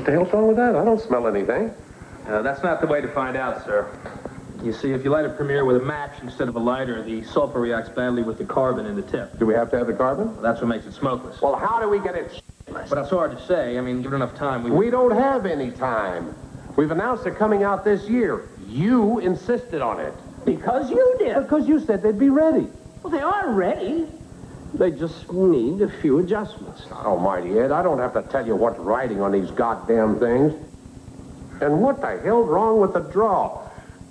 the hell's wrong with that? I don't smell anything. That's not the way to find out, sir. You see, if you light a Premier with a match instead of a lighter, the sulfur reacts badly with the carbon in the tip. Do we have to have the carbon? Well, that's what makes it smokeless. Well, how do we get it shitless? But it's hard to say. I mean, given enough time, We don't have any time. We've announced they're coming out this year. You insisted on it. Because you did. Because you said they'd be ready. Well, they are ready. They just need a few adjustments. Almighty Ed, I don't have to tell you what's writing on these goddamn things. And what the hell's wrong with the draw?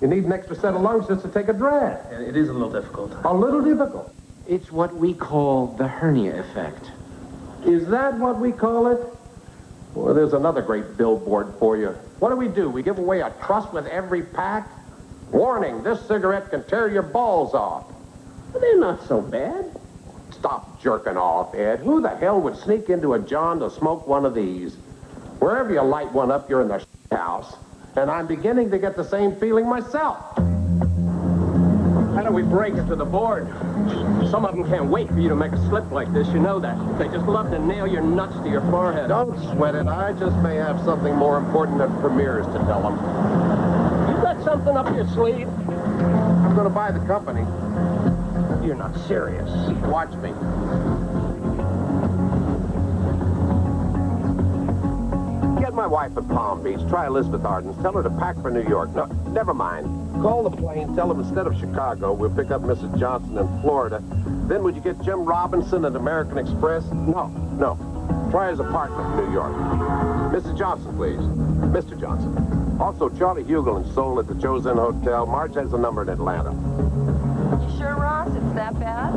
You need an extra set of lungs just to take a draft. It is a little difficult. A little difficult. It's what we call the hernia effect. Is that what we call it? Well, there's another great billboard for you. What do? We give away a truss with every pack? Warning, this cigarette can tear your balls off. Well, they're not so bad. Stop jerking off, Ed. Who the hell would sneak into a John to smoke one of these? Wherever you light one up, you're in the house. And I'm beginning to get the same feeling myself. How do we break it to the board? Some of them can't wait for you to make a slip like this, you know that. They just love to nail your nuts to your forehead. Don't sweat it. I just may have something more important than premieres to tell them. You got something up your sleeve? I'm going to buy the company. You're not serious. Watch me. Get my wife at Palm Beach. Try Elizabeth Arden. Tell her to pack for New York. No, never mind. Call the plane. Tell them instead of Chicago, we'll pick up Mrs. Johnson in Florida. Then would you get Jim Robinson at American Express? No. Try his apartment in New York. Mrs. Johnson, please. Mr. Johnson. Also, Charlie Hugel in Seoul at the Chosin Hotel. Marge has a number in Atlanta. You sure, Ross? It's that bad?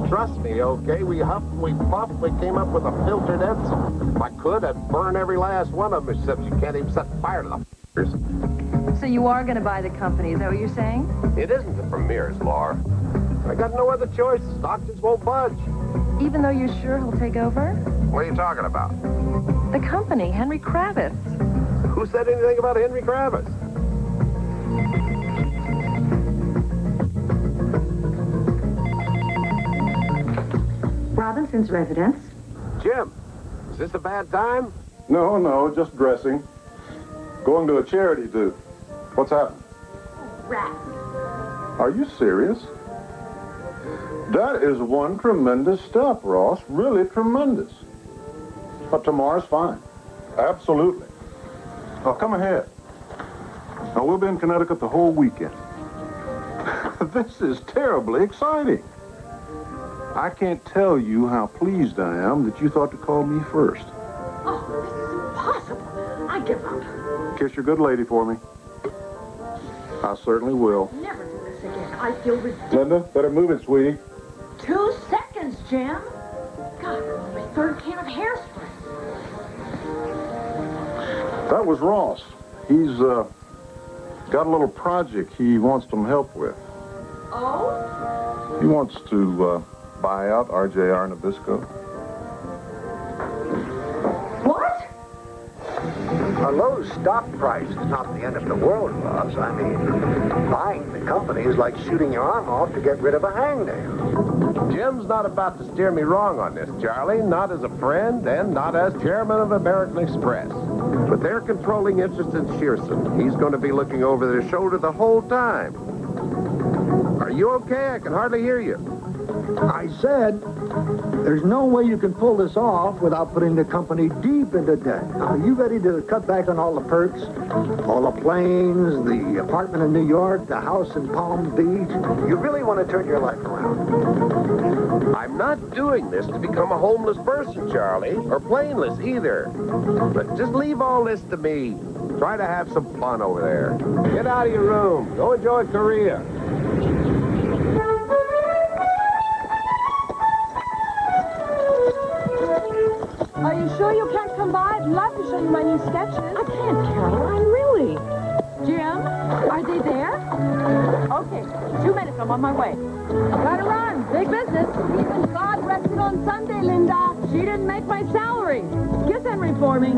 Trust me, okay? We huffed, we puffed, we came up with a filtered Edsel. If I could, I'd burn every last one of them, except you can't even set fire to the f***ers. So you are going to buy the company, is that what you're saying? It isn't the premieres, Laura. I got no other choice. The stock just won't budge. Even though you're sure he'll take over? What are you talking about? The company, Henry Kravitz. Who said anything about Henry Kravitz? Robinson's residence. Jim, is this a bad time? No, just dressing. Going to a charity do. What's happened? Rat. Are you serious? That is one tremendous step, Ross. Really tremendous. But tomorrow's fine. Absolutely. Oh, come ahead. Now, we'll be in Connecticut the whole weekend. This is terribly exciting. I can't tell you how pleased I am that you thought to call me first. Oh, this is impossible. I give up. Kiss your good lady for me. I certainly will. Never do this again. I feel ridiculous. Linda, better move it, sweetie. 2 seconds, Jim. God, my 3rd can of hairspray. That was Ross. He's got a little project he wants some help with. Oh? He wants to buy out RJR Nabisco. What? A low stock price is not the end of the world, Ross. I mean, buying the company is like shooting your arm off to get rid of a hangnail. Jim's not about to steer me wrong on this, Charlie. Not as a friend and not as chairman of American Express. But they're controlling interest in Shearson. He's going to be looking over their shoulder the whole time. Are you okay? I can hardly hear you. I said, there's no way you can pull this off without putting the company deep into debt. Are you ready to cut back on all the perks? All the planes, the apartment in New York, the house in Palm Beach? You really want to turn your life around? I'm not doing this to become a homeless person, Charlie, or plainless either. But just leave all this to me. Try to have some fun over there. Get out of your room. Go enjoy Korea. Are you sure you can't come by? I'd love to show you my new sketches. I can't, Caroline, really. Jim, are they there? Okay, 2 minutes. I'm on my way. Gotta run. Big business. Even God rested on Sunday, Linda. She didn't make my salary. Kiss Henry for me.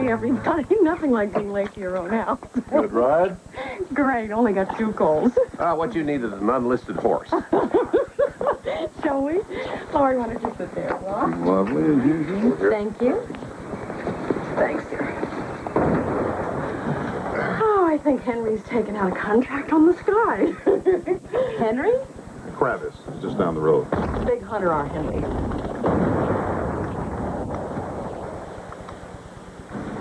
Everybody. Ain't nothing like being late to your own house. Good ride? Great, only got 2 calls. What you need is an unlisted horse. Shall we? Laurie, why don't you sit there, Ross? Lovely as usual. Thank you. Thanks, dear. Oh, I think Henry's taken out a contract on the sky. Henry? Travis, just down the road. Big hunter, our Henry.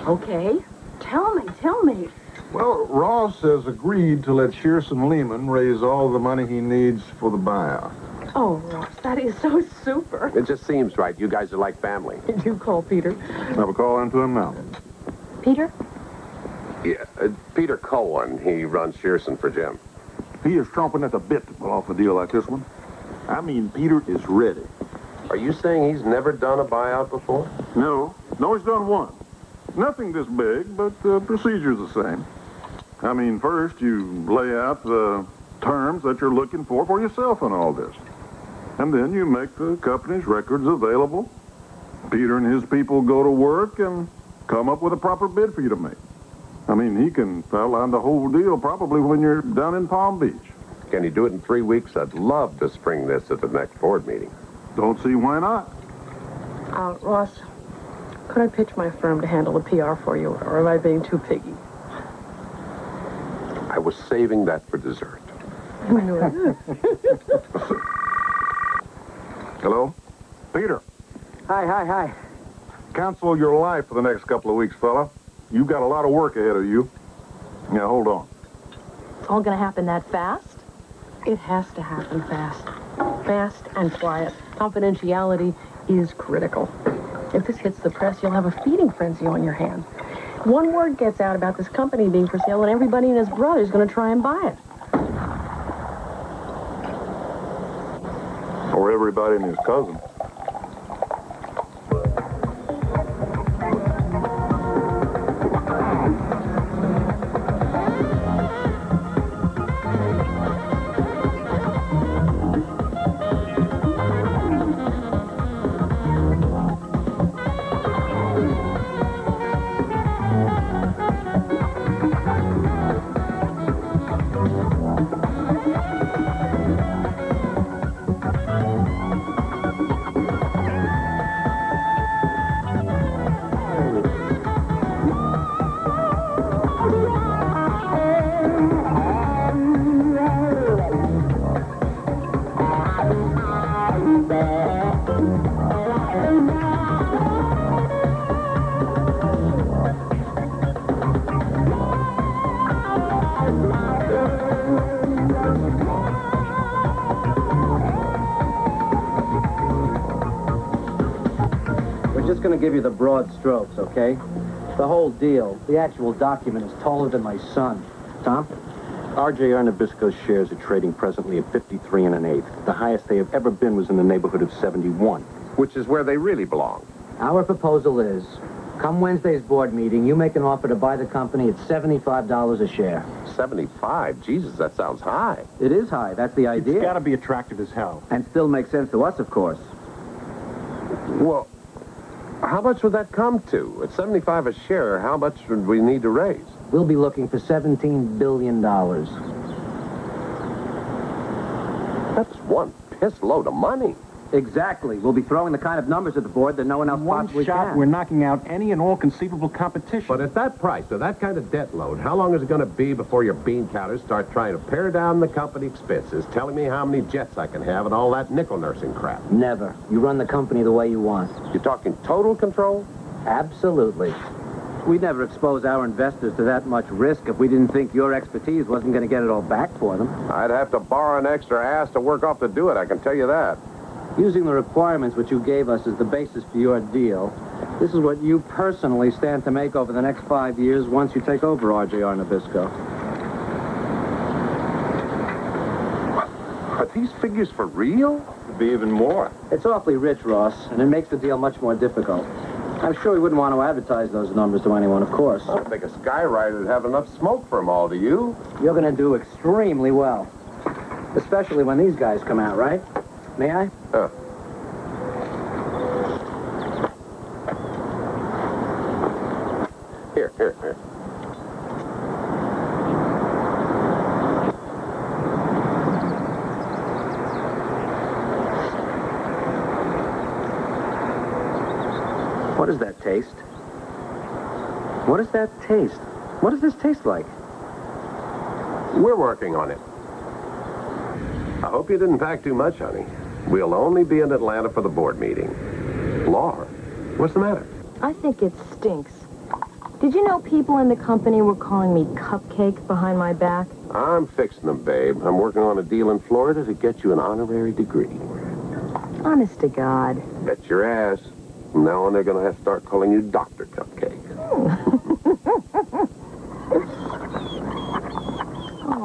Okay. Tell me. Well, Ross has agreed to let Shearson Lehman raise all the money he needs for the buyout. Oh, Ross, that is so super. It just seems right. You guys are like family. Did you call Peter? Have a call into him now. Peter? Yeah, Peter Cohen. He runs Shearson for Jim. He is chomping at the bit to pull off a deal like this one. I mean, Peter is ready. Are you saying he's never done a buyout before? No, he's done one. Nothing this big, but the procedure's the same. I mean, first you lay out the terms that you're looking for yourself in all this. And then you make the company's records available. Peter and his people go to work and come up with a proper bid for you to make. I mean, he can outline the whole deal probably when you're down in Palm Beach. Can he do it in 3 weeks? I'd love to spring this at the next board meeting. Don't see why not. Ross, could I pitch my firm to handle the PR for you, or am I being too piggy? I was saving that for dessert. Hello? Peter. Hi. Cancel your life for the next couple of weeks, fella. You've got a lot of work ahead of you. Yeah, hold on. It's all going to happen that fast? It has to happen fast. Fast and quiet. Confidentiality is critical. If this hits the press, you'll have a feeding frenzy on your hands. One word gets out about this company being for sale, and everybody and his brother is going to try and buy it. Or everybody and his cousin. Going to give you the broad strokes, okay? The whole deal, the actual document is taller than my son. Tom? R.J.R. Nabisco's shares are trading presently at 53 1/8. The highest they have ever been was in the neighborhood of 71. Which is where they really belong. Our proposal is, come Wednesday's board meeting, you make an offer to buy the company at $75 a share. 75? Jesus, that sounds high. It is high, that's the idea. It's got to be attractive as hell. And still makes sense to us, of course. Well, how much would that come to? At 75 a share, how much would we need to raise? We'll be looking for $17 billion. That's one piss load of money. Exactly. We'll be throwing the kind of numbers at the board that no one else possibly One shot, can. we're knocking out any and all conceivable competition. But at that price, with that kind of debt load, how long is it going to be before your bean counters start trying to pare down the company expenses, telling me how many jets I can have and all that nickel nursing crap? Never. You run the company the way you want. You're talking total control? Absolutely. We'd never expose our investors to that much risk if we didn't think your expertise wasn't going to get it all back for them. I'd have to borrow an extra ass to work off to do it, I can tell you that. Using the requirements which you gave us as the basis for your deal, this is what you personally stand to make over the next 5 years once you take over RJR Nabisco. Are these figures for real? Could be even more. It's awfully rich, Ross, and it makes the deal much more difficult. I'm sure we wouldn't want to advertise those numbers to anyone, of course. I think a skywriter would have enough smoke for them all, do you? You're going to do extremely well. Especially when these guys come out, right? May I? Here, What does that taste? What does that taste? What does this taste like? We're working on it. I hope you didn't pack too much, honey. We'll only be in Atlanta for the board meeting. Laura, what's the matter? I think it stinks. Did you know people in the company were calling me Cupcake behind my back? I'm fixing them, babe. I'm working on a deal in Florida to get you an honorary degree. Honest to God. Bet your ass. From now on, they're going to have to start calling you Dr. Cupcake.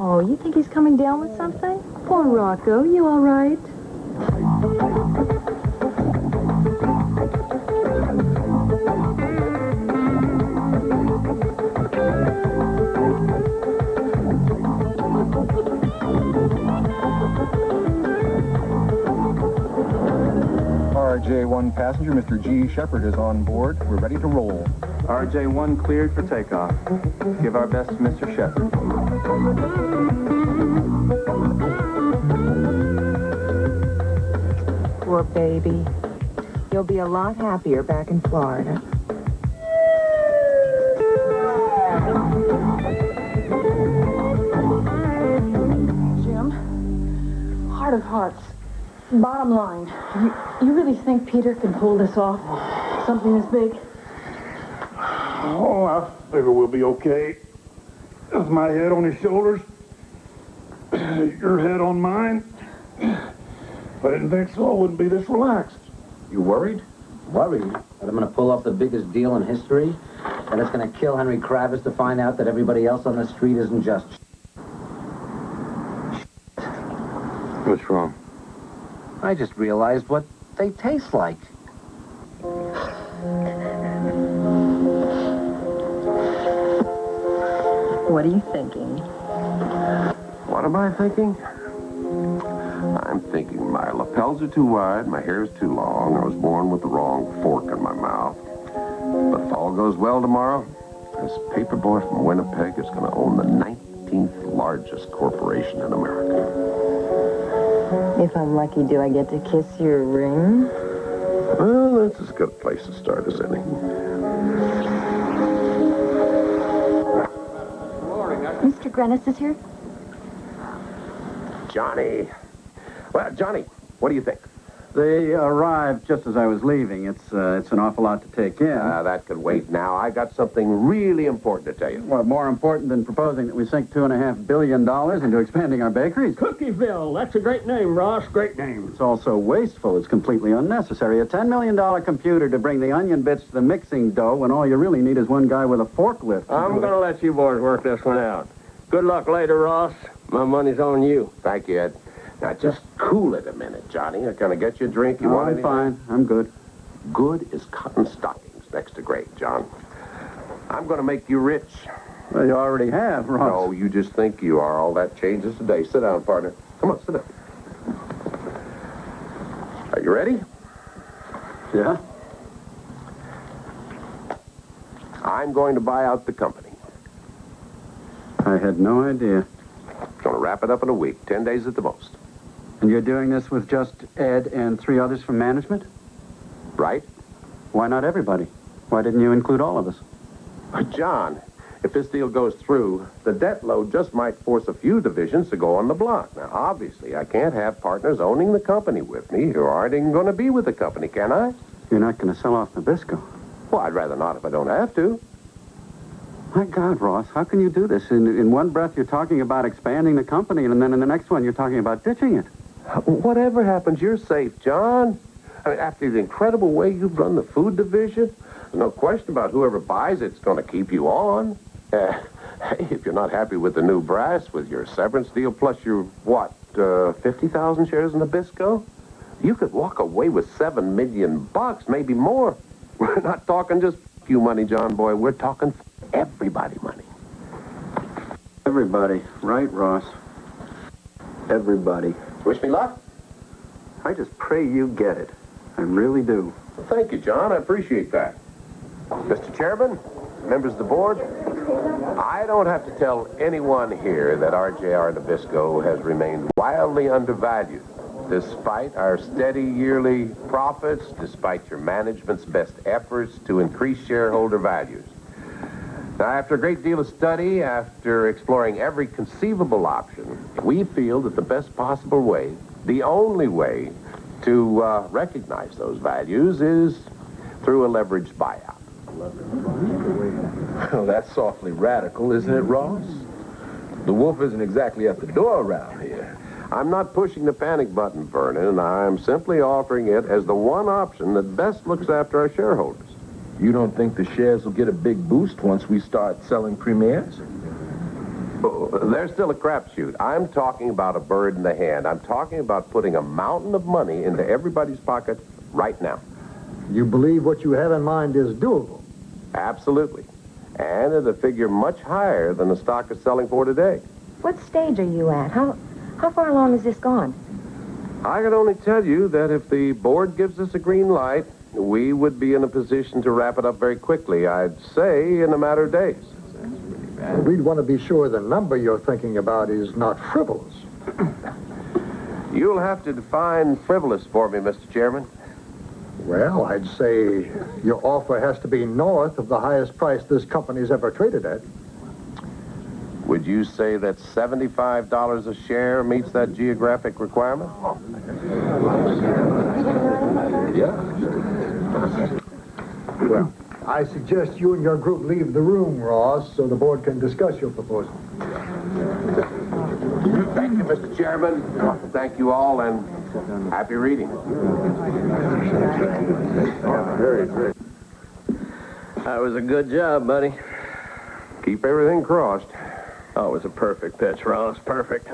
Oh, you think he's coming down with something? Poor Rocco, you all right? RJ-1 passenger, Mr. G. Shepard, is on board. We're ready to roll. RJ-1 cleared for takeoff. Give our best to Mr. Shepard. Poor baby. You'll be a lot happier back in Florida. Jim, heart of hearts. Bottom line, you really think Peter can pull this off? Something this big? Oh, I figure we'll be okay. With my head on his shoulders, your head on mine. If I didn't think so, I wouldn't be this relaxed. You worried? Worried? That I'm going to pull off the biggest deal in history? That it's going to kill Henry Kravis to find out that everybody else on the street isn't just What's wrong? I just realized what they taste like. What are you thinking? What am I thinking? I'm thinking my lapels are too wide, my hair's too long, I was born with the wrong fork in my mouth. But if all goes well tomorrow, this paper boy from Winnipeg is going to own the 19th largest corporation in America. If I'm lucky, do I get to kiss your ring? Well, that's as good a place to start as any. Mr. Grennis is here? Johnny. Well, Johnny, what do you think? They arrived just as I was leaving. It's an awful lot to take in. That could wait now. I got something really important to tell you. What, more important than proposing that we sink $2.5 billion into expanding our bakeries? Cookieville. That's a great name, Ross. Great name. It's also wasteful. It's completely unnecessary. A $10 million computer to bring the onion bits to the mixing dough when all you really need is one guy with a forklift. I'm going to let you boys work this one out. Good luck later, Ross. My money's on you. Thank you, Ed. Now, just cool it a minute, Johnny. I'm going to get you a drink. You want I'm anything? fine. I'm good. Good as cotton stockings next to great, John. I'm going to make you rich. Well, you already have, Ross. No, you just think you are. All that changes today. Sit down, partner. Come on, sit down. Are you ready? Yeah? I'm going to buy out the company. I had no idea. Going to wrap it up in a week, 10 days at the most. And you're doing this with just Ed and 3 others from management? Right? Why not everybody? Why didn't you include all of us? John, if this deal goes through, the debt load just might force a few divisions to go on the block. Now, obviously, I can't have partners owning the company with me who aren't even going to be with the company, can I? You're not going to sell off Nabisco. Well, I'd rather not if I don't have to. My God, Ross, how can you do this? In one breath, you're talking about expanding the company, and then in the next one, you're talking about ditching it. Whatever happens, you're safe, John. I mean, after the incredible way you've run the food division, there's no question about whoever buys it's going to keep you on. Hey, if you're not happy with the new brass, with your severance deal, plus your, 50,000 shares in Nabisco, you could walk away with $7 million, maybe more. We're not talking just you money, John boy. We're talking everybody money. Everybody. Right, Ross. Everybody. Wish me luck. I just pray you get it. I really do. Well, thank you, John. I appreciate that. Mr. Chairman, members of the board, I don't have to tell anyone here that RJR Nabisco has remained wildly undervalued, despite our steady yearly profits, despite your management's best efforts to increase shareholder values. Now, after a great deal of study, after exploring every conceivable option, we feel that the best possible way, the only way to recognize those values is through a leveraged buyout. Well, that's awfully radical, isn't it, Ross? The wolf isn't exactly at the door around here. I'm not pushing the panic button, Vernon. I'm simply offering it as the one option that best looks after our shareholders. You don't think the shares will get a big boost once we start selling premieres? There's still a crapshoot. I'm talking about a bird in the hand. I'm talking about putting a mountain of money into everybody's pocket right now. You believe what you have in mind is doable? Absolutely. And at a figure much higher than the stock is selling for today. What stage are you at? How far along has this gone? I can only tell you that if the board gives us a green light, we would be in a position to wrap it up very quickly. I'd say in a matter of days. We'd want to be sure the number you're thinking about is not frivolous. You'll have to define frivolous for me, Mr. Chairman. Well, I'd say your offer has to be north of the highest price this company's ever traded at. Would you say that $75 a share meets that geographic requirement? Yeah. Well, I suggest you and your group leave the room, Ross, so the board can discuss your proposal. Thank you, Mr. Chairman. Thank you all, and happy reading. Very good. That was a good job, buddy. Keep everything crossed. Oh, it was a perfect pitch, Ross. Perfect.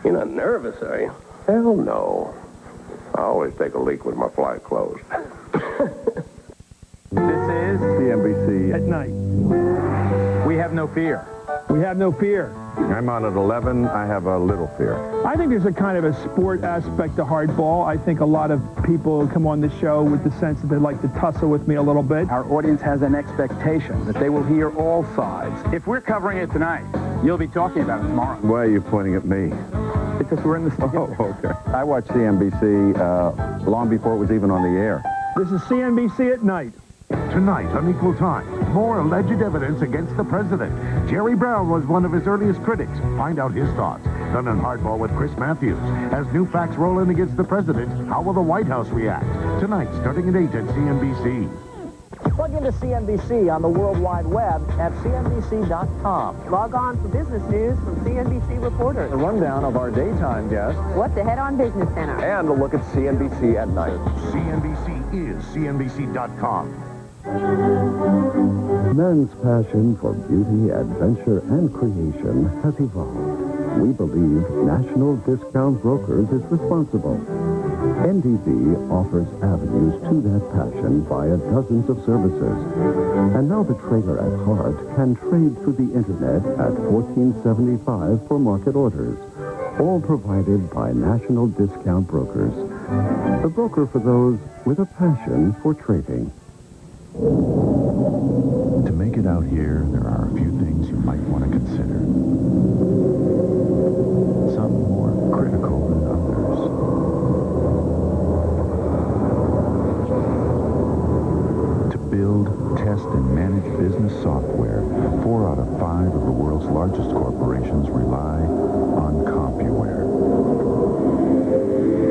You're not nervous, are you? Hell no. I always take a leak with my fly closed. This is CNBC at night. We have no fear. We have no fear. I'm on at 11. I have a little fear. I think there's a kind of a sport aspect to hardball. I think a lot of people come on the show with the sense that they like to tussle with me a little bit. Our audience has an expectation that they will hear all sides. If we're covering it tonight, you'll be talking about it tomorrow. Why are you pointing at me? Because we're in the studio. Oh, okay. I watched CNBC long before it was even on the air. This is CNBC at night. Tonight on Equal Time, more alleged evidence against the president. Jerry Brown was one of his earliest critics. Find out his thoughts. Then on Hardball with Chris Matthews. As new facts roll in against the president, how will the White House react? Tonight, starting at 8 at CNBC. Plug into CNBC on the World Wide Web at CNBC.com. Log on for business news from CNBC reporters. A rundown of our daytime guests. What's ahead on Business Center? And a look at CNBC at night. CNBC is CNBC.com. Man's passion for beauty, adventure, and creation has evolved. We believe National Discount Brokers is responsible. NDB offers avenues to that passion via dozens of services. And now the trader at heart can trade through the internet at $14.75 for market orders. All provided by National Discount Brokers. The broker for those with a passion for trading. To make it out here, there are a few things you might want to consider. Some more critical than others. To build, test, and manage business software, 4 out of 5 of the world's largest corporations rely on CompuWare.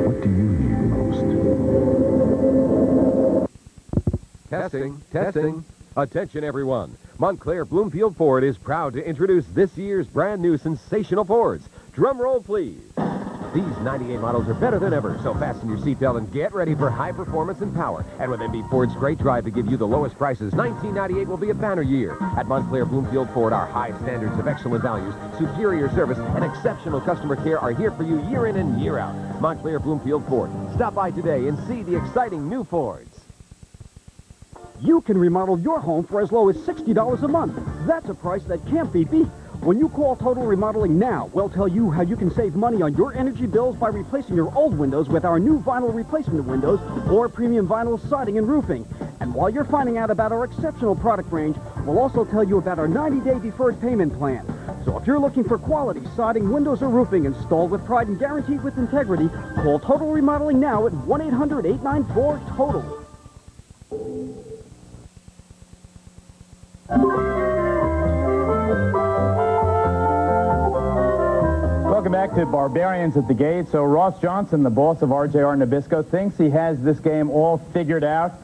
What do you need most? Testing. Attention, everyone. Montclair Bloomfield Ford is proud to introduce this year's brand new sensational Fords. Drum roll, please. These 98 models are better than ever, so fasten your seatbelt and get ready for high performance and power. And with MB Ford's great drive to give you the lowest prices, 1998 will be a banner year. At Montclair Bloomfield Ford, our high standards of excellent values, superior service, and exceptional customer care are here for you year in and year out. Montclair Bloomfield Ford. Stop by today and see the exciting new Fords. You can remodel your home for as low as $60 a month. That's a price that can't be beat. When you call Total Remodeling now, we'll tell you how you can save money on your energy bills by replacing your old windows with our new vinyl replacement windows or premium vinyl siding and roofing. And while you're finding out about our exceptional product range, we'll also tell you about our 90-day deferred payment plan. So if you're looking for quality siding, windows, or roofing installed with pride and guaranteed with integrity, call Total Remodeling now at 1-800-894-TOTAL. Welcome back to Barbarians at the Gate. So Ross Johnson, the boss of RJR Nabisco, thinks he has this game all figured out.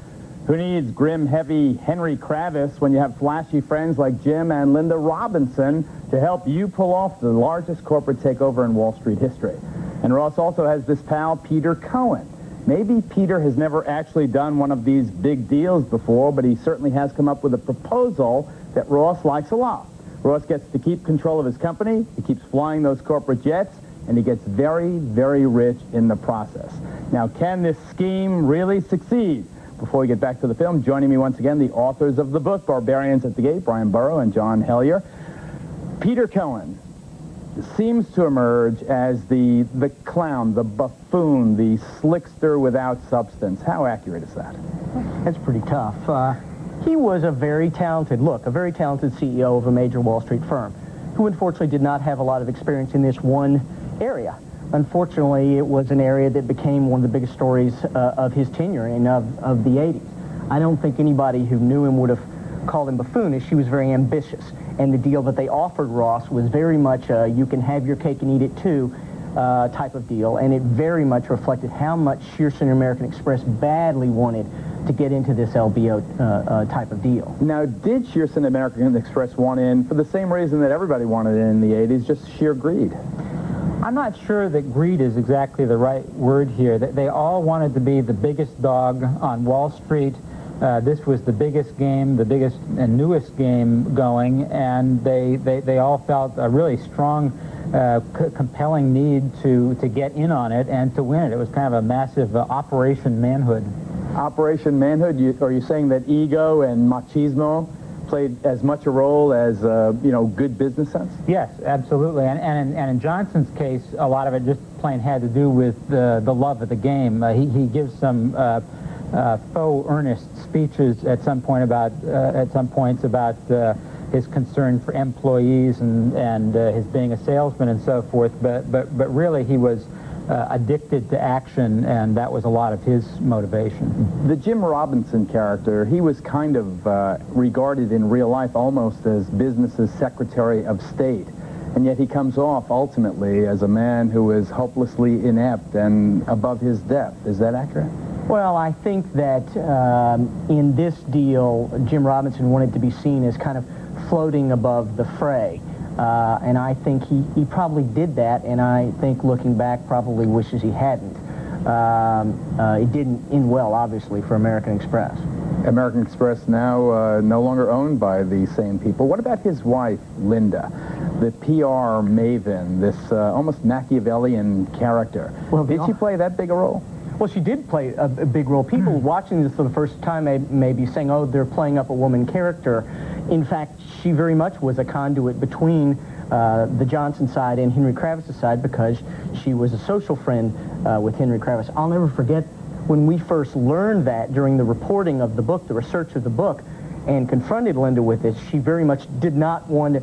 Who needs grim, heavy Henry Kravis when you have flashy friends like Jim and Linda Robinson to help you pull off the largest corporate takeover in Wall Street history? And Ross also has this pal, Peter Cohen. Maybe Peter has never actually done one of these big deals before, but he certainly has come up with a proposal that Ross likes a lot. Ross gets to keep control of his company, he keeps flying those corporate jets, and he gets very, very rich in the process. Now, can this scheme really succeed? Before we get back to the film, joining me once again, the authors of the book, Barbarians at the Gate, Brian Burrow and John Hellier. Peter Cohen seems to emerge as the clown, the buffoon, the slickster without substance. How accurate is that? That's pretty tough. He was a very talented CEO of a major Wall Street firm, who unfortunately did not have a lot of experience in this one area. Unfortunately, it was an area that became one of the biggest stories of his tenure and of the 80s. I don't think anybody who knew him would have called him buffoonish. He was very ambitious. And the deal that they offered Ross was very much you can have your cake and eat it too type of deal. And it very much reflected how much Shearson and American Express badly wanted to get into this LBO type of deal. Now, did Shearson and American Express want in for the same reason that everybody wanted in the 80s, just sheer greed? I'm not sure that greed is exactly the right word here. They all wanted to be the biggest dog on Wall Street. This was the biggest game, the biggest and newest game going, and they all felt a really strong, compelling need to get in on it and to win it. It was kind of a massive Operation Manhood. Operation Manhood? Are you saying that ego and machismo played as much a role as, good business sense? Yes, absolutely. And in Johnson's case, a lot of it just plain had to do with the love of the game. He gives some faux earnest speeches at some points about his concern for employees and his being a salesman and so forth. But really, he was addicted to action, and that was a lot of his motivation. The Jim Robinson character, he was kind of regarded in real life almost as business's Secretary of State, and yet he comes off ultimately as a man who is hopelessly inept and above his depth. Is that accurate? Well, I think that in this deal, Jim Robinson wanted to be seen as kind of floating above the fray. And I think he probably did that, and I think looking back probably wishes he hadn't. It didn't end well, obviously, for American Express. American Express now no longer owned by the same people. What about his wife, Linda, the PR maven, this almost Machiavellian character? Well, did she play that big a role? Well, she did play a big role. People watching this for the first time may be saying, oh, they're playing up a woman character. In fact, she very much was a conduit between the Johnson side and Henry Kravis' side because she was a social friend with Henry Kravis. I'll never forget when we first learned that during the reporting of the book, the research of the book, and confronted Linda with it. She very much did not want to,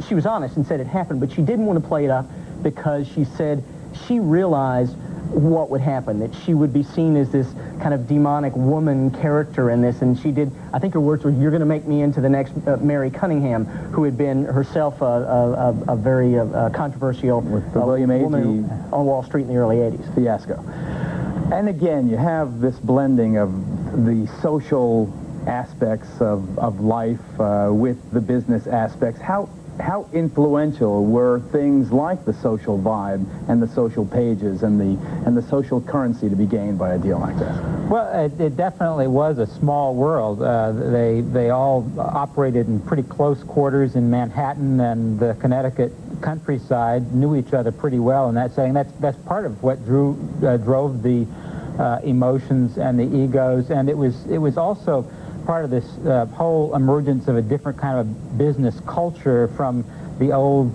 she was honest and said it happened, but she didn't want to play it up because she said she realized what would happen, that she would be seen as this kind of demonic woman character in this, and she did, I think her words were, you're going to make me into the next Mary Cunningham, who had been herself a very controversial with the William woman on Wall Street in the early 80s. Fiasco. And again, you have this blending of the social aspects of life with the business aspects. How influential were things like the social vibe and the social pages and the social currency to be gained by a deal like that? Well, it definitely was a small world. They all operated in pretty close quarters in Manhattan and the Connecticut countryside, knew each other pretty well in that setting. That's part of what drove the emotions and the egos, and it was also part of this whole emergence of a different kind of business culture from the old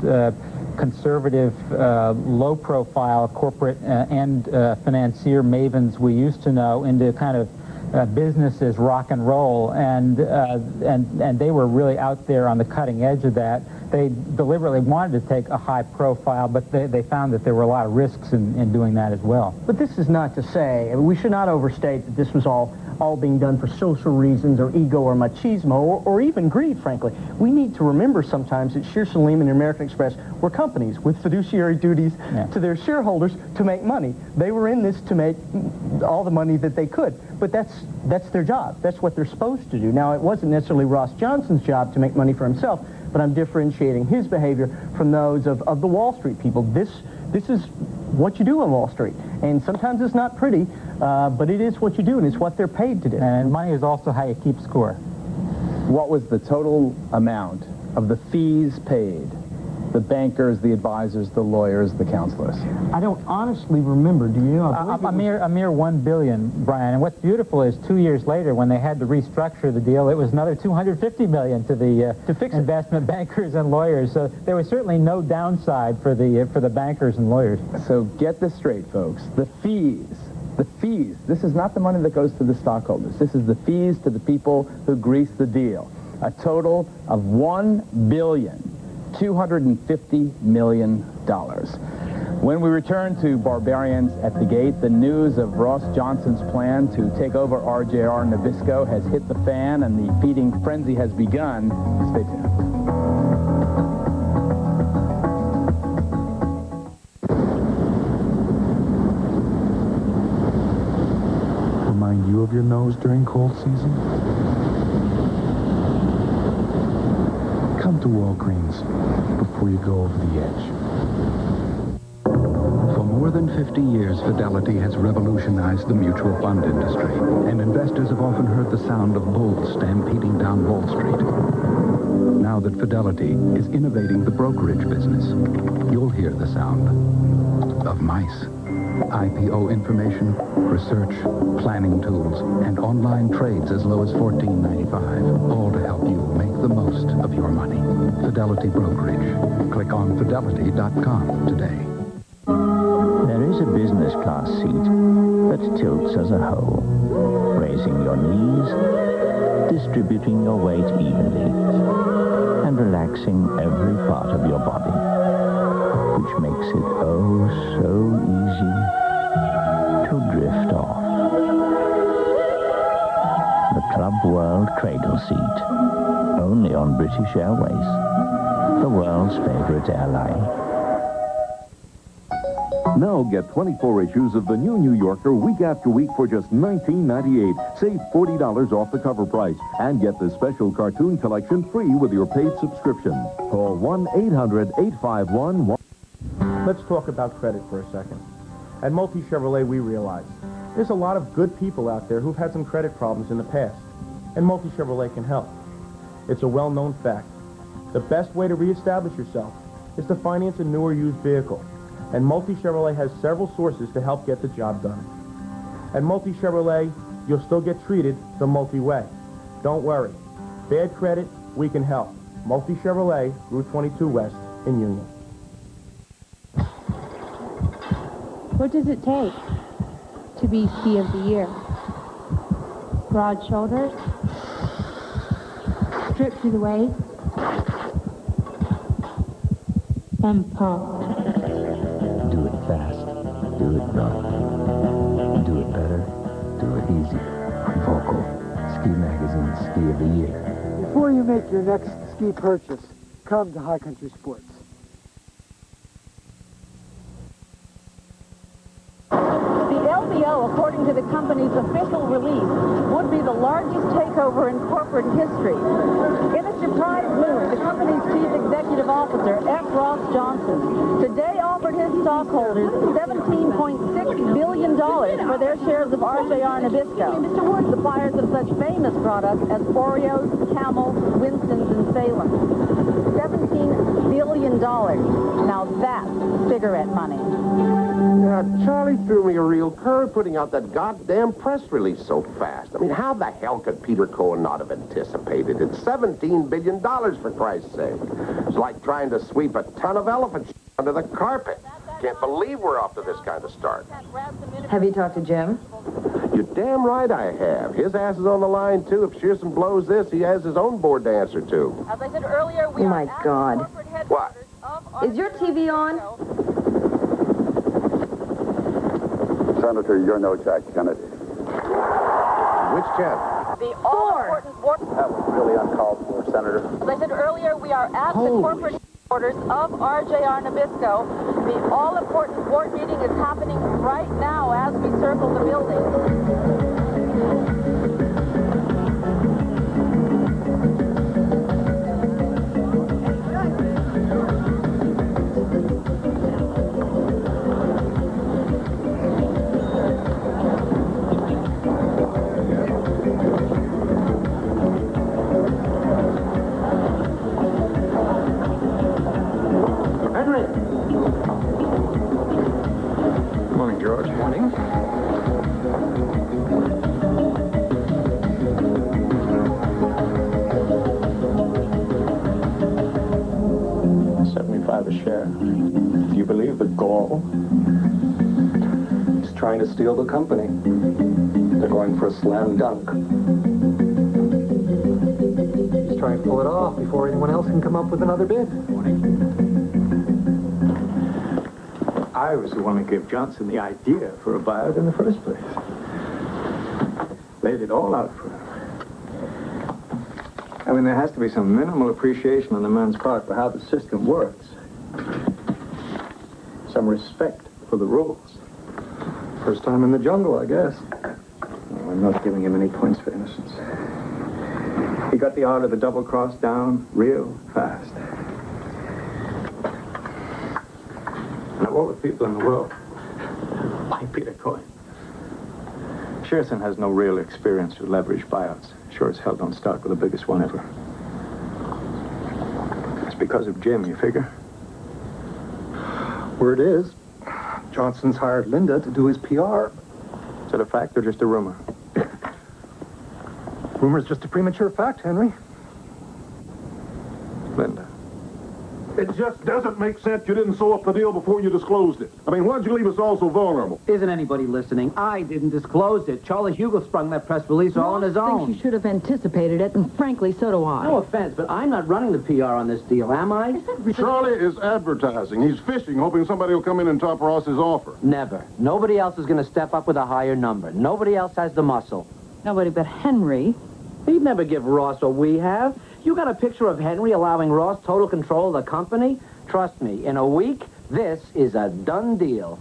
conservative, low-profile corporate and financier mavens we used to know into kind of business as rock and roll, and they were really out there on the cutting edge of that. They deliberately wanted to take a high profile, but they found that there were a lot of risks in doing that as well. But this is not to say, we should not overstate that this was all being done for social reasons or ego or machismo or even greed, frankly. We need to remember sometimes that Shear Salim and the American Express were companies with fiduciary duties to their shareholders to make money. They were in this to make all the money that they could, but that's their job. That's what they're supposed to do. Now, it wasn't necessarily Ross Johnson's job to make money for himself, but I'm differentiating his behavior from those of the Wall Street people. This is what you do on Wall Street. And sometimes it's not pretty, but it is what you do, and it's what they're paid to do. And money is also how you keep score. What was the total amount of the fees paid? The bankers, the advisors, the lawyers, the counselors. I don't honestly remember, do you? A mere $1 billion, Brian. And what's beautiful is 2 years later, when they had to restructure the deal, it was another $250 million to the investment bankers and lawyers. So there was certainly no downside for the bankers and lawyers. So get this straight, folks. The fees, this is not the money that goes to the stockholders. This is the fees to the people who grease the deal. A total of $1,250 million. When we return to Barbarians at the Gate, the news of Ross Johnson's plan to take over RJR Nabisco has hit the fan and the feeding frenzy has begun. Stay tuned. Remind you of your nose during cold season? Come to Walgreens before you go over the edge. For more than 50 years, Fidelity has revolutionized the mutual fund industry, and investors have often heard the sound of bulls stampeding down Wall Street. Now that Fidelity is innovating the brokerage business, you'll hear the sound of mice. IPO information, research, planning tools, and online trades as low as $14.95, all to help you make the most of your money. Fidelity Brokerage. Click on fidelity.com today. There is a business class seat that tilts as a whole, raising your knees, distributing your weight evenly, and relaxing every part of your body, which makes it oh so easy to drift off. The Club World Cradle Seat, only on British Airways, the world's favorite airline. Now get 24 issues of the new New Yorker week after week for just $19.98. Save $40 off the cover price and get the special cartoon collection free with your paid subscription. Call 1-800-851-1. Let's talk about credit for a second. At Multi Chevrolet, we realize there's a lot of good people out there who've had some credit problems in the past, and Multi Chevrolet can help. It's a well-known fact. The best way to reestablish yourself is to finance a new or used vehicle, and Multi Chevrolet has several sources to help get the job done. At Multi Chevrolet, you'll still get treated the Multi way. Don't worry. Bad credit, we can help. Multi Chevrolet, Route 22 West in Union. What does it take to be Ski of the Year? Broad shoulders, stripped to the waist, and pumped. Do it fast. Do it rough. Do it better. Do it easy. Vocal. Ski Magazine Ski of the Year. Before you make your next ski purchase, come to High Country Sports. According to the company's official release, would be the largest takeover in corporate history. In a surprise move, the company's chief executive officer, F. Ross Johnson, today offered his stockholders $17.6 billion for their shares of RJR Nabisco, suppliers of such famous products as Oreos, Camel, Winston's, and Salem. $17 billion. Now that's cigarette money. Yeah, Charlie threw me a real curve putting out that goddamn press release so fast. I mean, how the hell could Peter Cohen not have anticipated it? $17 billion, for Christ's sake. It's like trying to sweep a ton of elephant shit under the carpet. Can't believe we're off to this kind of start. Have you talked to Jim? You're damn right I have. His ass is on the line, too. If Shearson blows this, he has his own board to answer to. As I said earlier, we my God. What? Is your TV on? Senator, you're no Jack Kennedy. Which Jack? The all-important board... That was really uncalled for, Senator. As I said earlier, we are at the corporate headquarters of RJR Nabisco. The all-important board meeting is happening right now as we circle the building. $75 a share. Do you believe the gall? He's trying to steal the company. They're going for a slam dunk. He's trying to pull it off before anyone else can come up with another bid. I was the one who gave Johnson the idea for a buyout in the first place. Laid it all out for him. I mean, there has to be some minimal appreciation on the man's part for how the system works. Some respect for the rules. First time in the jungle, I guess. Oh, I'm not giving him any points for innocence. He got the art of the double cross down real fast. And of all the people in the world, why Peter Cohen? Shearson has no real experience with leveraged buyouts. Sure as hell don't start with the biggest one ever. It's because of Jim, you figure? Word is, Johnson's hired Linda to do his PR. Is it a fact or just a rumor? Rumor's just a premature fact, Henry. Linda. It just doesn't make sense you didn't sew up the deal before you disclosed it. I mean, why'd you leave us all so vulnerable? Isn't anybody listening? I didn't disclose it. Charlie Hugel sprung that press release all on his own. I think you should have anticipated it, and frankly, so do I. No offense, but I'm not running the PR on this deal, am I? Charlie is advertising. He's fishing, hoping somebody will come in and top Ross's offer. Never. Nobody else is going to step up with a higher number. Nobody else has the muscle. Nobody but Henry. He'd never give Ross what we have. You got a picture of Henry allowing Ross total control of the company? Trust me, in a week, this is a done deal.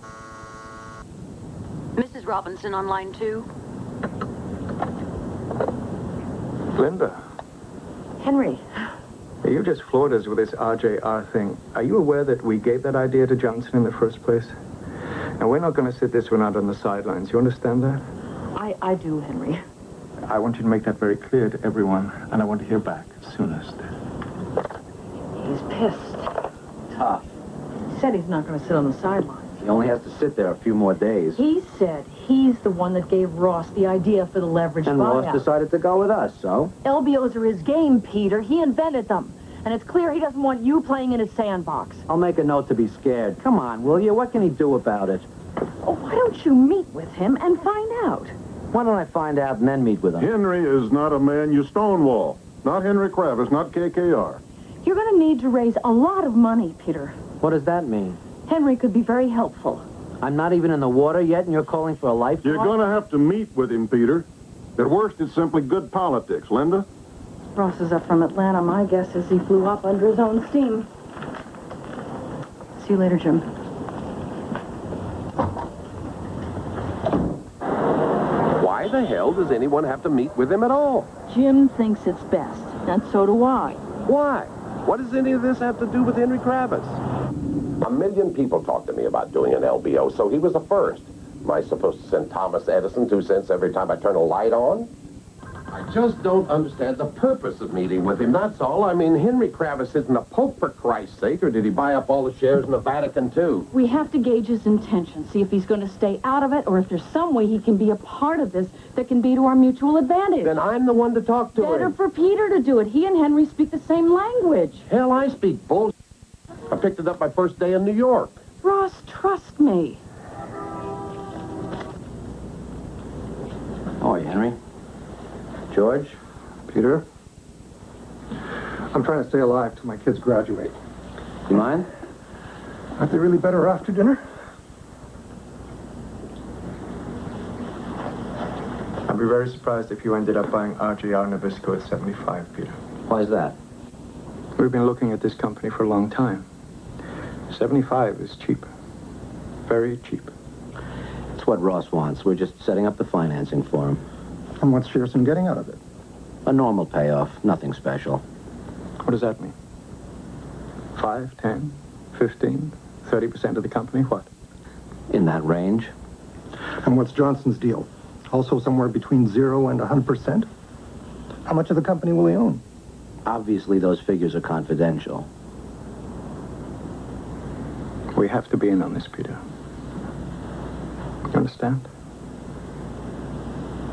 Mrs. Robinson on line 2. Linda. Henry. You just floored us with this RJR thing. Are you aware that we gave that idea to Johnson in the first place? Now, we're not going to sit this one out on the sidelines. You understand that? I do, Henry. I want you to make that very clear to everyone, and I want to hear back soonest. He's pissed. Tough. He said he's not going to sit on the sidelines. He only has to sit there a few more days. He said he's the one that gave Ross the idea for the leveraged And buyout. Ross decided to go with us, so? LBOs are his game, Peter. He invented them. And it's clear he doesn't want you playing in his sandbox. I'll make a note to be scared. Come on, will you? What can he do about it? Oh, why don't you meet with him and find out? Why don't I find out and then meet with him? Henry is not a man you stonewall. Not Henry Kravis, not KKR. You're going to need to raise a lot of money, Peter. What does that mean? Henry could be very helpful. I'm not even in the water yet, and you're calling for a life? You're going to have to meet with him, Peter. At worst, it's simply good politics. Linda? Ross is up from Atlanta. My guess is he flew up under his own steam. See you later, Jim. Why the hell does anyone have to meet with him at all? Jim thinks it's best, and so do I. Why? What does any of this have to do with Henry Kravis? 1 million people talked to me about doing an LBO, so he was the first. Am I supposed to send Thomas Edison 2 cents every time I turn a light on? I just don't understand the purpose of meeting with him, that's all. I mean, Henry Kravis isn't a pope, for Christ's sake, or did he buy up all the shares in the Vatican, too? We have to gauge his intention, see if he's going to stay out of it, or if there's some way he can be a part of this that can be to our mutual advantage. Then I'm the one to talk to Better him. for Peter to do it. He and Henry speak the same language. Hell, I speak bullshit. I picked it up my first day in New York. Ross, trust me. How are you, Henry? George? Peter? I'm trying to stay alive till my kids graduate. You mind? Aren't they really better after dinner? I'd be very surprised if you ended up buying RJR Nabisco at 75, Peter. Why is that? We've been looking at this company for a long time. 75 is cheap. Very cheap. It's what Ross wants. We're just setting up the financing for him. And what's Shearson getting out of it? A normal payoff. Nothing special. What does that mean? 5, 10, 15, 30% of the company? What? In that range. And what's Johnson's deal? Also somewhere between 0 and 100%? How much of the company will he own? Obviously, those figures are confidential. We have to be in on this, Peter. You understand?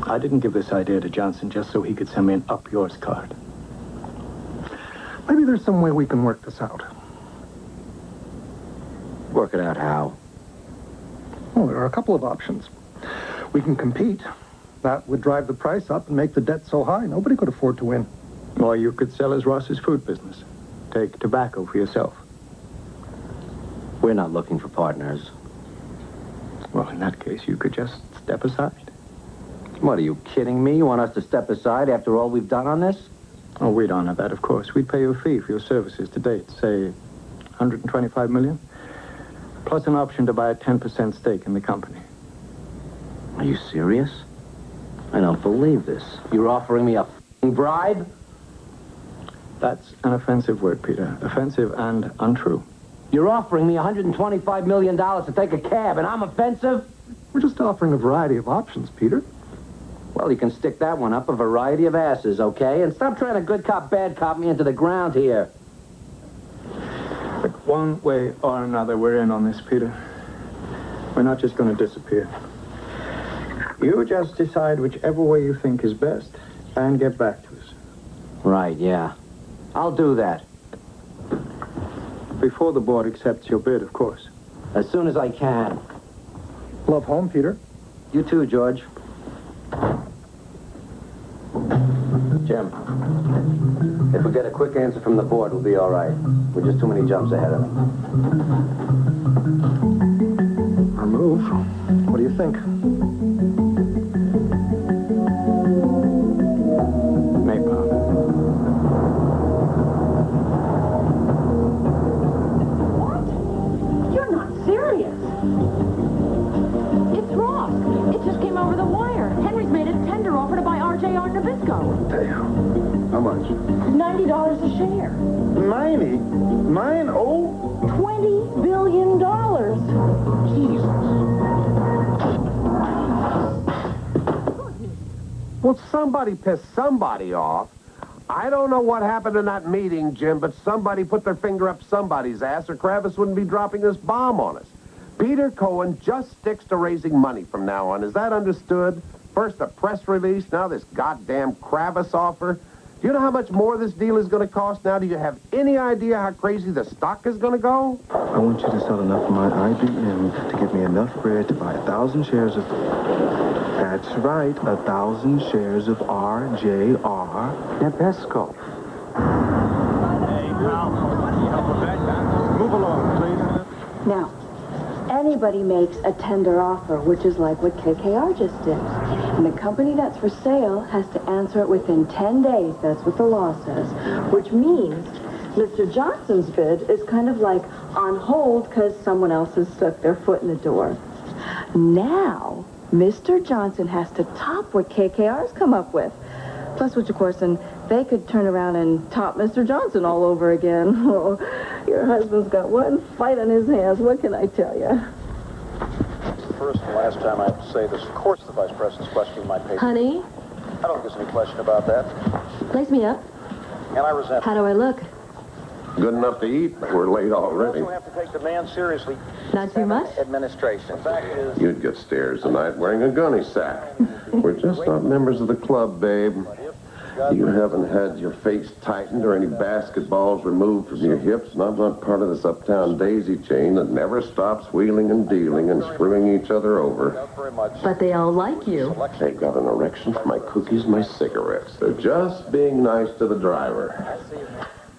I didn't give this idea to Johnson just so he could send me an up yours card. Maybe there's some way we can work this out. Work it out how? Well, there are a couple of options. We can compete. That would drive the price up and make the debt so high nobody could afford to win. Or you could sell as Ross's food business. Take tobacco for yourself. We're not looking for partners. Well, in that case, you could just step aside. What, are you kidding me? You want us to step aside after all we've done on this? Oh, we'd honor that, of course. We'd pay you a fee for your services to date, say, $125 million, plus an option to buy a 10% stake in the company. Are you serious? I don't believe this. You're offering me a f***ing bribe? That's an offensive word, Peter. Offensive and untrue. You're offering me $125 million to take a cab, and I'm offensive? We're just offering a variety of options, Peter. Well, you can stick that one up a variety of asses, okay? And stop trying to good cop, bad cop me into the ground here. But one way or another, we're in on this, Peter. We're not just going to disappear. You just decide whichever way you think is best and get back to us. Right, yeah. I'll do that. Before the board accepts your bid, of course. As soon as I can. Love home, Peter. You too, George. Jim, if we get a quick answer from the board, we'll be all right. We're just too many jumps ahead of them. Our move. What do you think? Napalm. What? You're not serious. It's Ross. It just came over the wire. Henry's made a tender offer to buy RJR Nabisco. Damn. How much? $90 a share. 90? 90? $20 billion. Well, somebody pissed somebody off. I don't know what happened in that meeting, Jim, but somebody put their finger up somebody's ass or Kravis wouldn't be dropping this bomb on us. Peter Cohen just sticks to raising money from now on. Is that understood? First a press release, now this goddamn Kravis offer. Do you know how much more this deal is going to cost now? Do you have any idea how crazy the stock is going to go? I want you to sell enough of my IBM to give me enough bread to buy 1,000 shares of... That's right, 1,000 shares of RJR Nabisco. Hey, pal. Help a vet. Move along, please. Now, anybody makes a tender offer, which is like what KKR just did. And the company that's for sale has to answer it within 10 days. That's what the law says. Which means Mr. Johnson's bid is kind of like on hold because someone else has stuck their foot in the door. Now, Mr. Johnson has to top what KKR's come up with. Plus, which, of course, and they could turn around and top Mr. Johnson all over again. Oh, your husband's got one fight on his hands. What can I tell you? First and last time I have to say this. Of course, the vice president's question might pay. Honey, don't think there's any question about that. Place me up. And I resent How do I look? Good enough to eat, but we're late already. You also have to take the man seriously. Not too much? Administration. The fact is... You'd get stares tonight wearing a gunny sack. We're just not members of the club, babe. You haven't had your face tightened or any basketballs removed from your hips, and I'm not part of this uptown daisy chain that never stops wheeling and dealing and screwing each other over. But they all like you. They've got an erection for my cookies and my cigarettes. They're just being nice to the driver.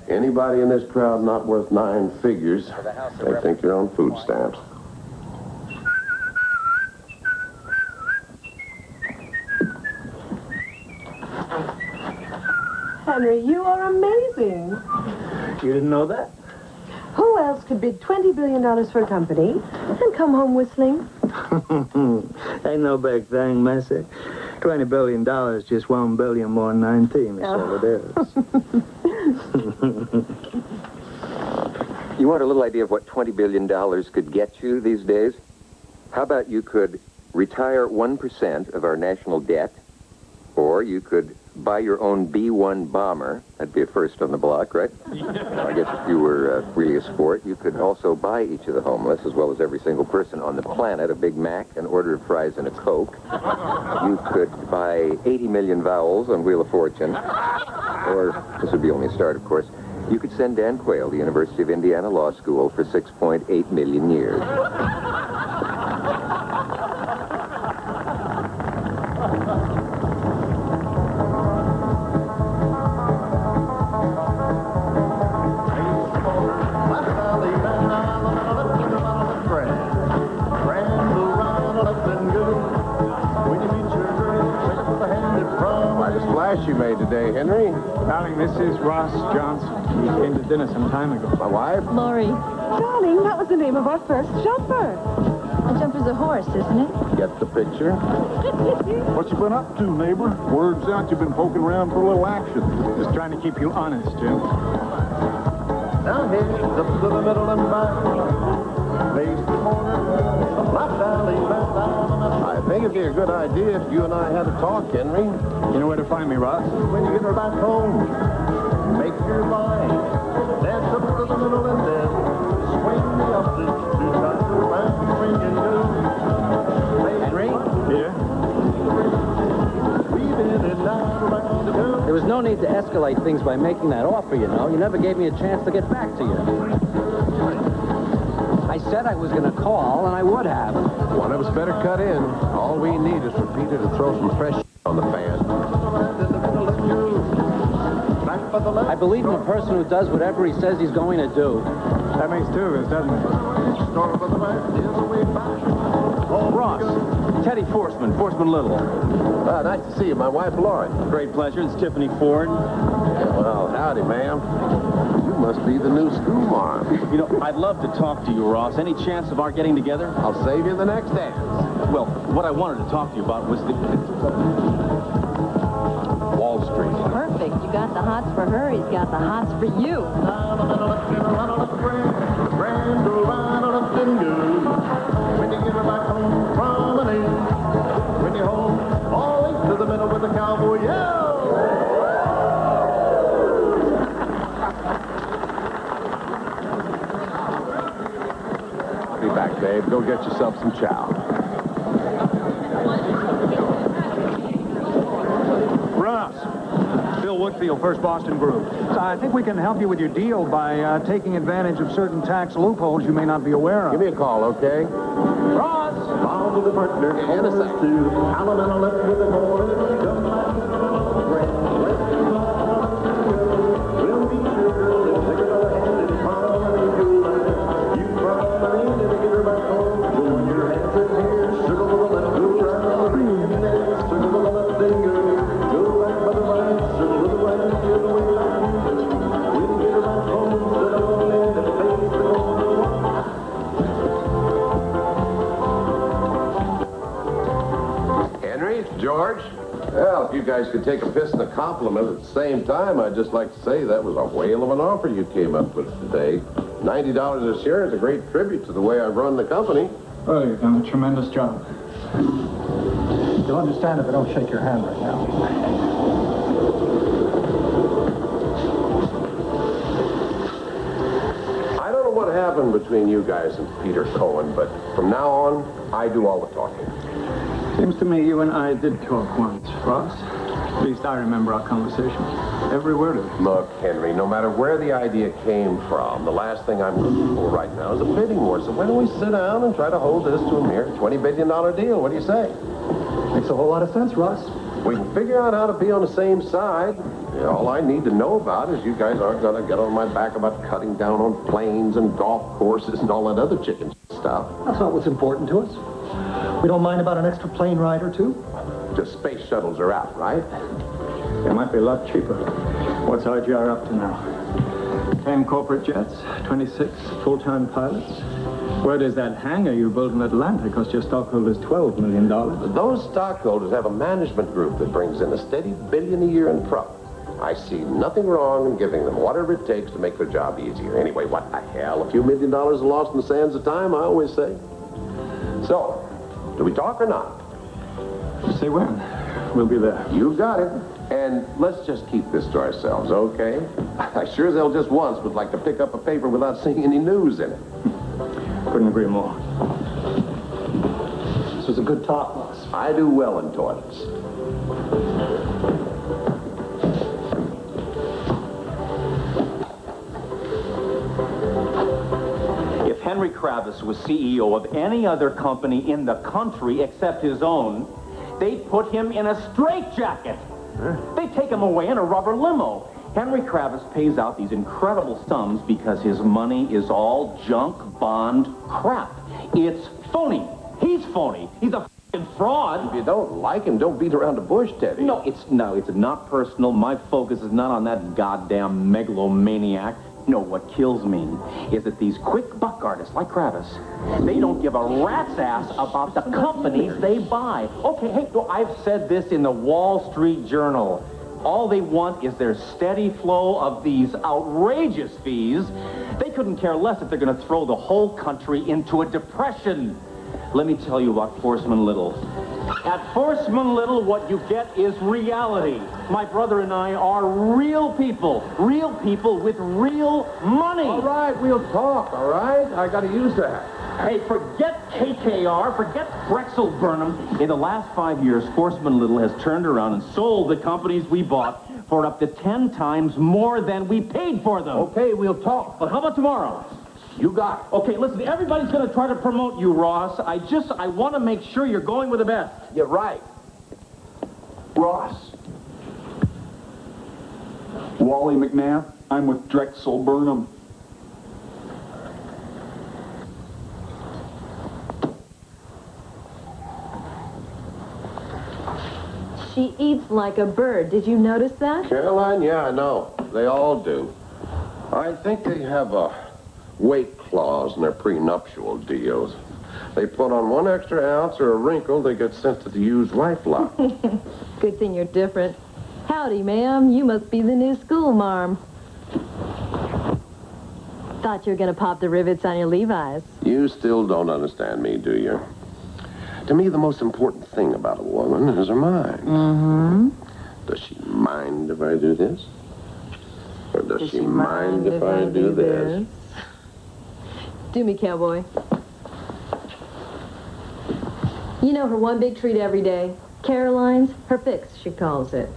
Anybody in this crowd not worth 9 figures, they think you're on food stamps. Henry, you are amazing. You didn't know that? Who else could bid $20 billion for a company and come home whistling? Ain't no big thing, Missy. $20 billion, just $1 billion more than 19, that's all it is. You want a little idea of what $20 billion could get you these days? How about you could retire 1% of our national debt, or you could buy your own B-1 bomber. That'd be a first on the block, right? I guess if you were really a sport, you could also buy each of the homeless, as well as every single person on the planet, a Big Mac, an order of fries, and a Coke. You could buy 80 million vowels on Wheel of Fortune. Or, this would be only a start, of course, you could send Dan Quayle to the University of Indiana Law School for 6.8 million years. You made today, Henry. Darling, this is Ross Johnson. We came to dinner some time ago. My wife? Lori. Darling, that was the name of our first jumper. A jumper's a horse, isn't it? Get the picture. What you been up to, neighbor? Word's out you've been poking around for a little action. Just trying to keep you honest, Jim. Now here's up to the middle and back. Face the corner. I think it'd be a good idea if you and I had a talk, Henry. You know where to find me, Ross? When you get her back home, make your mind. Dance up to the middle and then swing the opposite. Two times around, swing and go. Henry? Yeah? There was no need to escalate things by making that offer, you know. You never gave me a chance to get back to you. I said I was going to call, and I would have. One of us better cut in. All we need is for Peter to throw some fresh on the fan. I believe in a person who does whatever he says he's going to do. That makes 2 of us, doesn't it? Ross, Teddy Forsman, Forsman Little. Nice to see you. My wife, Lauren. Great pleasure. It's Tiffany Ford. Well, howdy, ma'am. You must be the new schoolmarm. You know, I'd love to talk to you, Ross. Any chance of our getting together? I'll save you the next dance. Well, what I wanted to talk to you about was the... Wall Street. Perfect. You got the hots for her. He's got the hots for you. When you get her back home from an inn, when you're home, all into the middle with the cowboy yell. Be back, babe. Go get yourself some chow. Ross. Bill Woodfield, First Boston Group. So I think we can help you with your deal by taking advantage of certain tax loopholes you may not be aware of. Give me a call, okay? Ross! Bound to the partner, In a sec. Alabama left with the corner. We'll meet your girl and take her by the hand and promenade your life. You promenade and get her back home. Join your hands in here, circle to the left, go right, and then circle to the left and go. Go back by the right, circle to the right, the other way like you do. We'll get her back home, sit on in and face the corner. Henry, George. Well, if you guys could take a piss and a compliment at the same time, I'd just like to say that was a whale of an offer you came up with today. $90 a share is a great tribute to the way I run the company. Well, you've done a tremendous job. You'll understand if I don't shake your hand right now. happen between you guys and Peter Cohen, but from now on, I do all the talking. Seems to me you and I did talk once, Ross. At least I remember our conversation. Every word of it. Look, Henry, no matter where the idea came from, the last thing I'm looking for right now is a bidding war. So why don't we sit down and try to hold this to a mere $20 billion deal? What do you say? Makes a whole lot of sense, Ross. We can figure out how to be on the same side. Yeah, all I need to know about is you guys aren't going to get on my back about cutting down on planes and golf courses and all that other chicken stuff. That's not what's important to us. We don't mind about an extra plane ride or two. The space shuttles are out, right? It might be a lot cheaper. What's RGR up to now? 10 corporate jets, 26 full-time pilots. Where does that hangar you built in Atlanta cost your stockholders $12 million? Those stockholders have a management group that brings in a steady $1 billion a year in profit. I see nothing wrong in giving them whatever it takes to make their job easier. Anyway, what the hell? A few $1 million lost in the sands of time, I always say. So, do we talk or not? Say when. We'll be there. You got it. And let's just keep this to ourselves, okay? I sure as hell just once would like to pick up a paper without seeing any news in it. Couldn't agree more. This was a good talk, boss. I do well in toilets. If Henry Kravis was CEO of any other company in the country except his own, they'd put him in a straitjacket. They'd take him away in a rubber limo. Henry Kravis pays out these incredible sums because his money is all junk bond crap. It's phony. He's phony. He's a f***ing fraud. If you don't like him, don't beat around the bush, Teddy. No, it's not personal. My focus is not on that goddamn megalomaniac. No, what kills me is that these quick buck artists like Kravis, they don't give a rat's ass about the companies they buy. Okay, hey, I've said this in the Wall Street Journal. All they want is their steady flow of these outrageous fees. They couldn't care less if they're going to throw the whole country into a depression. Let me tell you about Forsman Little. At Forsman Little, what you get is reality. My brother and I are real people with real money. All right, we'll talk, all right? I got to use that. Hey, forget KKR, forget Drexel Burnham. In the last 5 years, Forsman Little has turned around and sold the companies we bought for up to 10 times more than we paid for them. Okay, we'll talk. But how about tomorrow? You got it. Okay, listen, everybody's going to try to promote you, Ross. I want to make sure you're going with the best. You're right. Ross. Wally McNabb. I'm with Drexel Burnham. She eats like a bird. Did you notice that? Caroline, yeah, I know. They all do. I think they have a weight clause in their prenuptial deals. They put on 1 extra ounce or a wrinkle, they get sent to the used wife lot. Good thing you're different. Howdy, ma'am. You must be the new school marm. Thought you were going to pop the rivets on your Levi's. You still don't understand me, do you? To me, the most important thing about a woman is her mind. Mm-hmm. Does she mind if I do this? Or does she mind if I do this? Do me, cowboy. You know her one big treat every day. Caroline's, her fix, she calls it.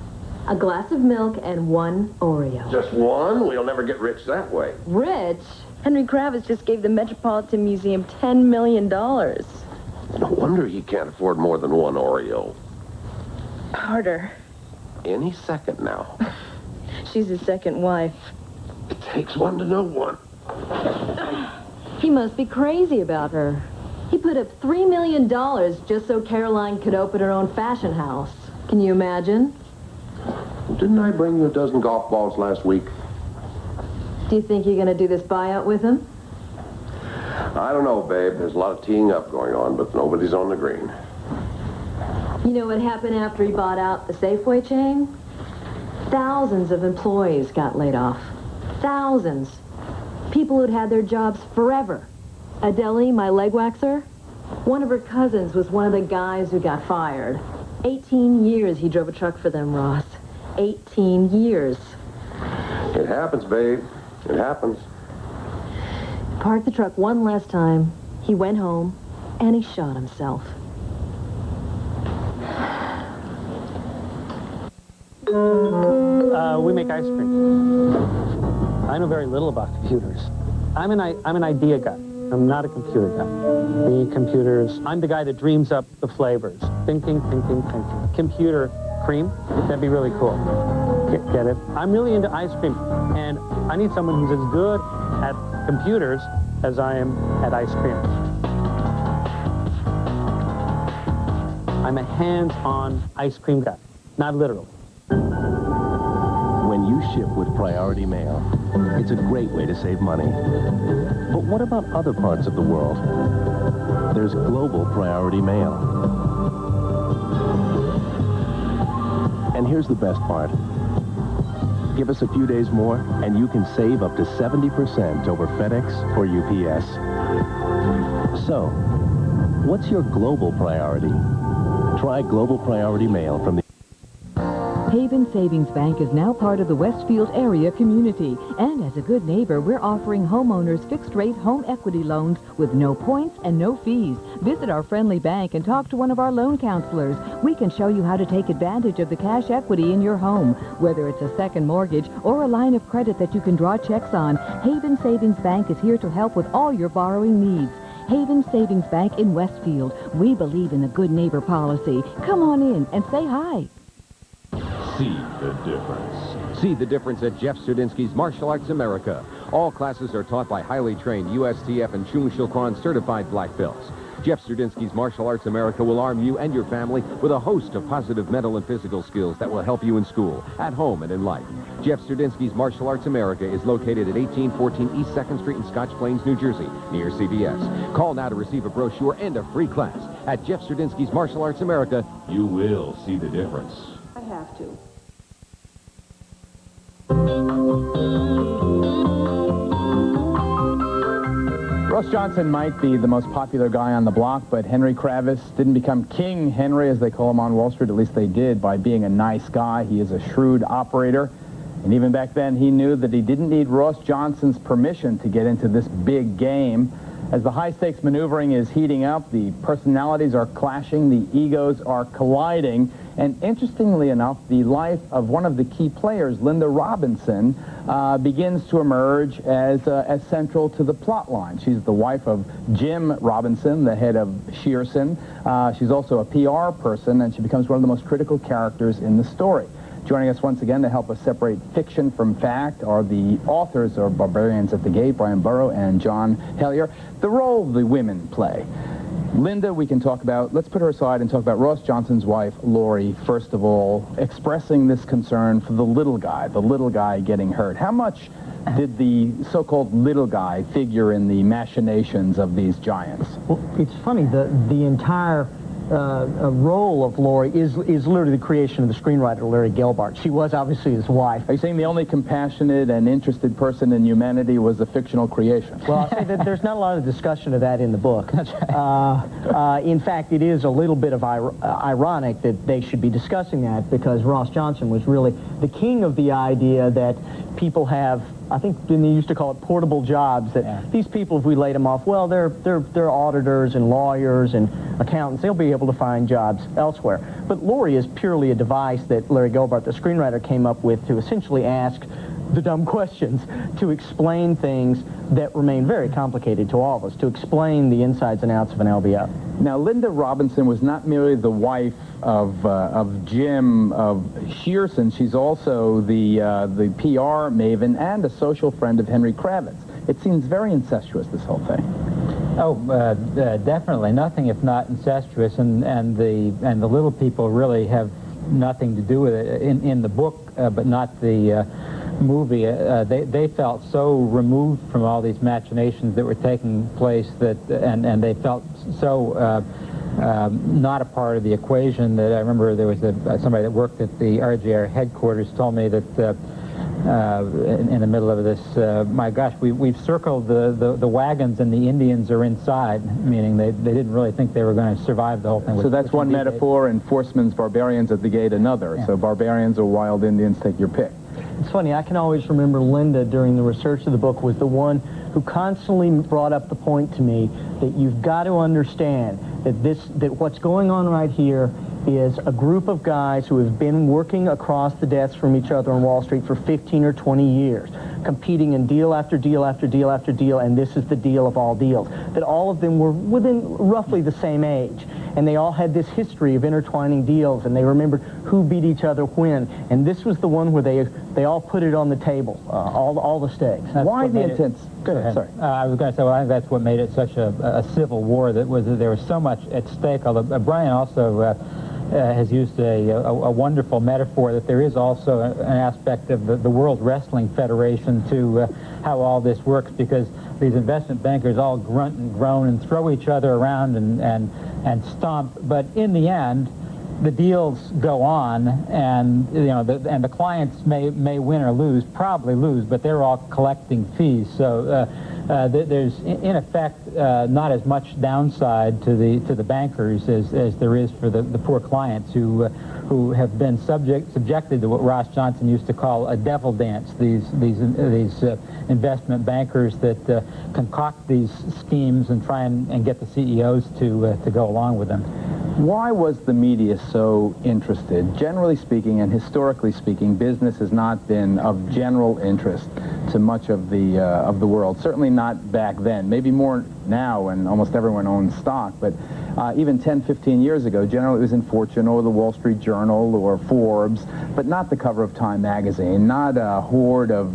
A glass of milk and 1 Oreo. Just one? We'll never get rich that way. Rich? Henry Kravis just gave the Metropolitan Museum $10 million. No wonder he can't afford more than 1 Oreo. Harder. Any second now. She's his second wife. It takes one to know one. He must be crazy about her. He put up $3 million just so Caroline could open her own fashion house. Can you imagine? Didn't I bring you a dozen golf balls last week? Do you think you're going to do this buyout with him? I don't know, babe. There's a lot of teeing up going on, but nobody's on the green. You know what happened after he bought out the Safeway chain? Thousands of employees got laid off. Thousands. People who'd had their jobs forever. Adele, my leg waxer, one of her cousins was one of the guys who got fired. 18 years he drove a truck for them, Ross. 18 years. It happens, babe. It happens. Parked the truck one last time. He went home, and he shot himself. We make ice cream. I know very little about computers. I'm an idea guy. I'm not a computer guy. The computers, I'm the guy that dreams up the flavors. Thinking. Computer cream, that'd be really cool. Get it? I'm really into ice cream, and I need someone who's as good at computers as I am at ice cream. I'm a hands-on ice cream guy, not literally. When you ship with Priority Mail, it's a great way to save money. But what about other parts of the world? There's Global Priority Mail. And here's the best part. Give us a few days more, and you can save up to 70% over FedEx or UPS. So, what's your global priority? Try Global Priority Mail from the Haven Savings Bank is now part of the Westfield area community. And as a good neighbor, we're offering homeowners fixed-rate home equity loans with no points and no fees. Visit our friendly bank and talk to one of our loan counselors. We can show you how to take advantage of the cash equity in your home. Whether it's a second mortgage or a line of credit that you can draw checks on, Haven Savings Bank is here to help with all your borrowing needs. Haven Savings Bank in Westfield. We believe in the good neighbor policy. Come on in and say hi. See the difference. See the difference at Jeff Studinsky's Martial Arts America. All classes are taught by highly trained USTF and Chung Shilkwan certified black belts. Jeff Studinsky's Martial Arts America will arm you and your family with a host of positive mental and physical skills that will help you in school, at home, and in life. Jeff Studinsky's Martial Arts America is located at 1814 East 2nd Street in Scotch Plains, New Jersey, near CVS. Call now to receive a brochure and a free class. At Jeff Studinsky's Martial Arts America, you will see the difference. I have to. Ross Johnson might be the most popular guy on the block, but Henry Kravis didn't become King Henry, as they call him on Wall Street. At least they did, by being a nice guy. He is a shrewd operator. And even back then, he knew that he didn't need Ross Johnson's permission to get into this big game. As the high-stakes maneuvering is heating up, the personalities are clashing, the egos are colliding, and interestingly enough, the life of one of the key players, Linda Robinson, begins to emerge as central to the plot line. She's the wife of Jim Robinson, the head of Shearson. She's also a PR person, and she becomes one of the most critical characters in the story. Joining us once again to help us separate fiction from fact are the authors of Barbarians at the Gate, Brian Burrow and John Hellier. The role the women play. Linda, we can talk about, let's put her aside and talk about Ross Johnson's wife, Lori, first of all, expressing this concern for the little guy getting hurt. How much did the so-called little guy figure in the machinations of these giants? Well, it's funny, the entire role of Lori is literally the creation of the screenwriter, Larry Gelbart. She was obviously his wife. Are you saying the only compassionate and interested person in humanity was a fictional creation? Well, I'll say that there's not a lot of discussion of that in the book. That's right. In fact, it is a little bit of ironic that they should be discussing that, because Ross Johnson was really the king of the idea that people have, I think they used to call it portable jobs, that these people, if we laid them off, well, they're auditors and lawyers and accountants. They'll be able to find jobs elsewhere. But Lori is purely a device that Larry Gelbart, the screenwriter, came up with to essentially ask the dumb questions, to explain things that remain very complicated to all of us, to explain the insides and outs of an LBO. Now, Linda Robinson was not merely the wife of Jim of Shearson. She's also the PR maven and a social friend of Henry Kravis. It seems very incestuous, this whole thing. Oh, definitely nothing if not incestuous, and the little people really have nothing to do with it in the book, but not the movie. They felt so removed from all these machinations that were taking place that, and they felt so not a part of the equation that I remember there was somebody that worked at the RGR headquarters told me that in the middle of this, my gosh, we've circled the wagons and the Indians are inside, meaning they didn't really think they were going to survive the whole thing. So that's one metaphor, and Forsman's Barbarians at the Gate another. Yeah. So barbarians or wild Indians, take your pick. It's funny, I can always remember Linda during the research of the book was the one who constantly brought up the point to me that you've got to understand that what's going on right here is a group of guys who have been working across the desks from each other on Wall Street for 15 or 20 years, competing in deal after deal after deal after deal, and this is the deal of all deals. That all of them were within roughly the same age, and they all had this history of intertwining deals, and they remembered who beat each other when, and this was the one where they all put it on the table, all the stakes. Why the intense? Go ahead. Sorry. I was going to say, well, I think that's what made it such a civil war. There was so much at stake. Although Brian also has used a wonderful metaphor that there is also an aspect of the World Wrestling Federation to how all this works, because these investment bankers all grunt and groan and throw each other around and stomp, but in the end, the deals go on, and the clients may win or lose, probably lose, but they're all collecting fees. So there's in effect not as much downside to the bankers as there is for the poor clients who have been subjected to what Ross Johnson used to call a devil dance. These investment bankers that concoct these schemes and try and get the CEOs to go along with them. Why was the media so interested? Generally speaking and historically speaking, business has not been of general interest to much of the world. Certainly not back then. Maybe more now when almost everyone owns stock. But even 10, 15 years ago, generally it was in Fortune or the Wall Street Journal or Forbes, but not the cover of Time magazine, not a horde of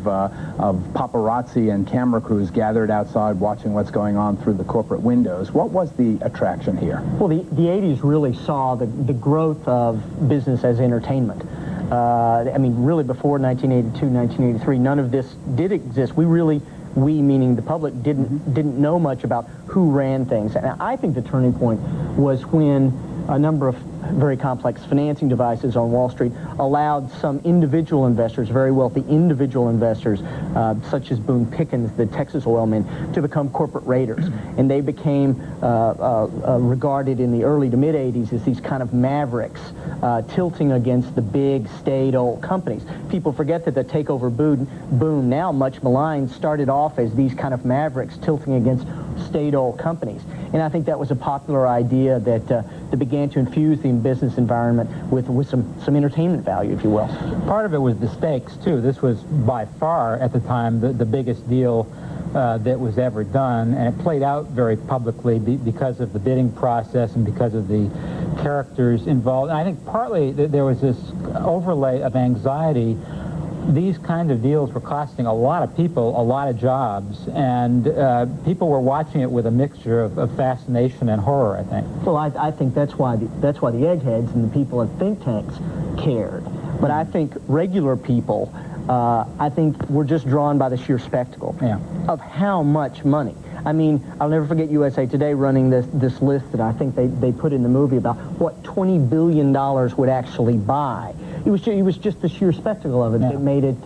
paparazzi and camera crews gathered outside watching what's going on through the corporate windows. What was the attraction here? Well, the 80s really saw the growth of business as entertainment. I mean, really before 1982, 1983, none of this did exist. We meaning the public, didn't know much about who ran things. And I think the turning point was when a number of very complex financing devices on Wall Street allowed some individual investors, very wealthy individual investors, such as Boone Pickens, the Texas oil man, to become corporate raiders. And they became regarded in the early to mid-'80s as these kind of mavericks tilting against the big, staid old companies. People forget that the takeover boom, now much maligned, started off as these kind of mavericks tilting against staid old companies. And I think that was a popular idea that began to infuse the business environment with some entertainment value, if you will. Part of it was the stakes, too. This was by far, at the time, the biggest deal that was ever done, and it played out very publicly because of the bidding process and because of the characters involved. And I think partly there was this overlay of anxiety. These kind of deals were costing a lot of people a lot of jobs, and people were watching it with a mixture of fascination and horror, I think. Well, I think that's why the eggheads and the people at think tanks cared. But I think regular people, I think, were just drawn by the sheer spectacle of how much money. I mean, I'll never forget USA Today running this list that I think they put in the movie about what $20 billion would actually buy. It was just the sheer spectacle of it that made it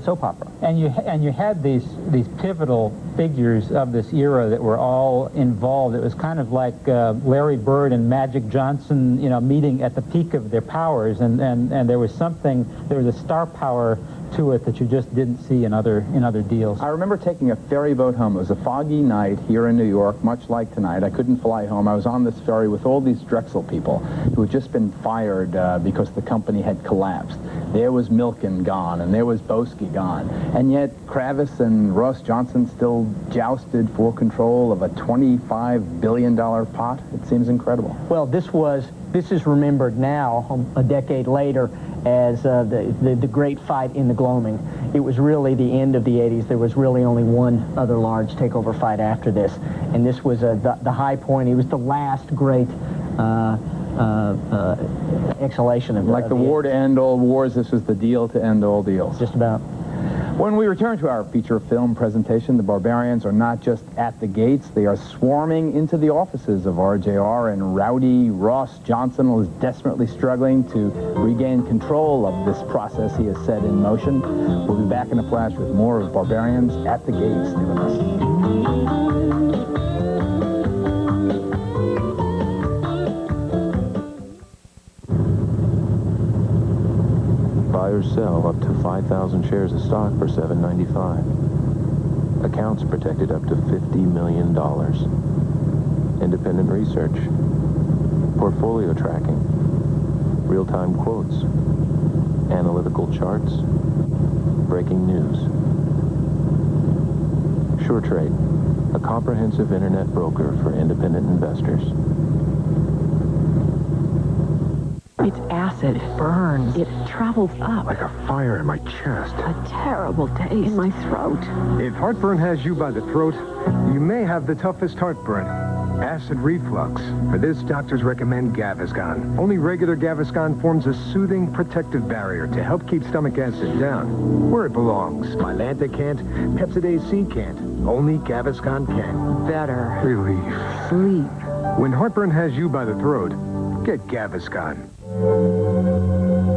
soap opera. And you had these pivotal figures of this era that were all involved. It was kind of like Larry Bird and Magic Johnson, meeting at the peak of their powers, and there was a star power to it that you just didn't see in other deals. I remember taking a ferry boat home. It was a foggy night here in New York, much like tonight. I couldn't fly home. I was on this ferry with all these Drexel people who had just been fired because the company had collapsed. There was Milken gone, and there was Boesky gone. And yet Kravis and Ross Johnson still jousted for control of a $25 billion pot. It seems incredible. Well, this is remembered now, a decade later, as the great fight in the gloaming. It was really the end of the 80s. There was really only one other large takeover fight after this, and this was the high point. It was the last great exhalation of like the war to end all wars. This was the deal to end all deals. Just about. When we return to our feature film presentation, the Barbarians are not just at the gates, they are swarming into the offices of RJR, and rowdy Ross Johnson is desperately struggling to regain control of this process he has set in motion. We'll be back in a flash with more of Barbarians at the gates. Stay with us. or sell up to 5,000 shares of stock for $7.95. Accounts protected up to $50 million. Independent research. Portfolio tracking. Real-time quotes. Analytical charts. Breaking news. SureTrade, a comprehensive internet broker for independent investors. It's acid. It burns. It travels up. Like a fire in my chest. A terrible taste in my throat. If heartburn has you by the throat, you may have the toughest heartburn. Acid reflux. For this, doctors recommend Gaviscon. Only regular Gaviscon forms a soothing, protective barrier to help keep stomach acid down, where it belongs. Mylanta can't, Pepsidase C can't. Only Gaviscon can. Better. Relief. Sleep. When heartburn has you by the throat, get Gaviscon.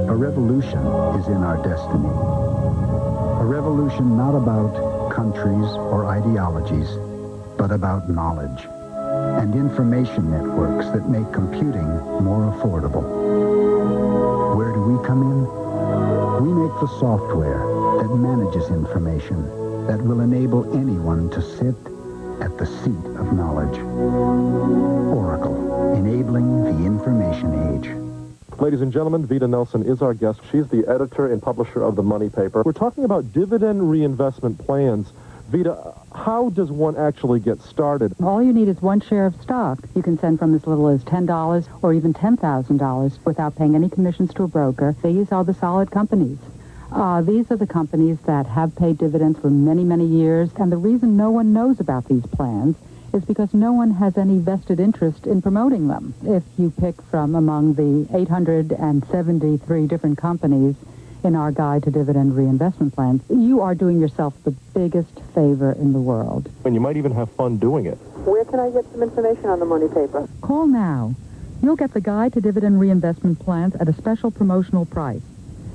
A revolution is in our destiny. A revolution not about countries or ideologies, but about knowledge and information networks that make computing more affordable. Where do we come in? We make the software that manages information that will enable anyone to sit at the seat of knowledge. Oracle, enabling the information age. Ladies and gentlemen, Vita Nelson is our guest. She's the editor and publisher of the Money Paper. We're talking about dividend reinvestment plans. Vita, how does one actually get started? All you need is one share of stock. You can send from as little as $10 or even $10,000 without paying any commissions to a broker. These are the solid companies. These are the companies that have paid dividends for many, many years, and the reason no one knows about these plans is because no one has any vested interest in promoting them. If you pick from among the 873 different companies in our guide to dividend reinvestment plans, you are doing yourself the biggest favor in the world. And you might even have fun doing it. Where can I get some information on the Money Paper? Call now. You'll get the guide to dividend reinvestment plans at a special promotional price.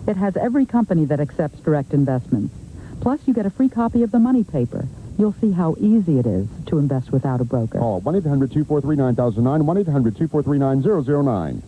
It has every company that accepts direct investments. Plus, you get a free copy of the Money Paper. You'll see how easy it is to invest without a broker. Call 1-800-243-9009, 1-800-243-9009.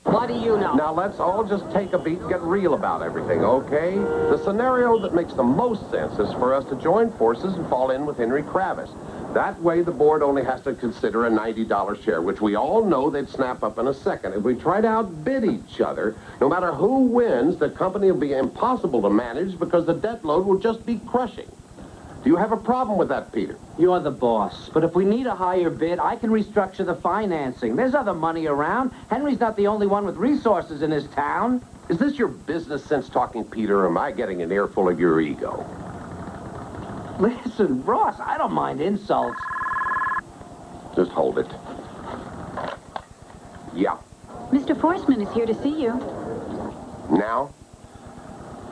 What do you know? Now, let's all just take a beat and get real about everything, okay? The scenario that makes the most sense is for us to join forces and fall in with Henry Kravis. That way, the board only has to consider a $90 share, which we all know they'd snap up in a second. If we try to outbid each other, no matter who wins, the company will be impossible to manage because the debt load will just be crushing. Do you have a problem with that, Peter? You're the boss. But if we need a higher bid, I can restructure the financing. There's other money around. Henry's not the only one with resources in his town. Is this your business sense talking, Peter, or am I getting an earful of your ego? Listen, Ross, I don't mind insults. Just hold it. Yeah. Mr. Forsman is here to see you. Now?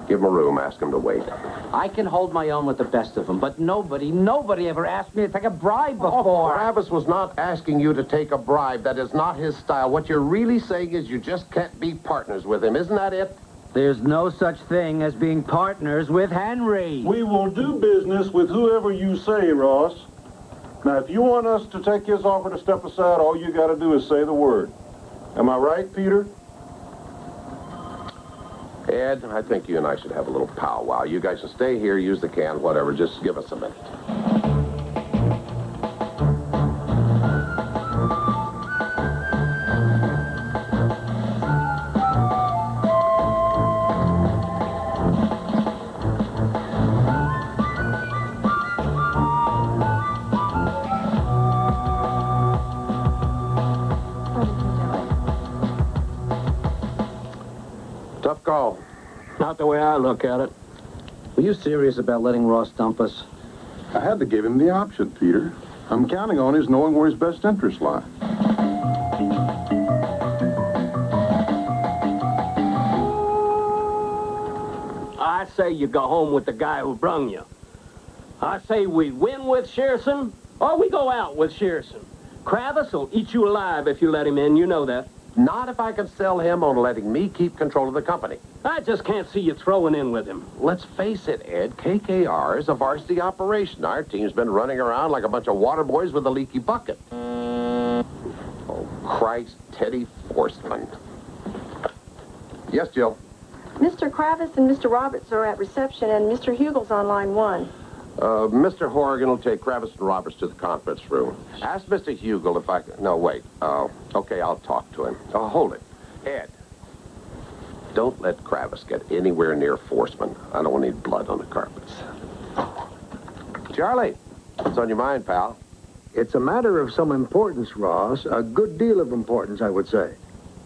Give him a room. Ask him to wait. I can hold my own with the best of them, but nobody ever asked me to take a bribe Oh, before. Travis was not asking you to take a bribe. That is not his style. What you're really saying is you just can't be partners with him. Isn't that it? There's no such thing as being partners with Henry. We will do business with whoever you say, Ross. Now, if you want us to take his offer to step aside, all you got to do is say the word. Am I right, Peter? Ed, I think you and I should have a little powwow. You guys can stay here, use the can, whatever. Just give us a minute. Tough call. Not the way I look at it. Were you serious about letting Ross dump us? I had to give him the option, Peter. I'm counting on his knowing where his best interests lie. I say you go home with the guy who brung you. I say we win with Shearson, or we go out with Shearson. Kravis will eat you alive if you let him in, you know that. Not if I can sell him on letting me keep control of the company. I just can't see you throwing in with him. Let's face it, Ed, KKR is a varsity operation. Our team's been running around like a bunch of water boys with a leaky bucket. Oh, Christ, Teddy Forsman. Yes, Jill. Mr. Kravis and Mr. Roberts are at reception, and Mr. Hugel's on line 1. Mr. Horrigan will take Kravis and Roberts to the conference room. Ask Mr. Hugel if I can... No, wait. Okay, I'll talk to him. Oh, hold it. Ed, don't let Kravis get anywhere near Forsman. I don't need blood on the carpets. Charlie, what's on your mind, pal? It's a matter of some importance, Ross. A good deal of importance, I would say.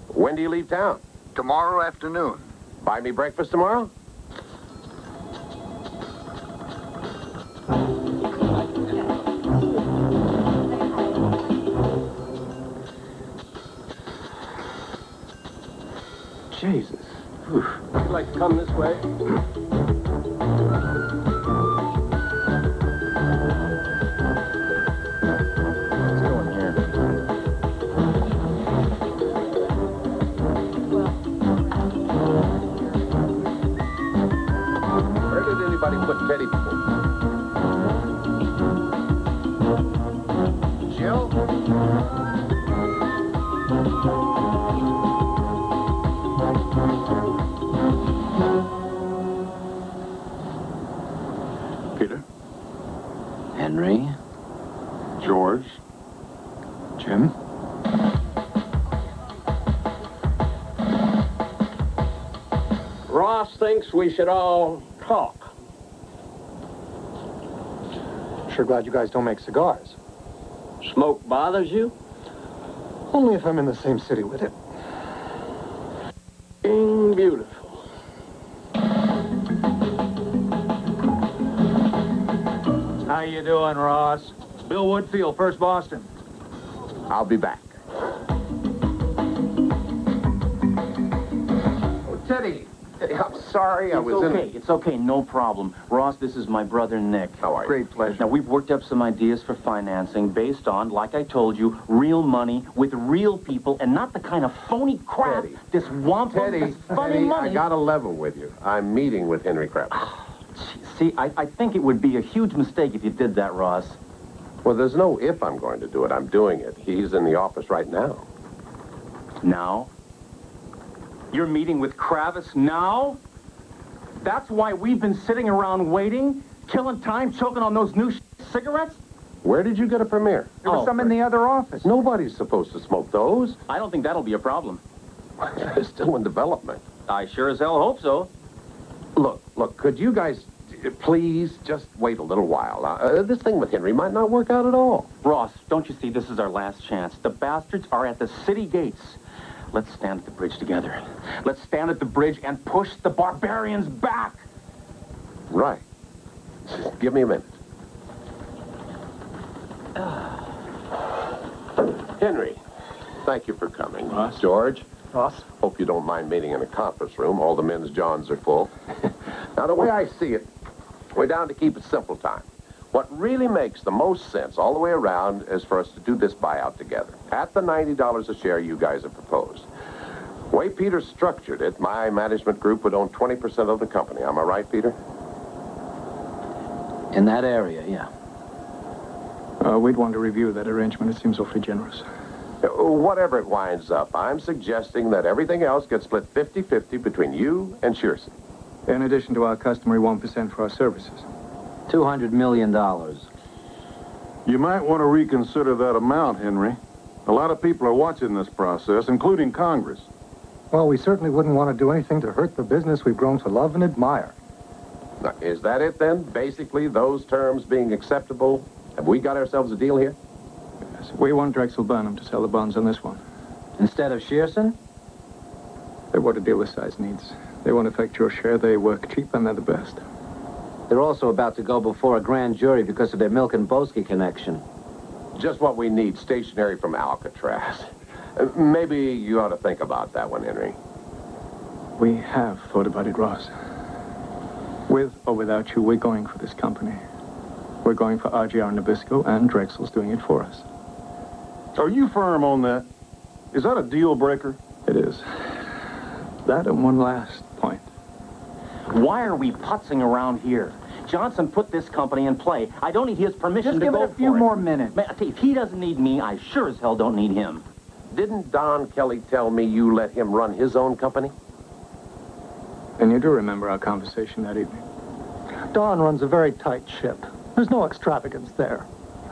When do you leave town? Tomorrow afternoon. Buy me breakfast tomorrow? Jesus. Would you like to come this way? Let's go in here. Where did anybody put Teddy before? Jill? Peter? Henry? George? Jim? Ross thinks we should all talk. Sure glad you guys don't make cigars. Smoke bothers you? Only if I'm in the same city with it. Beautiful. How you doing, Ross? Bill Woodfield, First Boston. I'll be back. Oh, Teddy, I'm sorry I was in... It's okay, no problem. Ross, this is my brother Nick. How are you? Great pleasure. Now, we've worked up some ideas for financing based on, like I told you, real money with real people and not the kind of phony crap, Teddy. this wampum, this funny money. I gotta level with you. I'm meeting with Henry Kravis. See, I think it would be a huge mistake if you did that, Ross. Well, there's no if I'm going to do it. I'm doing it. He's in the office right now. Now? You're meeting with Kravis now? That's why we've been sitting around waiting, killing time, choking on those new cigarettes? Where did you get a Premier? There was some in the other office. Nobody's supposed to smoke those. I don't think that'll be a problem. They're still in development. I sure as hell hope so. Look, could you guys please just wait a little while? This thing with Henry might not work out at all. Ross, don't you see this is our last chance? The bastards are at the city gates. Let's stand at the bridge together. Let's stand at the bridge and push the Barbarians back. Right. Just give me a minute. Henry, thank you for coming. Ross. George. Ross. Hope you don't mind meeting in a conference room. All the men's johns are full. Now, the way I see it, we're down to keep it simple time. What really makes the most sense all the way around is for us to do this buyout together at the $90 a share you guys have proposed. The way Peter structured it, my management group would own 20% of the company. Am I right, Peter? In that area, yeah. We'd want to review that arrangement. It seems awfully generous. Whatever it winds up, I'm suggesting that everything else gets split 50-50 between you and Shearson. In addition to our customary 1% for our services. $200 million. You might want to reconsider that amount, Henry. A lot of people are watching this process, including Congress. Well, we certainly wouldn't want to do anything to hurt the business we've grown to love and admire. Now, is that it then? Basically, those terms being acceptable? Have we got ourselves a deal here? Yes, we want Drexel Burnham to sell the bonds on this one. Instead of Shearson? They're what a deal this size needs. They won't affect your share. They work cheap and they're the best. They're also about to go before a grand jury because of their Milk and Boski connection. Just what we need, stationary from Alcatraz. Maybe you ought to think about that one, Henry. We have thought about it, Ross. With or without you, we're going for this company. We're going for RGR Nabisco, and Drexel's doing it for us. Are you firm on that? Is that a deal breaker? It is. That and one last point. Why are we putzing around here? Johnson put this company in play. I don't need his permission Just to give go it a few for more minutes. Man, I tell you, if he doesn't need me, I sure as hell don't need him. Didn't Don Kelly tell me you let him run his own company? And you do remember our conversation that evening? Don runs a very tight ship. There's no extravagance there.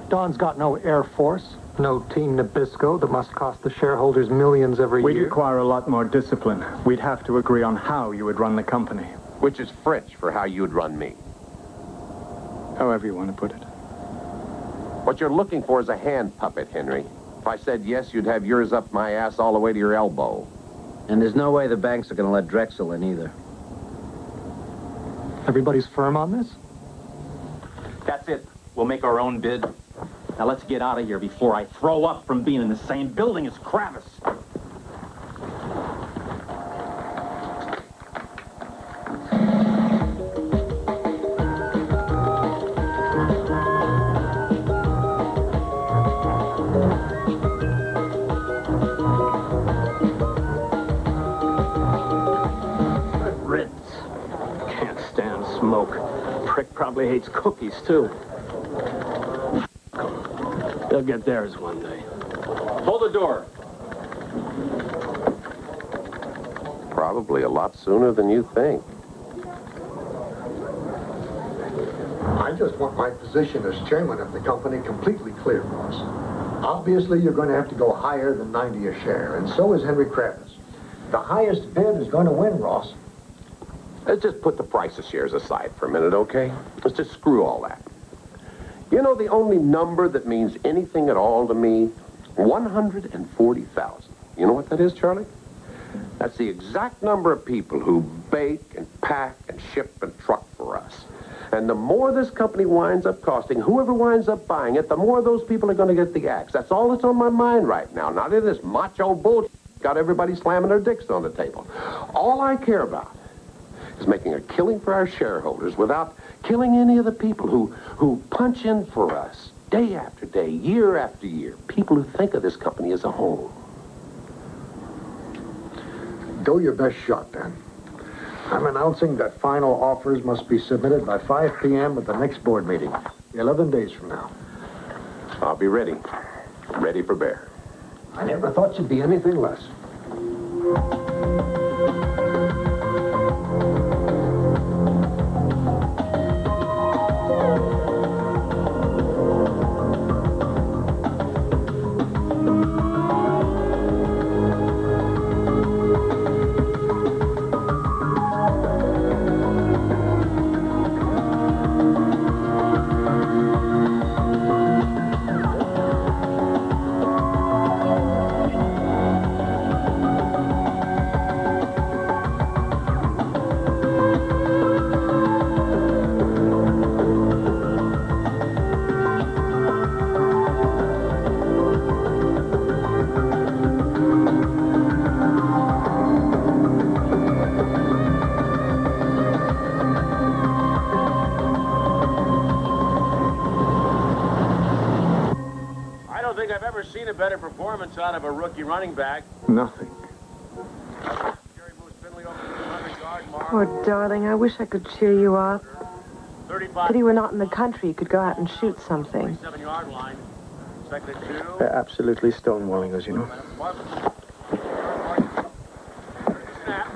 Don's got no Air Force, no Team Nabisco that must cost the shareholders millions every year. We'd require a lot more discipline. We'd have to agree on how you would run the company. Which is French for how you'd run me. However you want to put it. What you're looking for is a hand puppet, Henry. If I said yes, you'd have yours up my ass all the way to your elbow. And there's no way the banks are going to let Drexel in either. Everybody's firm on this? That's it. We'll make our own bid. Now let's get out of here before I throw up from being in the same building as Kravis. Can't stand smoke. Prick probably hates cookies, too. They'll get theirs one day. Hold the door. Probably a lot sooner than you think. I just want my position as chairman of the company completely clear, Ross. Obviously, you're going to have to go higher than 90 a share, and so is Henry Kravis. The highest bid is going to win, Ross. Let's just put the price of shares aside for a minute, okay? Let's just screw all that. You know the only number that means anything at all to me? 140,000. You know what that is, Charlie? That's the exact number of people who bake and pack and ship and truck for us. And the more this company winds up costing, whoever winds up buying it, the more those people are going to get the axe. That's all that's on my mind right now. Not in this macho bullshit got everybody slamming their dicks on the table. All I care about is making a killing for our shareholders without killing any of the people who punch in for us day after day, year after year. People who think of this company as a home. Go your best shot, then. I'm announcing that final offers must be submitted by 5 p.m. at the next board meeting, 11 days from now. I'll be ready. Ready for bear. I never thought you'd be anything less. Seen a better performance out of a rookie running back. Nothing. Oh, darling, I wish I could cheer you up. Pity we're not in the country. You could go out and shoot something. 7-yard line. Second and 2. They're absolutely stonewalling us, you know.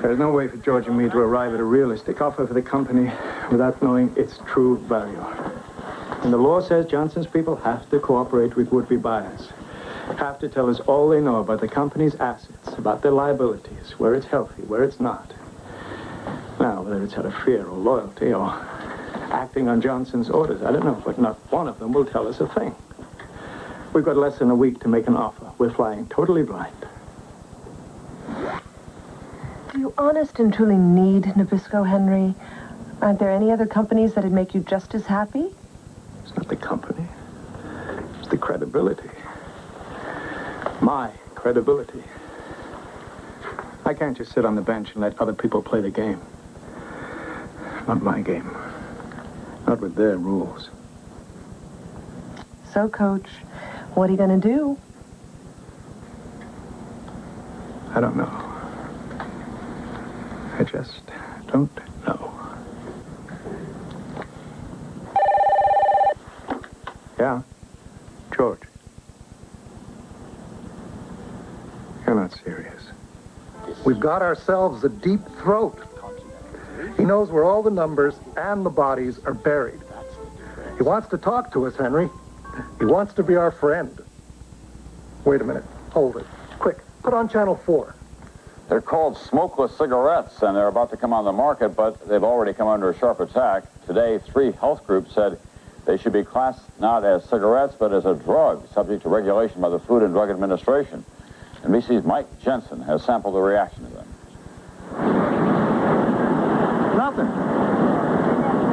There's no way for George and me to arrive at a realistic offer for the company without knowing its true value. And the law says Johnson's people have to cooperate with would-be buyers. Have to tell us all they know about the company's assets, about their liabilities, where it's healthy, where it's not. Now, whether it's out of fear or loyalty or acting on Johnson's orders, I don't know, but not one of them will tell us a thing. We've got less than a week to make an offer. We're flying totally blind. Do you honest and truly need Nabisco, Henry? Aren't there any other companies that'd make you just as happy? It's not the company. It's the credibility. My credibility. I can't just sit on the bench and let other people play the game. Not my game. Not with their rules. So, Coach, what are you going to do? I don't know. I just don't know. Yeah? George. You're not serious. We've got ourselves a deep throat. He knows where all the numbers and the bodies are buried. He wants to talk to us, Henry. He wants to be our friend. Wait a minute. Hold it. Quick, put on Channel 4. They're called smokeless cigarettes, and they're about to come on the market, but they've already come under a sharp attack. Today, 3 health groups said they should be classed not as cigarettes, but as a drug, subject to regulation by the Food and Drug Administration. NBC's Mike Jensen has sampled the reaction to them. Nothing.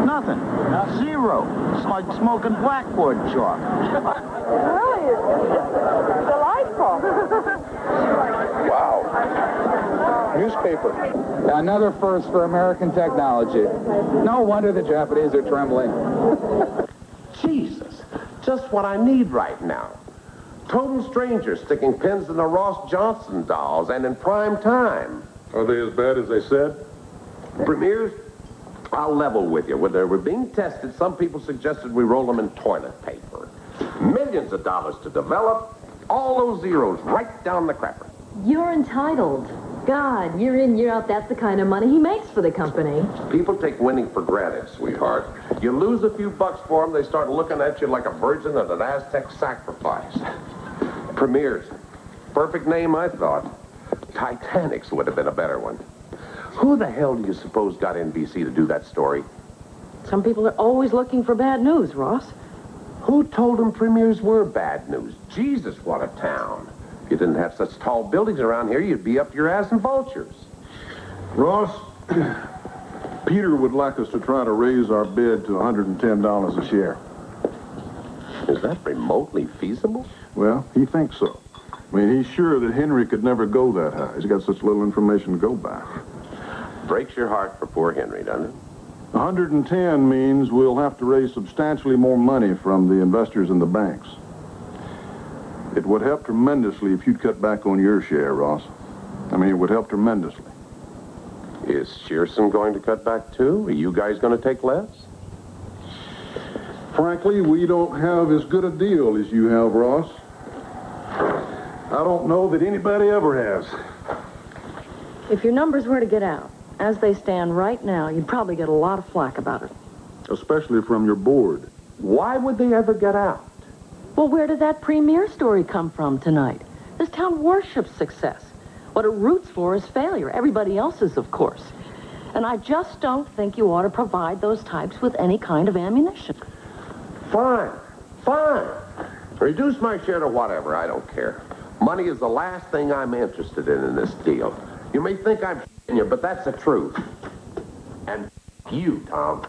Nothing. Zero. It's like smoking blackboard chalk. Really? Delightful. Wow. Newspaper. Another first for American technology. No wonder the Japanese are trembling. Jesus, just what I need right now. Total strangers sticking pins in the Ross Johnson dolls and in prime time. Are they as bad as they said? Premiers, I'll level with you. When they were being tested, some people suggested we roll them in toilet paper. Millions of dollars to develop, all those zeros right down the crapper. You're entitled. God, year in, year out, that's the kind of money he makes for the company. People take winning for granted, sweetheart. You lose a few bucks for them, they start looking at you like a virgin at an Aztec sacrifice. Premiers. Perfect name, I thought. Titanic's would have been a better one. Who the hell do you suppose got NBC to do that story? Some people are always looking for bad news, Ross. Who told them premiers were bad news? Jesus, what a town. If you didn't have such tall buildings around here, you'd be up your ass in vultures. Ross, Peter would like us to try to raise our bid to $110 a share. Is that remotely feasible? Well, he thinks so. I mean, he's sure that Henry could never go that high. He's got such little information to go by. Breaks your heart for poor Henry, doesn't it? 110 means we'll have to raise substantially more money from the investors and the banks. It would help tremendously if you'd cut back on your share, Ross. I mean, it would help tremendously. Is Shearson going to cut back too? Are you guys going to take less? Frankly, we don't have as good a deal as you have, Ross. I don't know that anybody ever has. If your numbers were to get out, as they stand right now, you'd probably get a lot of flack about it. Especially from your board. Why would they ever get out? Well, where did that premier story come from tonight? This town worships success. What it roots for is failure. Everybody else's, of course. And I just don't think you ought to provide those types with any kind of ammunition. Fine. Reduce my share to whatever, I don't care. Money is the last thing I'm interested in this deal. You may think I'm f***ing you, but that's the truth. And f*** you, Tom.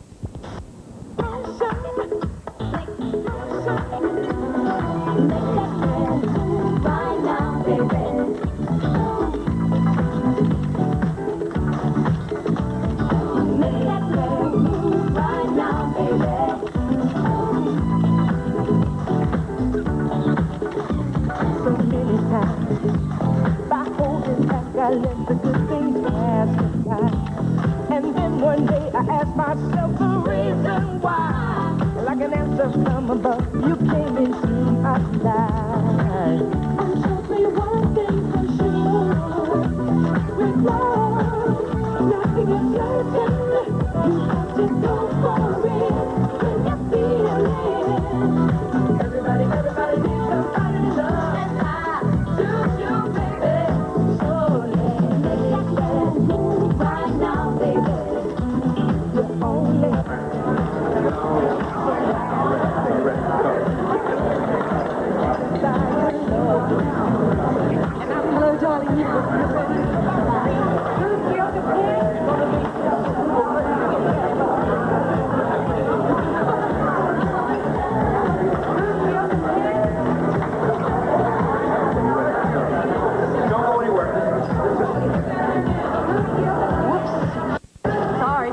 I let the good things pass me by. And then one day I asked myself the reason why. Like an answer from above, you came into my life. And told me one thing for sure. With love, nothing is certain. You have to go for it when you feel it. Everybody needs somebody to love. And I choose you, baby. So right now, baby. You're only. Hello, darling. Sorry.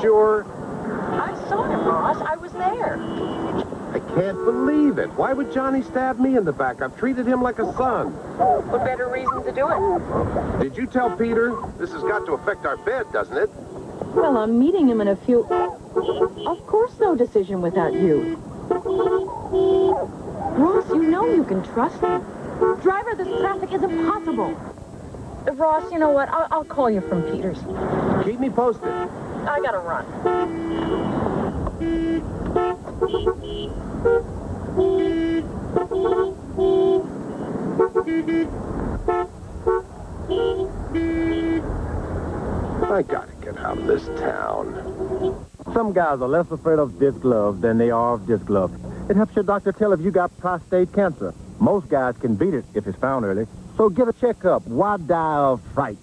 sure? I saw him, Ross. I was there. I can't believe it. Why would Johnny stab me in the back? I've treated him like a son. What better reason to do it? Did you tell Peter? This has got to affect our bed, doesn't it? Well, I'm meeting him in a few... Of course no decision without you. Ross, you know you can trust me. Driver, this traffic is impossible. Ross, you know what? I'll call you from Peter's. Keep me posted. I gotta run. I gotta get out of this town. Some guys are less afraid of disc gloves than they are of disc gloves. It helps your doctor tell if you got prostate cancer. Most guys can beat it if it's found early. So get a checkup. Why die of fright?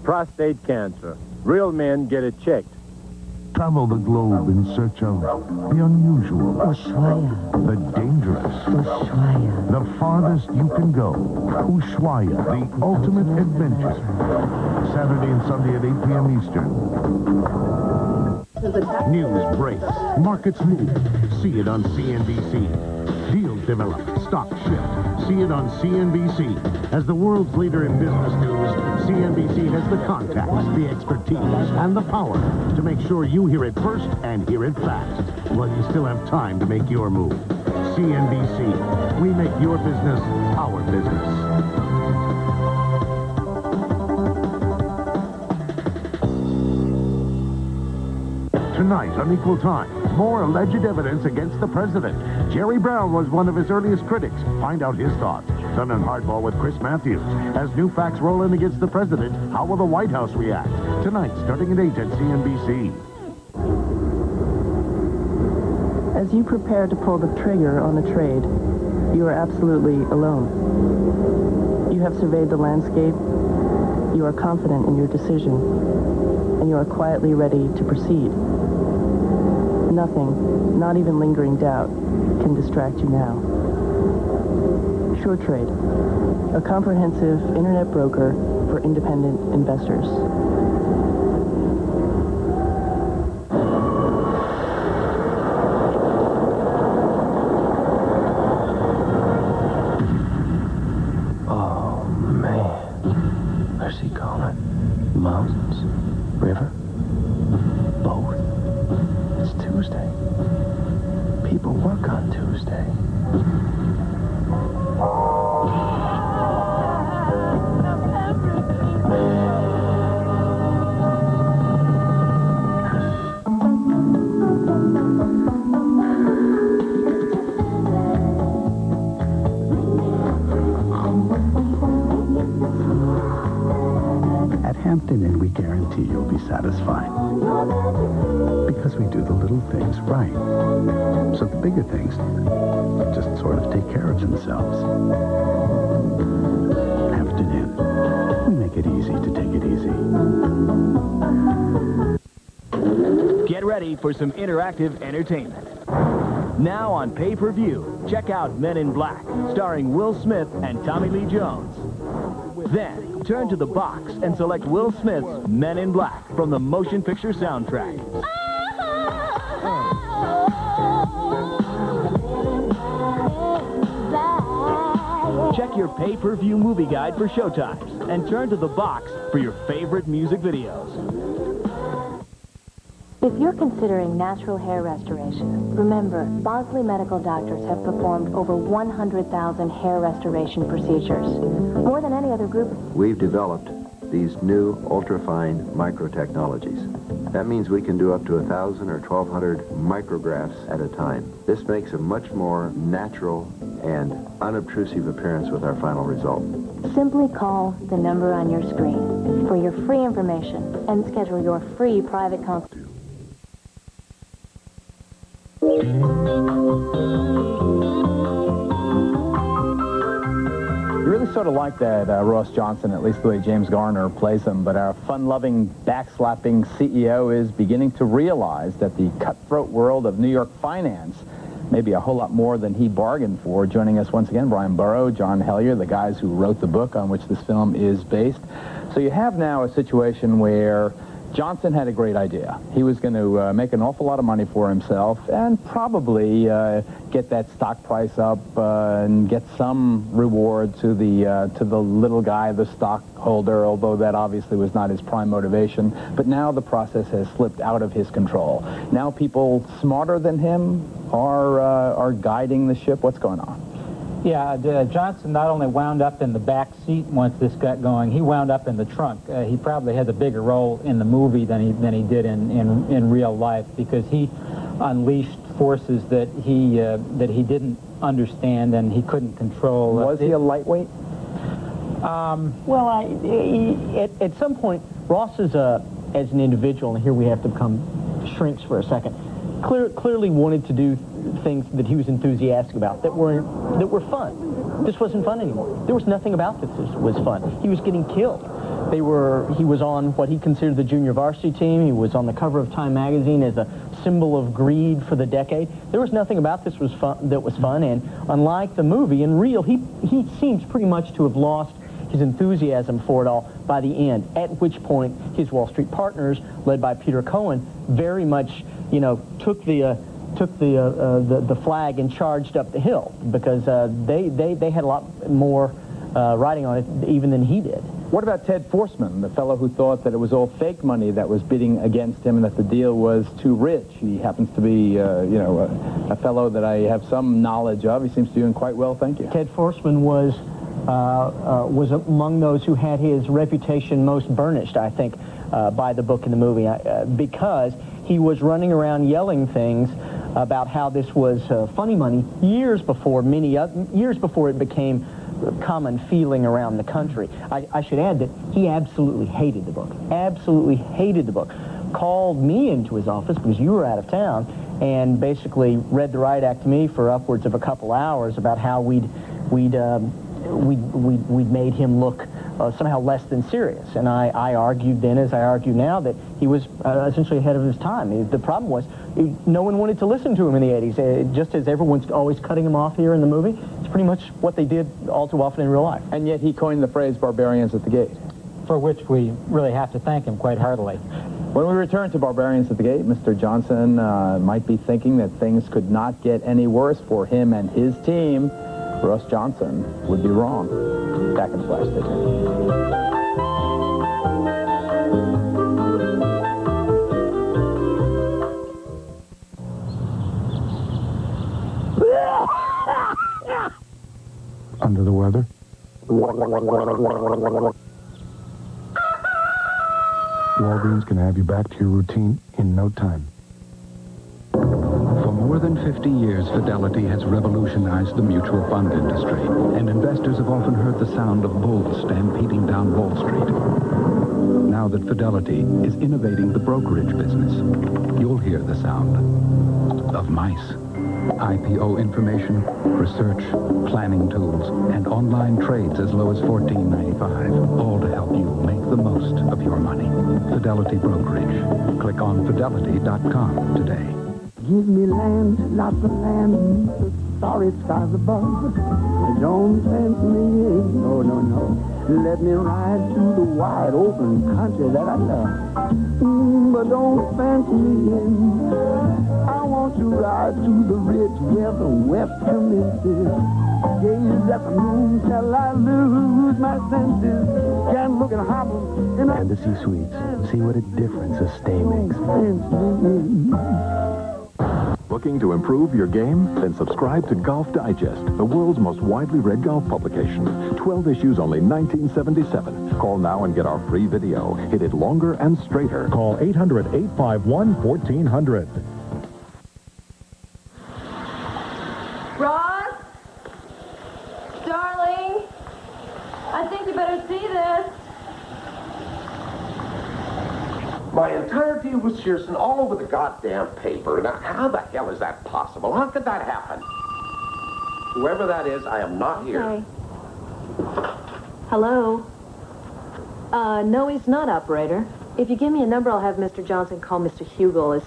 Prostate cancer. Real men get it checked. Travel the globe in search of the unusual, the dangerous, the farthest you can go. Ushuaia, the ultimate adventure. Saturday and Sunday at 8 p.m. Eastern. News breaks, markets move. See it on CNBC. Deals develop, stock shift. See it on CNBC. As the world's leader in business news, CNBC has the contacts, the expertise, and the power to make sure you hear it first and hear it fast, while you still have time to make your move. CNBC. We make your business our business. Tonight on Equal Time, more alleged evidence against the president. Jerry Brown was one of his earliest critics. Find out his thoughts. Done on Hardball with Chris Matthews. As new facts roll in against the president, how will the White House react? Tonight, starting at 8 at CNBC. As you prepare to pull the trigger on a trade, you are absolutely alone. You have surveyed the landscape. You are confident in your decision. And you are quietly ready to proceed. Nothing, not even lingering doubt, can distract you now. SureTrade, a comprehensive internet broker for independent investors. Oh, man. Where's he going? Mountains? River? Both? It's Tuesday. People work on Tuesday. At Hampton Inn, we guarantee you'll be satisfied. Because we do the little things right. So the bigger things just sort of take care of themselves. Hampton Inn. We make it easy to take it easy. Get ready for some interactive entertainment. Now on pay-per-view, check out Men in Black, starring Will Smith and Tommy Lee Jones. Then, turn to the box and select Will Smith's Men in Black from the motion picture soundtrack. Check your pay-per-view movie guide for showtimes and turn to the box for your favorite music videos. If you're considering natural hair restoration, remember, Bosley Medical Doctors have performed over 100,000 hair restoration procedures, more than any other group. We've developed these new ultrafine microtechnologies. That means we can do up to 1,000 or 1,200 micrographs at a time. This makes a much more natural and unobtrusive appearance with our final result. Simply call the number on your screen for your free information and schedule your free private consult. You really sort of like that Ross Johnson, at least the way James Garner plays him, but our fun-loving, backslapping CEO is beginning to realize that the cutthroat world of New York finance may be a whole lot more than he bargained for. Joining us once again, Brian Burrow, John Hellier, the guys who wrote the book on which this film is based. So you have now a situation where Johnson had a great idea. He was going to make an awful lot of money for himself and probably get that stock price up and get some reward to the little guy, the stockholder, although that obviously was not his prime motivation. But now the process has slipped out of his control. Now people smarter than him are guiding the ship. What's going on? Yeah, Johnson not only wound up in the back seat once this got going, he wound up in the trunk. He probably has a bigger role in the movie than he did in real life, because he unleashed forces that he didn't understand and he couldn't control. Was he a lightweight? Well, at some point, Ross is as an individual, and here we have to become shrinks for a second, clearly wanted to do things that he was enthusiastic about that were fun. This wasn't fun anymore. There was nothing about this that was fun. He was getting killed. He was on what he considered the junior varsity team. He was on the cover of Time magazine as a symbol of greed for the decade. There was nothing about this that was fun, and unlike the movie, in real, he seems pretty much to have lost his enthusiasm for it all by the end, at which point his Wall Street partners, led by Peter Cohen, very much, took the flag and charged up the hill, because they had a lot more riding on it even than he did. What about Ted Forsman, the fellow who thought that it was all fake money that was bidding against him and that the deal was too rich? He happens to be, a fellow that I have some knowledge of. He seems to be doing quite well, thank you. Ted Forsman was among those who had his reputation most burnished, I think, by the book and the movie, because he was running around yelling things about how this was funny money years before it became common feeling around the country. I should add that he absolutely hated the book. Absolutely hated the book. Called me into his office because you were out of town and basically read the riot act to me for upwards of a couple hours about how we'd made him look somehow less than serious. And I argued then, as I argue now, that he was essentially ahead of his time. The problem was no one wanted to listen to him in the 80s. Just as everyone's always cutting him off here in the movie, it's pretty much what they did all too often in real life. And yet he coined the phrase "Barbarians at the Gate," for which we really have to thank him quite heartily. When we return to Barbarians at the Gate, Mr. Johnson might be thinking that things could not get any worse for him and his team. Ross Johnson would be wrong. Back in the flash, stay tuned. Under the weather? Walgreens can have you back to your routine in no time. For more than 50 years, Fidelity has revolutionized the mutual fund industry, and investors have often heard the sound of bulls stampeding down Wall Street. Now that Fidelity is innovating the brokerage business, you'll hear the sound of mice. IPO information, research, planning tools, and online trades as low as $14.95, all to help you make the most of your money. Fidelity Brokerage. Click on fidelity.com today. Give me land, lots of land, the starry skies above. Don't fence me in, no, no, no. Let me ride through the wide open country that I love. But don't fence me in. I want to ride through the ridge where the west commences. Gaze at the moon till I lose my senses. Can't look at hobbles and Fantasy Suites. See what a difference a stay makes. fence me in. Looking to improve your game? Then subscribe to Golf Digest, the world's most widely read golf publication. 12 issues, only $19.77. Call now and get our free video. Hit it longer and straighter. Call 800-851-1400. Ross? Darling? I think you better see this. My entire deal with Shearson all over the goddamn paper. Now, how the hell is that possible? How could that happen? Whoever that is, I am not here. Okay. Hello? No, he's not, operator. If you give me a number, I'll have Mr. Johnson call Mr. Hugel.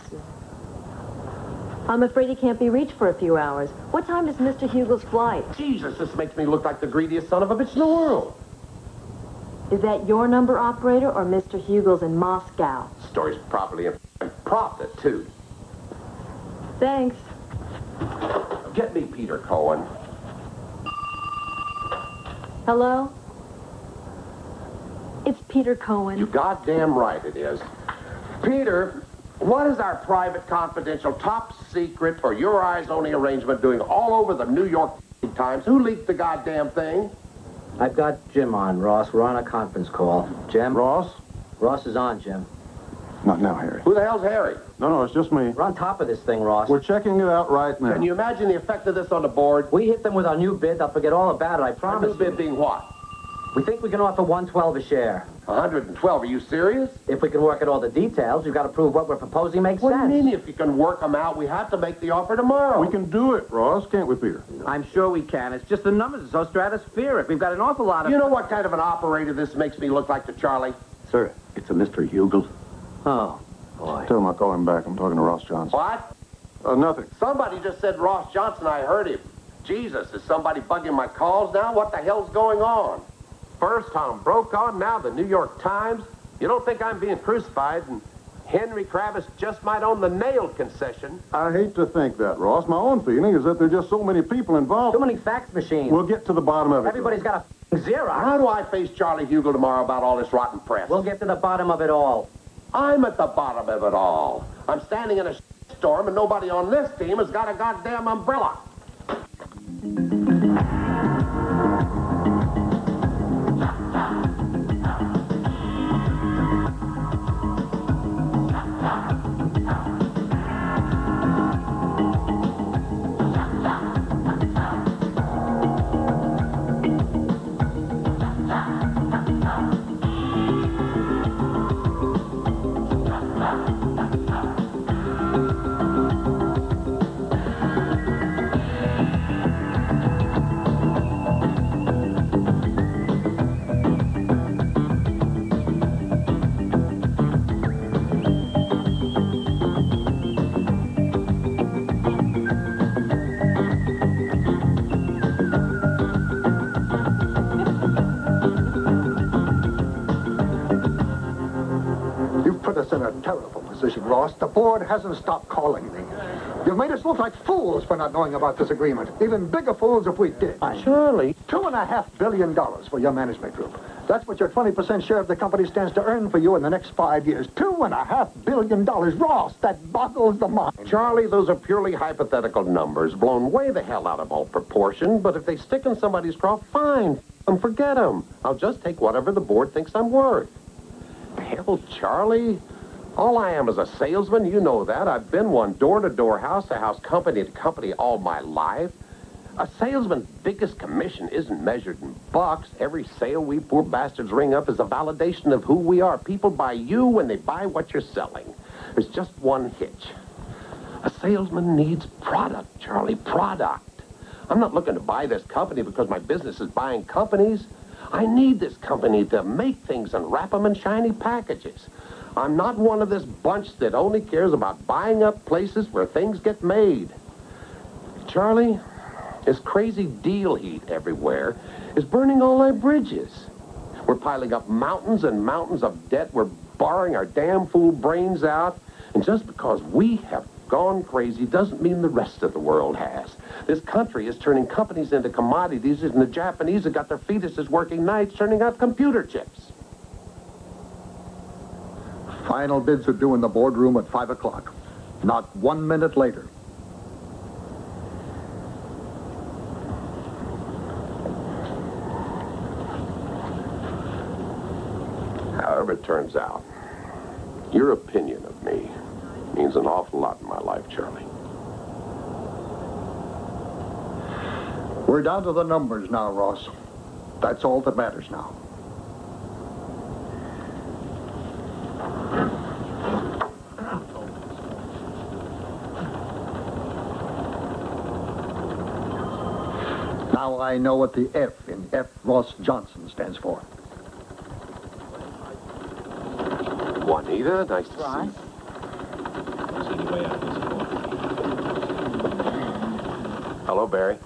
I'm afraid he can't be reached for a few hours. What time is Mr. Hugel's flight? Jesus, this makes me look like the greediest son of a bitch in the world. Is that your number, operator, or Mr. Hugel's in Moscow? Story's properly in profit, too. Thanks. Get me Peter Cohen. Hello? It's Peter Cohen. You goddamn right it is. Peter, what is our private, confidential, top secret, for your eyes only arrangement doing all over the New York Times? Who leaked the goddamn thing? I've got Jim on, Ross. We're on a conference call. Jim? Ross? Ross is on, Jim. Not now, Harry. Who the hell's Harry? No, it's just me. We're on top of this thing, Ross. We're checking it out right now. Can you imagine the effect of this on the board? We hit them with our new bid. They'll forget all about it, I promise. Our new bid being what? We think we can offer 112 a share. 112, are you serious? If we can work out all the details, we've got to prove what we're proposing makes What sense. do you mean if you can work them out? We have to make the offer tomorrow. We can do it, Ross, can't we, Peter? I'm sure we can. It's just the numbers are so stratospheric. We've got an awful lot of... You know what kind of an operator this makes me look like to Charlie? Sir, it's a Mr. Hugel. Oh, boy. Tell him I'll call him back. I'm talking to Ross Johnson. What? Nothing. Somebody just said Ross Johnson. I heard him. Jesus, is somebody bugging my calls now? What the hell's going on? First Tom Brokaw, now the New York Times. You don't think I'm being crucified and Henry Kravis just might own the nail concession? I hate to think that, Ross. My own feeling is that there are just so many people involved. Too many fax machines. We'll get to the bottom of it. Everybody's got a Xerox. How do I face Charlie Hugel tomorrow about all this rotten press? We'll get to the bottom of it all. I'm at the bottom of it all. I'm standing in a storm and nobody on this team has got a goddamn umbrella. In a terrible position, Ross. The board hasn't stopped calling me. You've made us look like fools for not knowing about this agreement. Even bigger fools if we did. Charlie. $2.5 billion for your management group. That's what your 20% share of the company stands to earn for you in the next 5 years. $2.5 billion. Ross, that boggles the mind. Charlie, those are purely hypothetical numbers, blown way the hell out of all proportion. But if they stick in somebody's craw, fine. Forget them. I'll just take whatever the board thinks I'm worth. Hell, Charlie. All I am is a salesman, you know that. I've been one door-to-door, house-to-house, company-to-company all my life. A salesman's biggest commission isn't measured in bucks. Every sale we poor bastards ring up is a validation of who we are. People buy you when they buy what you're selling. There's just one hitch. A salesman needs product, Charlie, product. I'm not looking to buy this company because my business is buying companies. I need this company to make things and wrap them in shiny packages. I'm not one of this bunch that only cares about buying up places where things get made. Charlie, this crazy deal heat everywhere is burning all our bridges. We're piling up mountains and mountains of debt. We're borrowing our damn fool brains out. And just because we have gone crazy doesn't mean the rest of the world has. This country is turning companies into commodities, and the Japanese have got their fetuses working nights turning out computer chips. Final bids are due in the boardroom at 5 o'clock. Not 1 minute later. However it turns out, your opinion of me means an awful lot in my life, Charlie. We're down to the numbers now, Ross. That's all that matters now. Now I know what the F in F. Ross Johnson stands for. Juanita, nice to see you. Hello, Barry.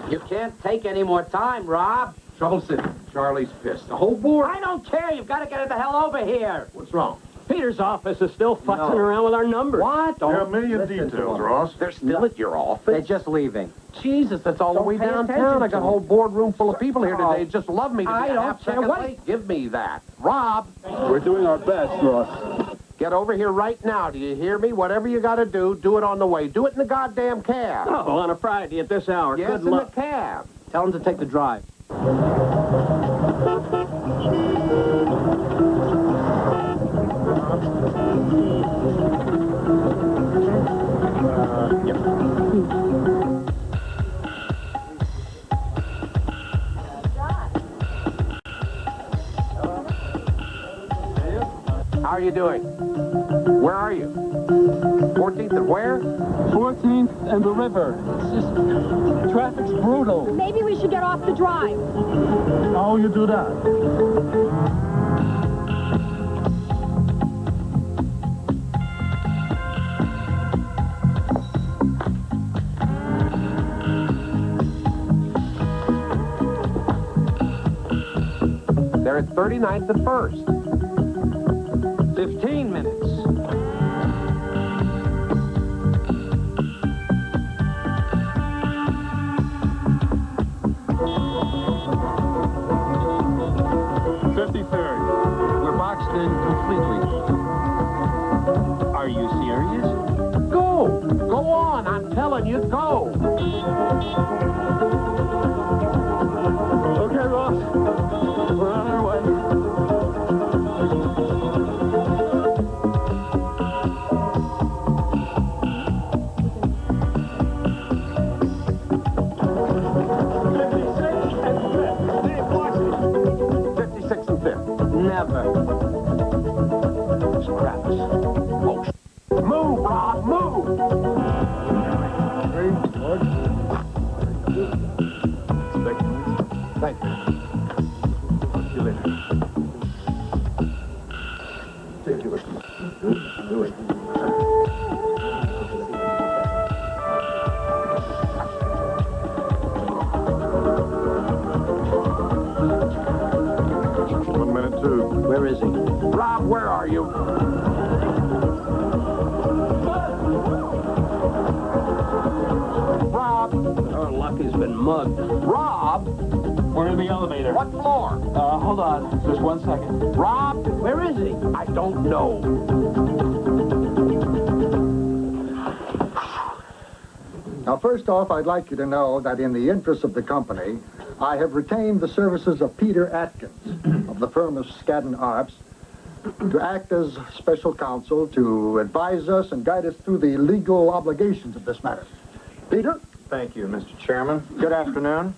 You can't take any more time, Rob. Trouble City. Charlie's pissed. The whole board. I don't care. You've got to get it the hell over here. What's wrong? Peter's office is still futzing around with our numbers. What? There are a million details, Ross. They're still at your office? They're just leaving. Jesus, that's all the way pay downtown. attention I got a to whole them. boardroom full of people here today. Just love me to be I a don't half care second what- late. Give me that. Rob. We're doing our best, Ross. Get over here right now. Do you hear me? Whatever you got to do it on the way. Do it in the goddamn cab. Oh, on a Friday at this hour. Yes, Good in luck. the cab. Tell him to take the drive. How are you doing? Where are you? 14th and where? 14th and the river. It's just, traffic's brutal. Maybe we should get off the drive. How you do that? They're at 39th and 1st. 15 minutes. We're boxed in completely. Are you serious? Go! Go on! I'm telling you, go! Okay, Ross. We're on our way. Never. Scraps. Oh, move, Rob, move! Thank you. See you later. Do it. Where is he? Rob, where are you? Rob! Our luck has been mugged. Rob! We're in the elevator. What floor? Hold on. Just 1 second. Rob, where is he? I don't know. Now, first off, I'd like you to know that in the interest of the company, I have retained the services of Peter Atkins of the firm of Skadden Arps to act as special counsel to advise us and guide us through the legal obligations of this matter. Peter? Thank you, Mr. Chairman. Good afternoon.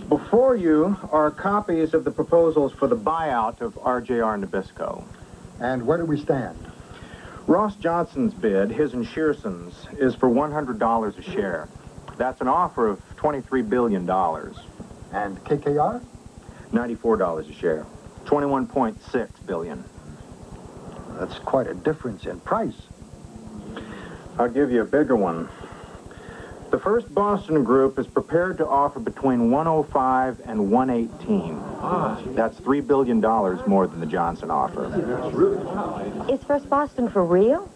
Before you are copies of the proposals for the buyout of RJR Nabisco. And where do we stand? Ross Johnson's bid, his and Shearson's, is for $100 a share. That's an offer of $23 billion. And KKR? $94 a share. $21.6 billion. That's quite a difference in price. I'll give you a bigger one. The First Boston Group is prepared to offer between 105 and 118. That's $3 billion more than the Johnson offer. Is First Boston for real?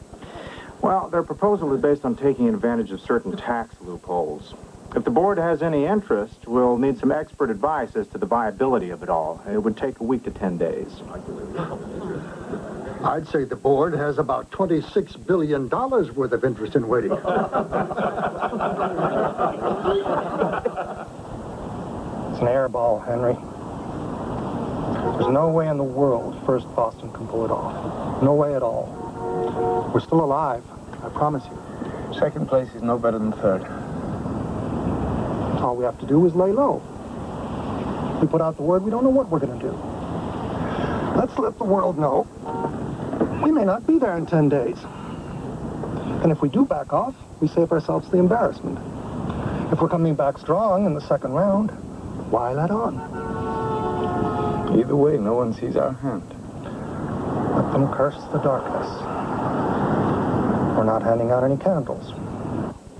Well, their proposal is based on taking advantage of certain tax loopholes. If the board has any interest, we'll need some expert advice as to the viability of it all. It would take a week to 10 days. I'd say the board has about $26 billion worth of interest in waiting. It's an air ball, Henry. There's no way in the world First Boston can pull it off. No way at all. We're still alive, I promise you. Second place is no better than third. All we have to do is lay low. We put out the word, we don't know what we're going to do. Let's let the world know we may not be there in 10 days. And if we do back off, we save ourselves the embarrassment. If we're coming back strong in the second round, why let on? Either way, no one sees our hand. Let them curse the darkness. We're not handing out any candles.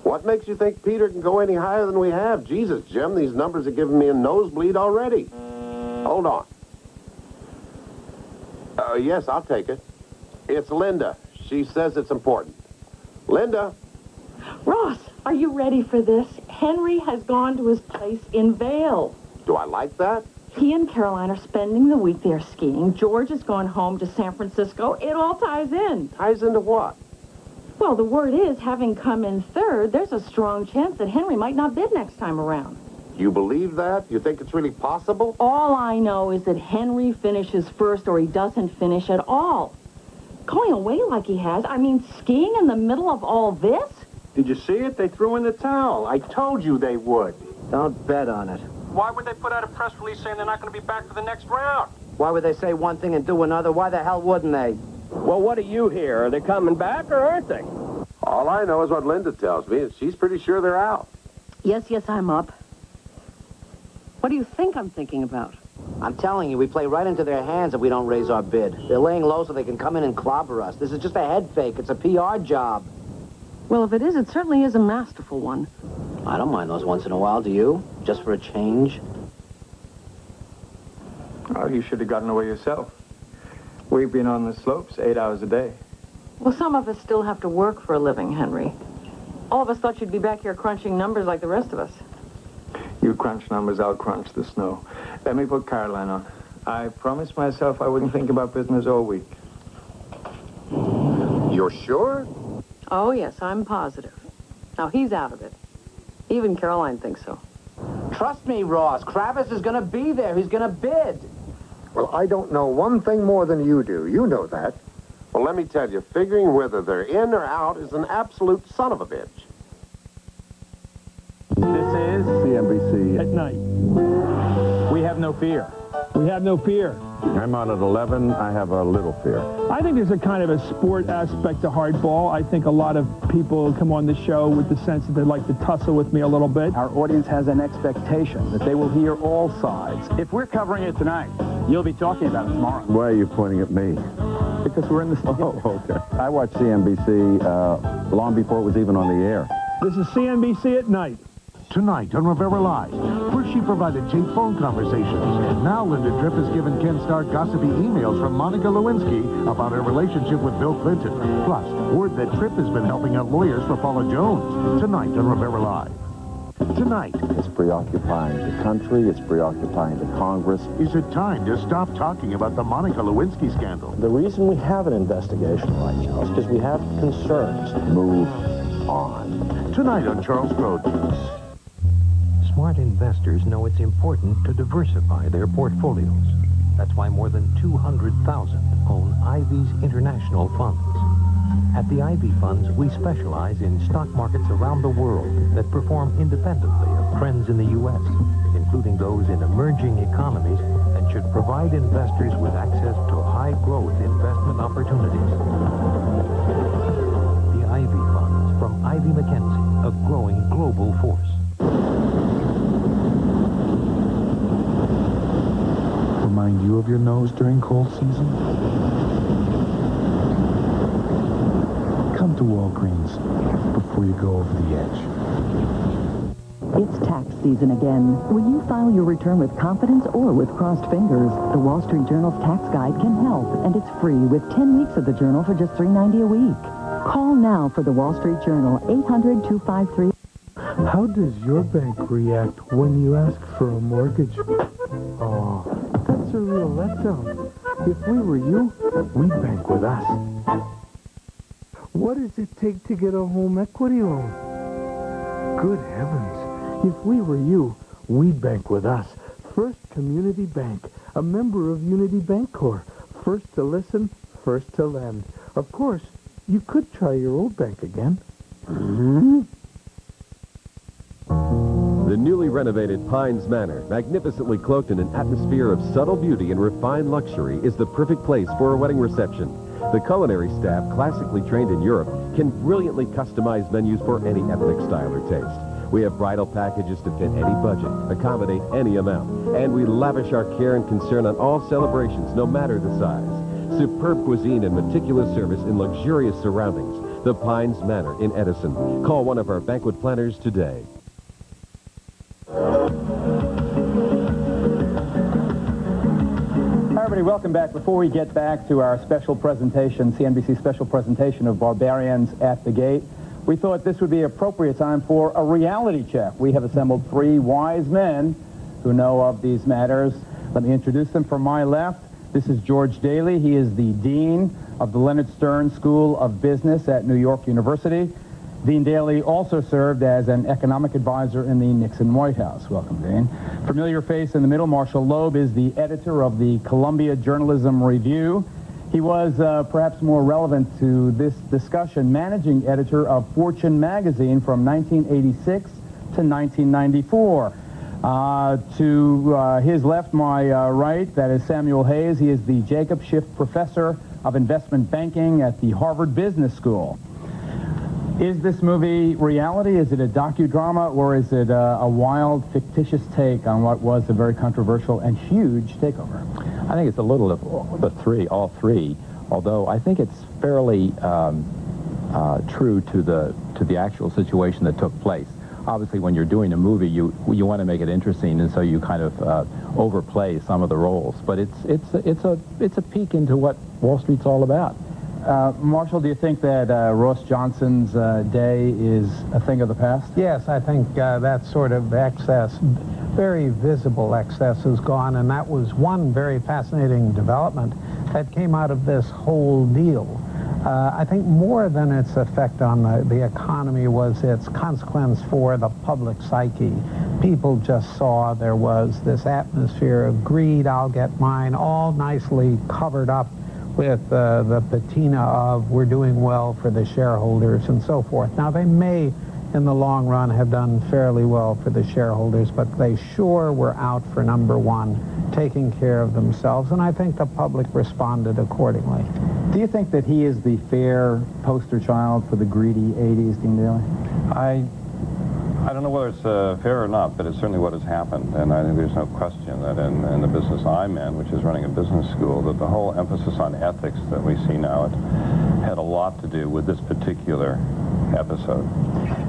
What? What makes you think Peter can go any higher than we have? Jesus, Jim, these numbers are giving me a nosebleed already. Hold on. Yes, I'll take it. It's Linda. She says it's important. Linda? Ross, are you ready for this? Henry has gone to his place in Vail. Do I like that? He and Caroline are spending the week there skiing. George has gone home to San Francisco. It all ties in. Ties into what? Well, the word is, having come in third, there's a strong chance that Henry might not bid next time around. You believe that? You think it's really possible? All I know is that Henry finishes first or he doesn't finish at all. Going away like he has, I mean, skiing in the middle of all this? Did you see it? They threw in the towel. I told you they would. Don't bet on it. Why would they put out a press release saying they're not going to be back for the next round? Why would they say one thing and do another? Why the hell wouldn't they? Well, what do you hear? Are they coming back or aren't they? All I know is what Linda tells me, and she's pretty sure they're out. Yes, I'm up. What do you think I'm thinking about? I'm telling you, we play right into their hands if we don't raise our bid. They're laying low so they can come in and clobber us. This is just a head fake. It's a PR job. Well, if it is, it certainly is a masterful one. I don't mind those once in a while, do you? Just for a change? Oh, you should have gotten away yourself. We've been on the slopes 8 hours a day. Well, some of us still have to work for a living, Henry. All of us thought you'd be back here crunching numbers like the rest of us. You crunch numbers, I'll crunch the snow. Let me put Caroline on. I promised myself I wouldn't think about business all week. You're sure? Oh, yes, I'm positive. Now, he's out of it. Even Caroline thinks so. Trust me, Ross. Kravis is going to be there. He's going to bid. Well, I don't know one thing more than you do. You know that. Well, let me tell you, figuring whether they're in or out is an absolute son of a bitch. This is CNBC. At night. We have no fear. We have no fear. I'm out at 11. I have a little fear. I think there's a kind of a sport aspect to hardball. I think a lot of people come on the show with the sense that they'd like to tussle with me a little bit. Our audience has an expectation that they will hear all sides. If we're covering it tonight, you'll be talking about it tomorrow. Why are you pointing at me? Because we're in the studio. Oh, okay. I watched CNBC long before it was even on the air. This is CNBC at night. Tonight on Rivera Live, first she provided cheap phone conversations. Now Linda Tripp has given Ken Starr gossipy emails from Monica Lewinsky about her relationship with Bill Clinton. Plus, word that Tripp has been helping out lawyers for Paula Jones. Tonight on Rivera Live. Tonight. It's preoccupying the country. It's preoccupying the Congress. Is it time to stop talking about the Monica Lewinsky scandal? The reason we have an investigation right now is because we have concerns. Move on. Tonight on Charles Grodin. Smart investors know it's important to diversify their portfolios. That's why more than 200,000 own Ivy's international funds. At the Ivy Funds, we specialize in stock markets around the world that perform independently of trends in the U.S., including those in emerging economies, and should provide investors with access to high-growth investment opportunities. The Ivy Funds from Ivy McKenzie, a growing global force. Remind you of your nose during cold season? Come to Walgreens before you go over the edge. It's tax season again. Will you file your return with confidence or with crossed fingers? The Wall Street Journal's tax guide can help, and it's free with 10 weeks of the journal for just $3.90 a week. Call now for the Wall Street Journal, 800-253. How does your bank react when you ask for a mortgage? Oh, that's a real letdown. If we were you, we'd bank with us. What does it take to get a home equity loan? Good heavens. If we were you, we'd bank with us. First Community Bank, a member of Unity Bancorp. First to listen, first to lend. Of course, you could try your old bank again. The newly renovated Pines Manor, magnificently cloaked in an atmosphere of subtle beauty and refined luxury, is the perfect place for a wedding reception. The culinary staff, classically trained in Europe, can brilliantly customize menus for any ethnic style or taste. We have bridal packages to fit any budget, accommodate any amount, and we lavish our care and concern on all celebrations, no matter the size. Superb cuisine and meticulous service in luxurious surroundings. the Pines Manor in Edison. Call one of our banquet planners today. Hi, everybody. Welcome back. Before we get back to our special presentation, CNBC special presentation of Barbarians at the Gate, we thought this would be appropriate time for a reality check. We have assembled three wise men who know of these matters. Let me introduce them. From my left, this is George Daly. He is the Dean of the Leonard Stern School of Business at New York University. Dean Daly also served as an economic advisor in the Nixon White House. Welcome, Dean. Familiar face in the middle, Marshall Loeb is the editor of the Columbia Journalism Review. He was, perhaps more relevant to this discussion, managing editor of Fortune magazine from 1986 to 1994. To his left, my right, that is Samuel Hayes. He is the Jacob Schiff Professor of Investment Banking at the Harvard Business School. Is this movie reality? Is it a docudrama, or is it a wild, fictitious take on what was a very controversial and huge takeover? I think it's a little of all three, although I think it's fairly true to the actual situation that took place. Obviously, when you're doing a movie, you want to make it interesting, and so you kind of overplay some of the roles. But it's a peek into what Wall Street's all about. Marshall, do you think that Ross Johnson's day is a thing of the past? Yes, I think that sort of excess, very visible excess, is gone, and that was one very fascinating development that came out of this whole deal. I think more than its effect on the economy was its consequence for the public psyche. People just saw there was this atmosphere of greed, I'll get mine, all nicely covered up with the patina of we're doing well for the shareholders and so forth. Now, they may, in the long run, have done fairly well for the shareholders, but they sure were out for number one, taking care of themselves, and I think the public responded accordingly. Do you think that he is the fair poster child for the greedy 80s, Dean Daly? I don't know whether it's fair or not, but it's certainly what has happened. And I think there's no question that in the business I'm in, which is running a business school, that the whole emphasis on ethics that we see now, it had a lot to do with this particular episode.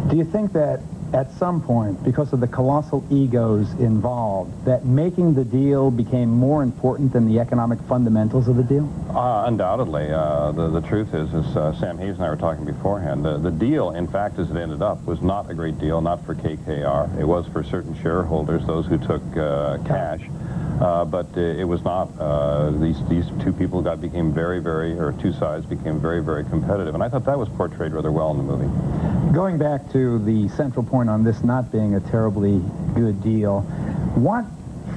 Do you think that at some point, because of the colossal egos involved, that making the deal became more important than the economic fundamentals of the deal? Undoubtedly. The truth is, as Sam Hayes and I were talking beforehand, the deal, in fact, as it ended up, was not a great deal, not for KKR. It was for certain shareholders, those who took cash. But it was not. These two people became or two sides became very, very competitive. And I thought that was portrayed rather well in the movie. Going back to the central point on this not being a terribly good deal, what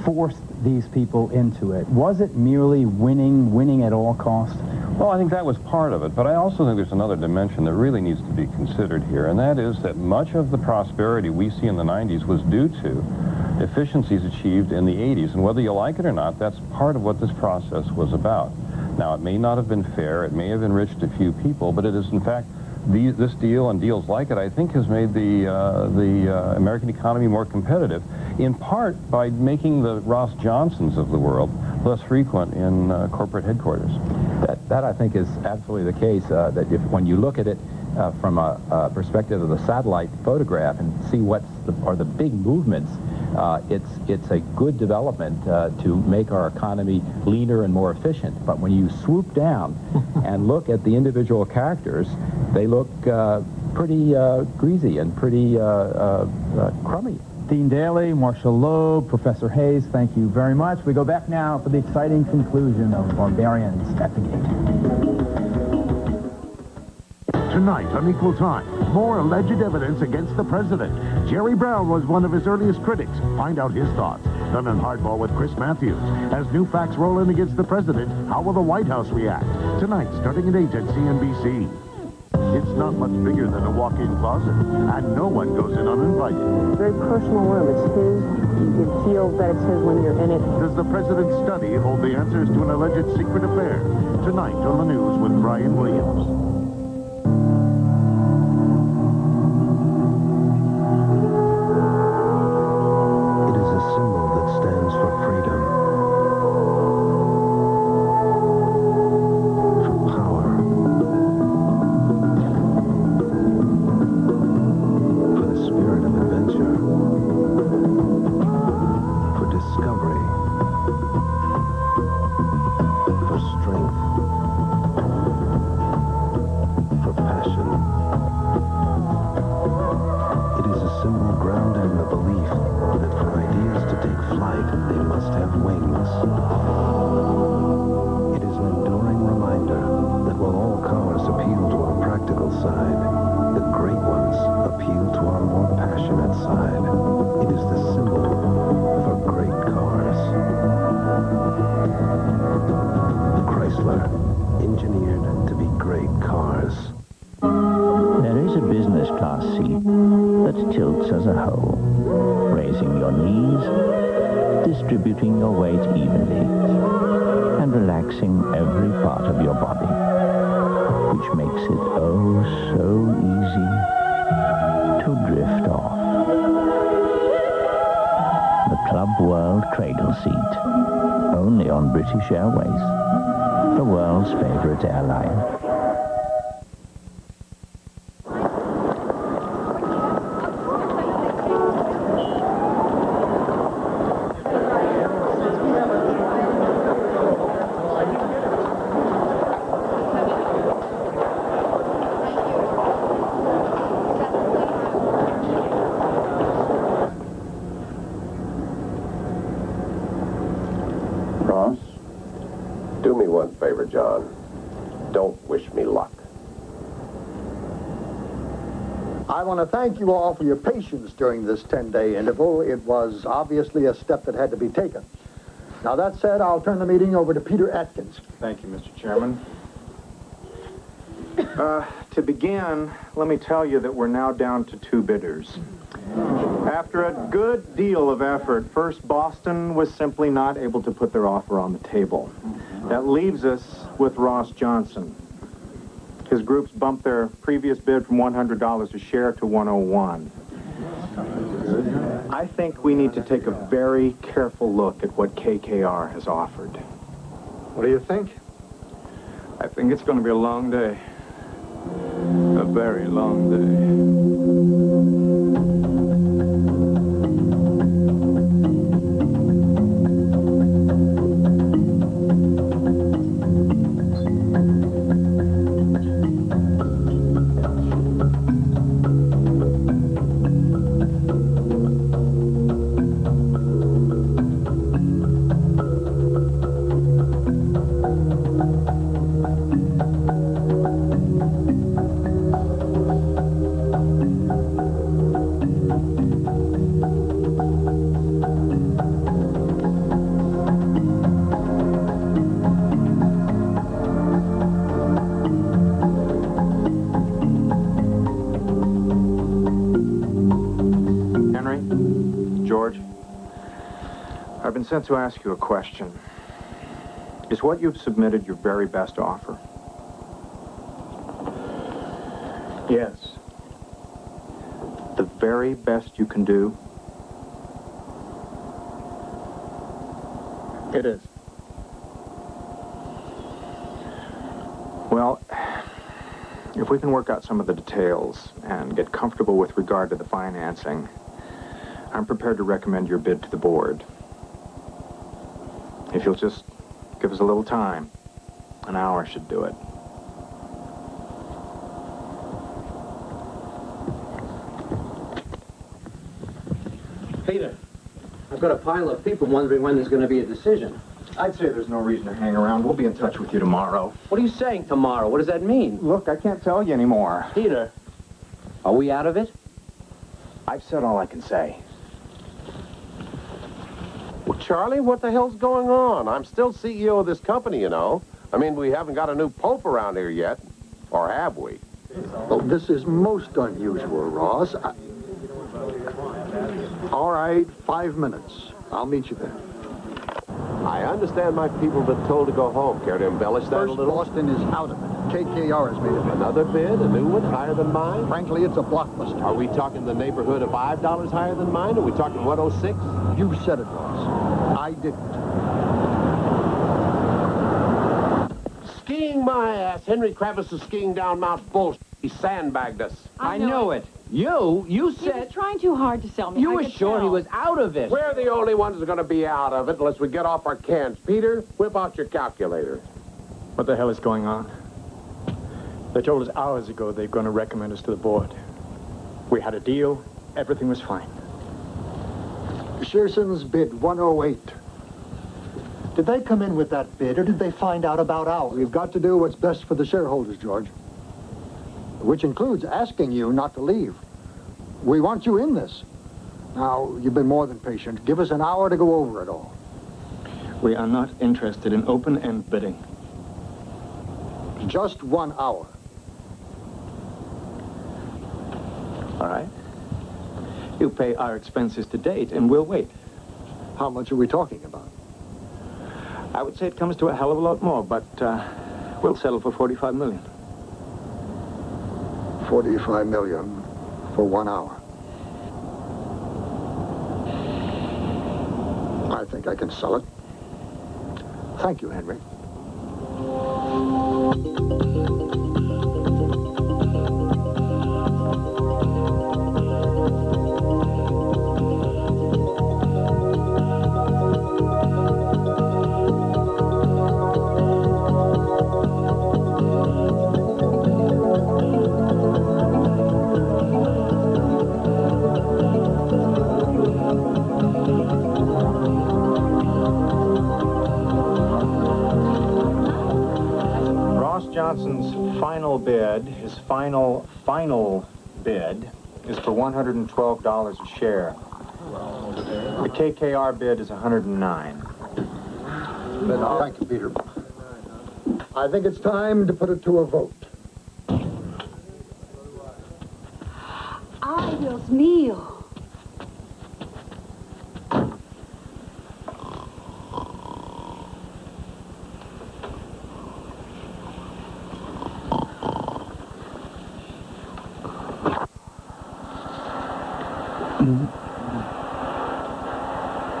forced these people into it? Was it merely winning at all costs? Well, I think that was part of it, but I also think there's another dimension that really needs to be considered here, and that is that much of the prosperity we see in the 90s was due to efficiencies achieved in the 80s, and whether you like it or not, that's part of what this process was about. Now, it may not have been fair, it may have enriched a few people, but it is, in fact, this deal and deals like it, I think, has made the American economy more competitive, in part by making the Ross Johnsons of the world less frequent in corporate headquarters. That I think is absolutely the case, that when you look at it from a perspective of the satellite photograph and see what are the big movements, it's a good development to make our economy leaner and more efficient. But when you swoop down and look at the individual characters, they look pretty greasy and pretty crummy. Dean Daly, Marshall Loeb, Professor Hayes, thank you very much. We go back now for the exciting conclusion of Barbarians at the Gate. Tonight on Equal Time, more alleged evidence against the president. Jerry Brown was one of his earliest critics. Find out his thoughts. Then on Hardball with Chris Matthews. As new facts roll in against the president, how will the White House react? Tonight, starting at 8 at CNBC. It's not much bigger than a walk-in closet, and no one goes in uninvited. Very personal room. It's his. You can feel that it's his when you're in it. Does the president's study hold the answers to an alleged secret affair? Tonight on the news with Brian Williams. It is a symbol that stands for freedom, for power, side. The great ones appeal to our more passionate side. It is the symbol for great cars. Chrysler, engineered to be great cars. There is a business class seat that tilts as a whole, raising your knees, distributing your weight evenly, and relaxing every part of your body, which makes it oh so easy to drift off. The Club World Cradle Seat, only on British Airways, the world's favorite airline. Ross? Do me one favor, John. Don't wish me luck. I want to thank you all for your patience during this 10-day interval. It was obviously a step that had to be taken. Now, that said, I'll turn the meeting over to Peter Atkins. Thank you, Mr. Chairman. To begin, let me tell you that we're now down to 2 bidders. After a good deal of effort, First Boston was simply not able to put their offer on the table. That leaves us with Ross Johnson. His groups bumped their previous bid from $100 a share to $101. I think we need to take a very careful look at what KKR has offered. What do you think? I think it's going to be a long day. A very long day. I've been sent to ask you a question. Is what you've submitted your very best offer? Yes. The very best you can do? It is. Well, if we can work out some of the details and get comfortable with regard to the financing, I'm prepared to recommend your bid to the board. If you'll just give us a little time, an hour should do it. Peter, I've got a pile of people wondering when there's going to be a decision. I'd say there's no reason to hang around. We'll be in touch with you tomorrow. What are you saying tomorrow? What does that mean? Look, I can't tell you anymore. Peter, are we out of it? I've said all I can say. Well, Charlie, what the hell's going on? I'm still CEO of this company, you know. I mean, we haven't got a new pope around here yet. Or have we? Oh, this is most unusual, Ross. All right, 5 minutes. I'll meet you there. I understand my people have been told to go home. Care to embellish that a little? First Boston is out of it. KKR has made a bid. Another bid? A new one? Higher than mine? Frankly, it's a blockbuster. Are we talking the neighborhood of $5 higher than mine? Are we talking 106? You said it, Ross. I didn't. Skiing my ass. Henry Kravis is skiing down Mount Bull. He sandbagged us. I know it. You He said... was trying too hard to sell me. You I were could sure tell. he was out of it. We're the only ones who are going to be out of it unless we get off our cans. Peter, whip out your calculator. What the hell is going on? They told us hours ago they're going to recommend us to the board. We had a deal. Everything was fine. Shearson's bid 108. Did they come in with that bid, or did they find out about ours? We've got to do what's best for the shareholders, George. which includes asking you not to leave. We want you in this. Now, you've been more than patient. Give us an hour to go over it all. We are not interested in open-end bidding. Just 1 hour. All right. You pay our expenses to date, and we'll wait. How much are we talking about? I would say it comes to a hell of a lot more, but we'll settle for $45 million. $45 million for 1 hour. I think I can sell it. Thank you, Henry. Johnson's final bid, his final bid, is for $112 a share. The KKR bid is $109. Thank you, Peter. I think it's time to put it to a vote. Ay, Dios mío.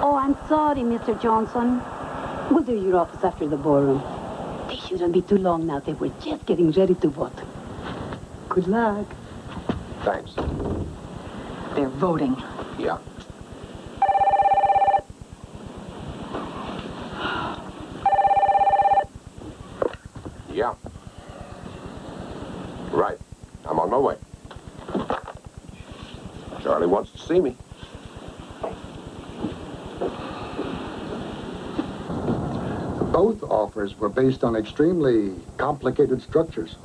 Oh, I'm sorry, Mr. Johnson. We'll do your office after the ballroom. They shouldn't be too long now. They were just getting ready to vote. Good luck. Thanks. They're voting. Yeah. Yeah. Right. I'm on my way. Charlie wants to see me. Both offers were based on extremely complicated structures.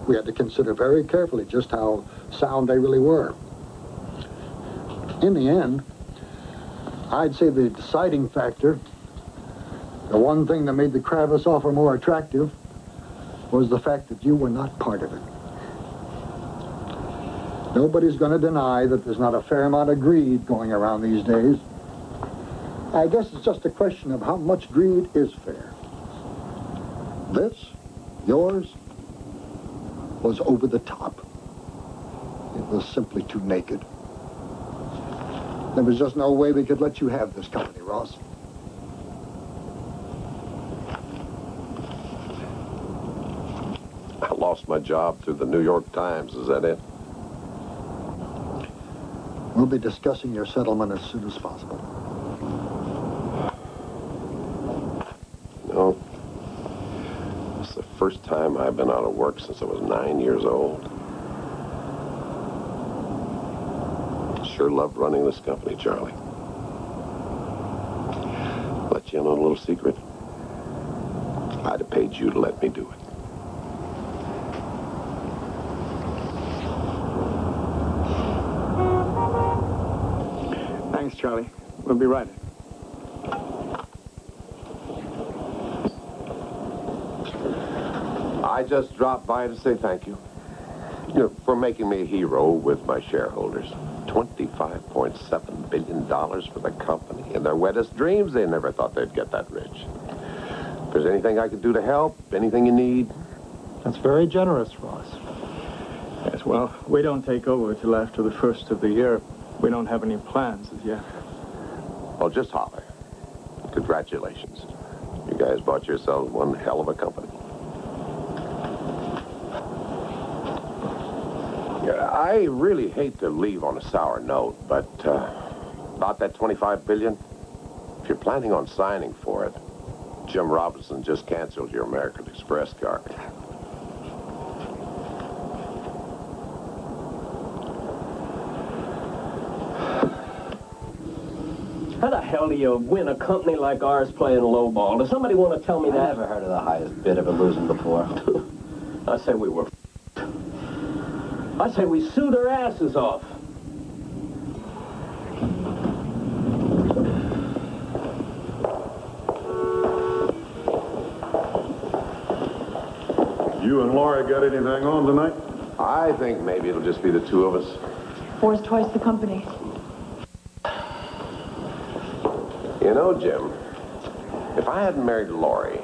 We had to consider very carefully just how sound they really were. In the end, I'd say the deciding factor, the one thing that made the Kravis offer more attractive, was the fact that you were not part of it. Nobody's going to deny that there's not a fair amount of greed going around these days. I guess it's just a question of how much greed is fair. This, yours, was over the top. It was simply too naked. There was just no way we could let you have this company, Ross. I lost my job through the New York Times. Is that it? We'll be discussing your settlement as soon as possible. No. It's the first time I've been out of work since I was 9 years old. Sure love running this company, Charlie. Let you in on a little secret. I'd have paid you to let me do it. Thanks, Charlie. We'll be right. I just dropped by to say thank you. You know, for making me a hero with my shareholders. $25.7 billion for the company. In their wettest dreams, they never thought they'd get that rich. If there's anything I can do to help, anything you need. That's very generous, Ross. Yes, well, we don't take over till after the first of the year. We don't have any plans as yet. Well, just holler. Congratulations. You guys bought yourselves one hell of a company. Yeah, I really hate to leave on a sour note, but about that $25 billion, if you're planning on signing for it, Jim Robinson just canceled your American Express card. How the hell do you win a company like ours playing lowball? Does somebody want to tell me that? I never heard of the highest bid ever losing before. I say we were I say we sue their asses off. You and Laura got anything on tonight? I think maybe it'll just be the two of us. Four's twice the company. You know, Jim, if I hadn't married Laurie...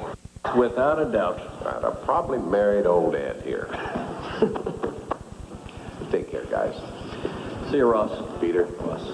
Without a doubt. I'd have probably married old Ed here. Take care, guys. See you, Ross. Peter. Ross.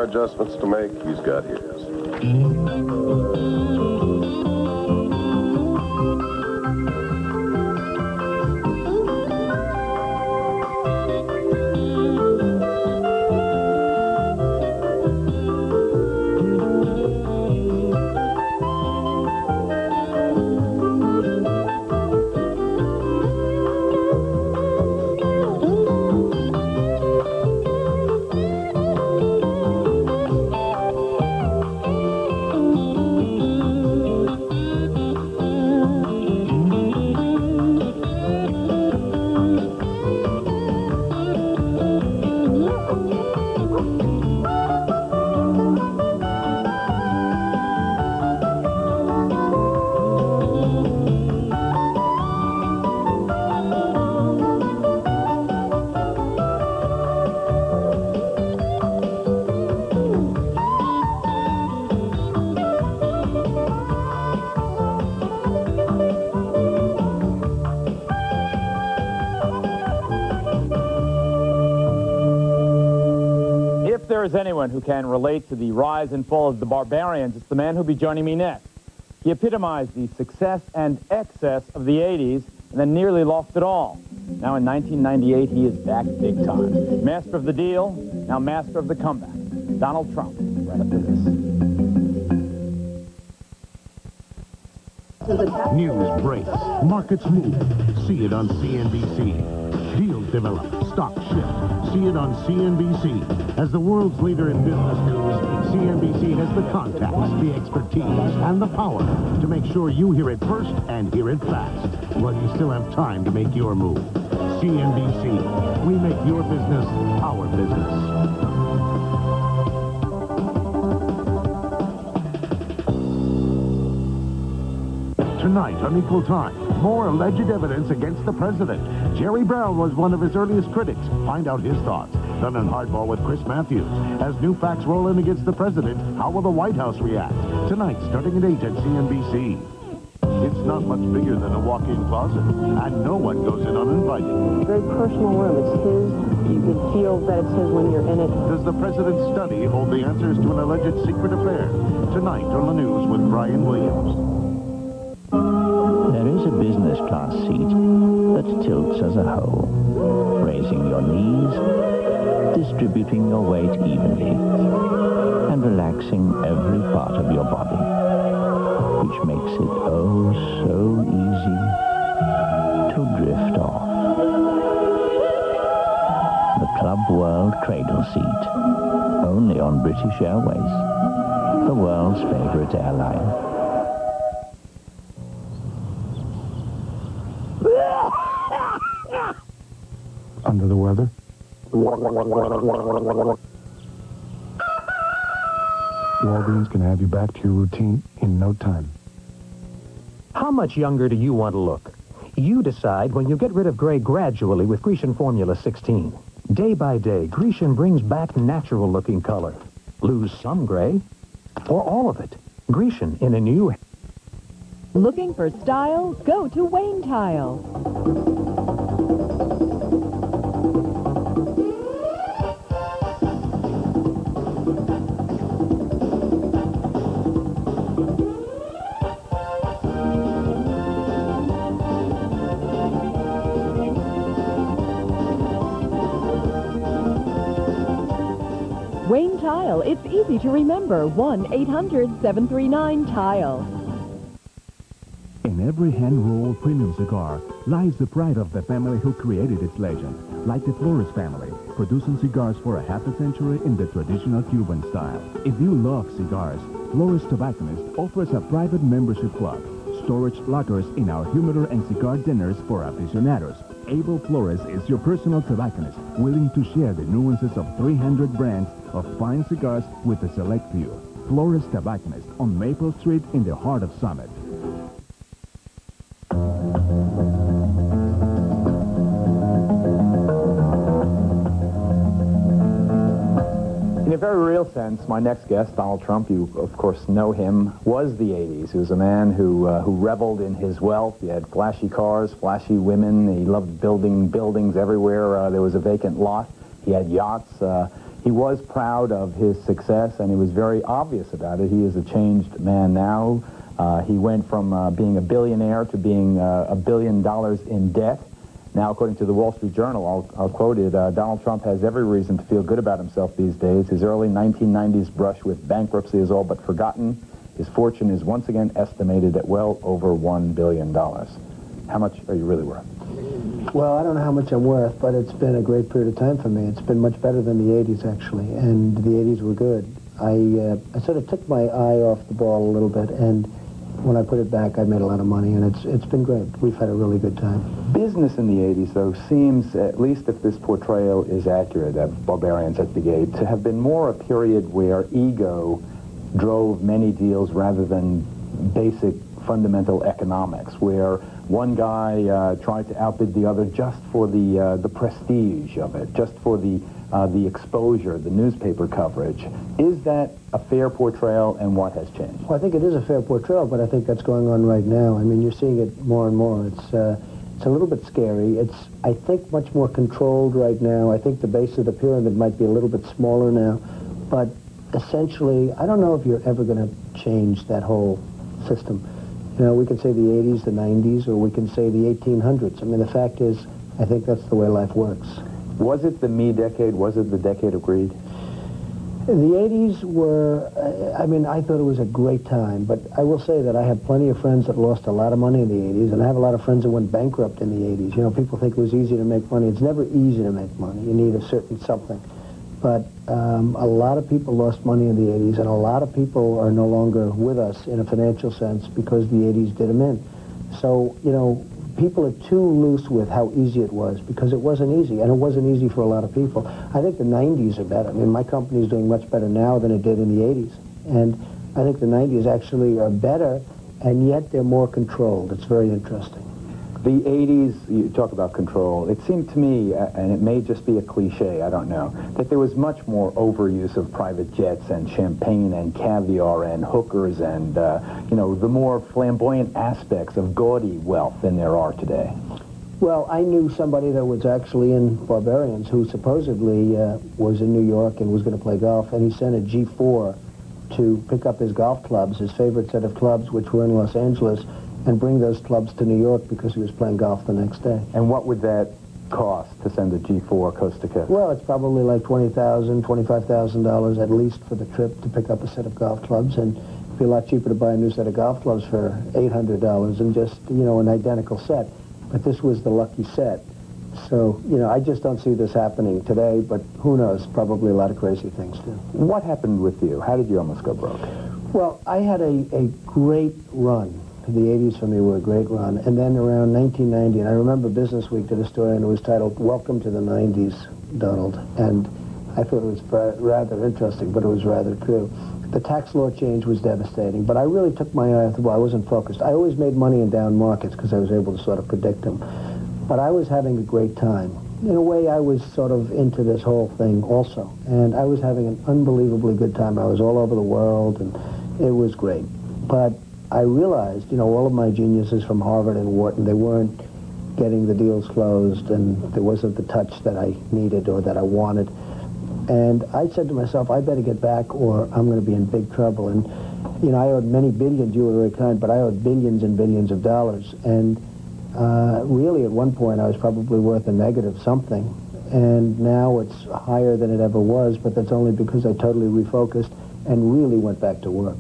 Adjustments to make, he's got his. If there is anyone who can relate to the rise and fall of the Barbarians, it's the man who'll be joining me next. He epitomized the success and excess of the 80s and then nearly lost it all. Now in 1998, he is back big time. Master of the deal, now master of the comeback. Donald Trump, right after this. News breaks, markets move. See it on CNBC. Deals develop, stocks shift. See it on CNBC. As the world's leader in business news, CNBC has the contacts, the expertise, and the power to make sure you hear it first and hear it fast, while you still have time to make your move. CNBC, we make your business our business. Tonight on Equal Time, more alleged evidence against the president. Jerry Brown was one of his earliest critics. Find out his thoughts. Then on Hardball with Chris Matthews. As new facts roll in against the president, how will the White House react? Tonight, starting at 8 at CNBC. It's not much bigger than a walk-in closet, and no one goes in uninvited. Very personal room. It's his. You can feel that it's his when you're in it. Does the president's study hold the answers to an alleged secret affair? Tonight on the news with Brian Williams. There is a business class seat that tilts as a whole, raising your knees, distributing your weight evenly, and relaxing every part of your body, which makes it oh so easy to drift off. The Club World Cradle Seat, only on British Airways, the world's favorite airline. Under the weather? Walgreens can have you back to your routine in no time. How much younger do you want to look? You decide when you get rid of gray gradually with Grecian Formula 16. Day by day, Grecian brings back natural-looking color. Lose some gray, or all of it. Grecian in a new... Looking for style? Go to Wayne Tile. Tile. It's easy to remember. 1-800-739-TILE. In every hand-rolled premium cigar lies the pride of the family who created its legend, like the Flores family, producing cigars for a half a century in the traditional Cuban style. If you love cigars, Flores Tobacconist offers a private membership club, storage lockers in our humidor and cigar dinners for aficionados. Abel Flores is your personal tobacconist, willing to share the nuances of 300 brands of fine cigars with a select few. Flores Tobacconist on Maple Street in the heart of Summit. In a very real sense, my next guest, Donald Trump, you of course know him, was the 80s. He was a man who reveled in his wealth. He had flashy cars, flashy women. He loved building buildings everywhere there was a vacant lot. He had yachts. He was proud of his success, and he was very obvious about it. He is a changed man now. He went from being a billionaire to being $1 billion in debt. Now, according to the Wall Street Journal, I'll quote it, Donald Trump has every reason to feel good about himself these days. His early 1990s brush with bankruptcy is all but forgotten. His fortune is once again estimated at well over $1 billion. How much are you really worth? Well, I don't know how much I'm worth, but it's been a great period of time for me. It's been much better than the 80s, actually, and the 80s were good. I sort of took my eye off the ball a little bit, and when I put it back, I made a lot of money, and it's been great. We've had a really good time. Business in the 80s, though, seems, at least if this portrayal is accurate of Barbarians at the Gate, to have been more a period where ego drove many deals rather than basic fundamental economics, where one guy tried to outbid the other just for the prestige of it, just for the exposure, the newspaper coverage. Is that a fair portrayal, and what has changed? Well, I think it is a fair portrayal, but I think that's going on right now. I mean, you're seeing it more and more. It's a little bit scary. It's, I think, much more controlled right now. I think the base of the pyramid might be a little bit smaller now, but essentially, I don't know if you're ever going to change that whole system. You know, we can say the 80s, the 90s, or we can say the 1800s. I mean, the fact is, I think that's the way life works. Was it the me decade? Was it the decade of greed? The 80s were, I mean, I thought it was a great time, but I will say that I have plenty of friends that lost a lot of money in the 80s, and I have a lot of friends that went bankrupt in the 80s. You know, people think it was easy to make money. It's never easy to make money. You need a certain something. But a lot of people lost money in the 80s, and a lot of people are no longer with us in a financial sense because the 80s did them in. So, you know, people are too loose with how easy it was because it wasn't easy, and it wasn't easy for a lot of people. I think the 90s are better. I mean, my company is doing much better now than it did in the 80s, and I think the 90s actually are better, and yet they're more controlled. It's very interesting. The 80s, you talk about control. It seemed to me, and it may just be a cliche, I don't know, that there was much more overuse of private jets and champagne and caviar and hookers and, you know, the more flamboyant aspects of gaudy wealth than there are today. Well, I knew somebody that was actually in Barbarians who supposedly was in New York and was going to play golf, and he sent a G4 to pick up his golf clubs, his favorite set of clubs, which were in Los Angeles, and bring those clubs to New York because he was playing golf the next day. And what would that cost to send a G4 coast to coast? Well, it's probably like $20,000, $25,000 at least for the trip to pick up a set of golf clubs, and it'd be a lot cheaper to buy a new set of golf clubs for $800 and just, you know, an identical set. But this was the lucky set. So, you know, I just don't see this happening today, but who knows, probably a lot of crazy things too. What happened with you? How did you almost go broke? Well, I had a great run. The 80s for me were a great run. And then around 1990, and I remember Business Week did a story, and it was titled, Welcome to the 90s, Donald. And I thought it was rather interesting, but it was rather true. The tax law change was devastating, but I really took my eye off the ball. I wasn't focused. I always made money in down markets because I was able to sort of predict them. But I was having a great time. In a way, I was sort of into this whole thing also. And I was having an unbelievably good time. I was all over the world, and it was great. But I realized, you know, all of my geniuses from Harvard and Wharton, they weren't getting the deals closed, and there wasn't the touch that I needed or that I wanted. And I said to myself, I better get back or I'm going to be in big trouble. And, you know, I owed many billions. You were very kind, but I owed billions and billions of dollars. And really, at one point, I was probably worth a negative something. and now it's higher than it ever was, but that's only because I totally refocused and really went back to work.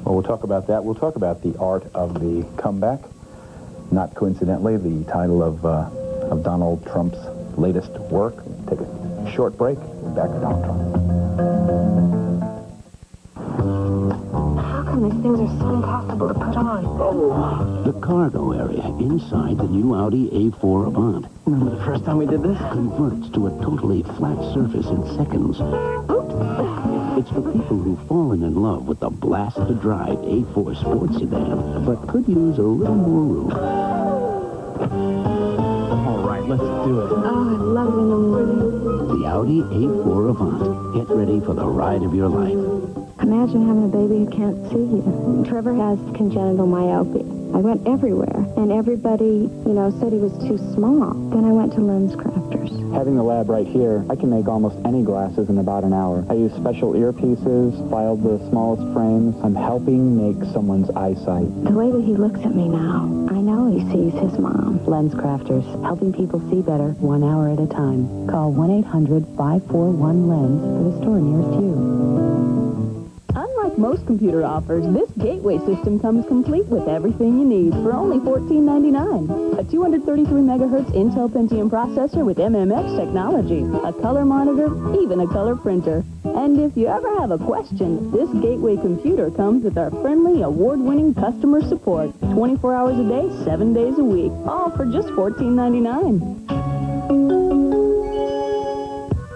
Well, we'll talk about that. We'll talk about the art of the comeback. Not coincidentally, the title of Donald Trump's latest work. Take a short break. Back to Donald Trump. How come these things are so impossible to put on? Oh. The cargo area inside the new Audi A4 Avant. Remember the first time we did this? Converts to a totally flat surface in seconds. It's for people who've fallen in love with the blast-to-drive A4 sports sedan, but could use a little more room. All right, let's do it. Oh, I love it in the morning. The Audi A4 Avant. Get ready for the ride of your life. Imagine having a baby who can't see you. Trevor has congenital myopia. I went everywhere, and everybody, said he was too small. Then I went to Lens Crafters. Having the lab right here, I can make almost any glasses in about an hour. I use special earpieces, filed the smallest frames. I'm helping make someone's eyesight. The way that he looks at me now, I know he sees his mom. Lens Crafters, helping people see better 1 hour at a time. Call 1-800-541-LENS for the store nearest you. Unlike most computer offers, this gateway system comes complete with everything you need for only $14.99. A 233 megahertz Intel Pentium processor with MMX technology, a color monitor, even a color printer. And if you ever have a question, this gateway computer comes with our friendly, award-winning customer support. 24 hours a day, 7 days a week, all for just $14.99.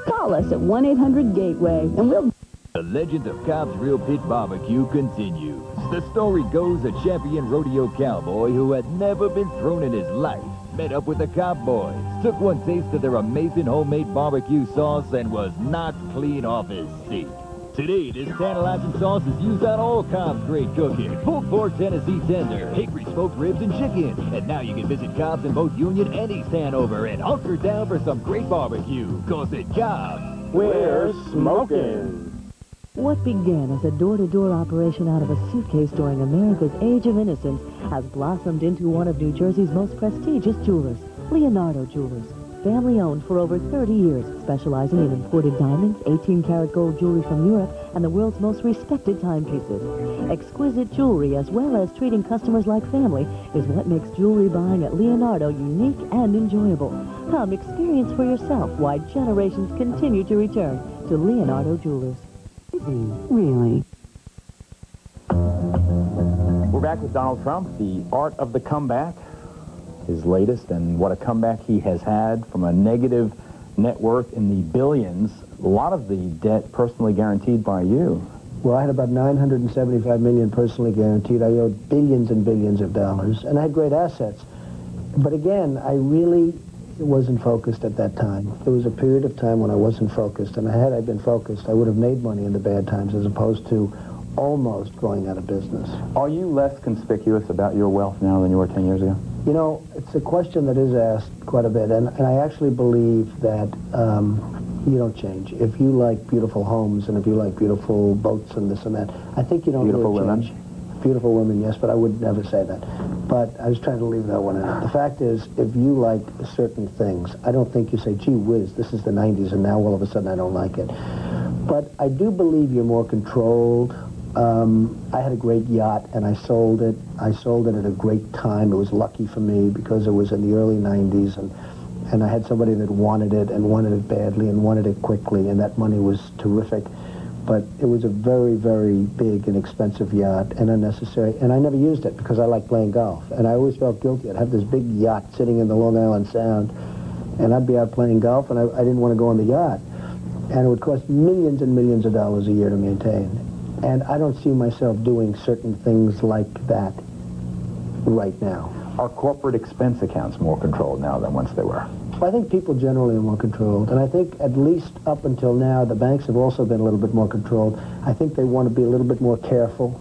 Call us at 1-800-GATEWAY, and we'll... The legend of Cobb's Real Pit Barbecue continues. The story goes a champion rodeo cowboy who had never been thrown in his life met up with the Cobb boys, took one taste of their amazing homemade barbecue sauce, and was knocked clean off his seat. Today, this tantalizing sauce is used on all Cobb's great cooking. Pulled pork Tennessee tender, hickory smoked ribs, and chicken. And now you can visit Cobb's in both Union and East Hanover and hunker down for some great barbecue. 'Cause at Cobb's, we're smoking. What began as a door-to-door operation out of a suitcase during America's Age of Innocence has blossomed into one of New Jersey's most prestigious jewelers, Leonardo Jewelers. Family-owned for over 30 years, specializing in imported diamonds, 18-karat gold jewelry from Europe, and the world's most respected timepieces. Exquisite jewelry, as well as treating customers like family, is what makes jewelry buying at Leonardo unique and enjoyable. Come experience for yourself why generations continue to return to Leonardo Jewelers. Really? We're back with Donald Trump, the art of the comeback, his latest, and what a comeback he has had from a negative net worth in the billions, a lot of the debt personally guaranteed by you. Well, I had about $975 million personally guaranteed. I owed billions and billions of dollars, and I had great assets. But again, I really wasn't focused at that time. There was a period of time when I wasn't focused, and had I been focused, I would have made money in the bad times as opposed to almost going out of business. Are you less conspicuous about your wealth now than you were 10 years ago? You know, it's a question that is asked quite a bit, and I actually believe that you don't change. If you like beautiful homes and if you like beautiful boats and this and that, I think you don't Beautiful really women? change. Beautiful women, yes, but I would never say that. But I was trying to leave that one out. The fact is, if you like certain things, I don't think you say, gee whiz, this is the 90s and now all of a sudden I don't like it. But I do believe you're more controlled. I had a great yacht and I sold it. I sold it at a great time. It was lucky for me because it was in the early 90s and I had somebody that wanted it and wanted it badly and wanted it quickly, and that money was terrific. But it was a very, very big and expensive yacht and unnecessary. And I never used it because I like playing golf. And I always felt guilty. I'd have this big yacht sitting in the Long Island Sound, and I'd be out playing golf, and I didn't want to go on the yacht. And it would cost millions and millions of dollars a year to maintain. And I don't see myself doing certain things like that right now. Are corporate expense accounts more controlled now than once they were? I think people generally are more controlled, and I think at least up until now, the banks have also been a little bit more controlled. I think they want to be a little bit more careful.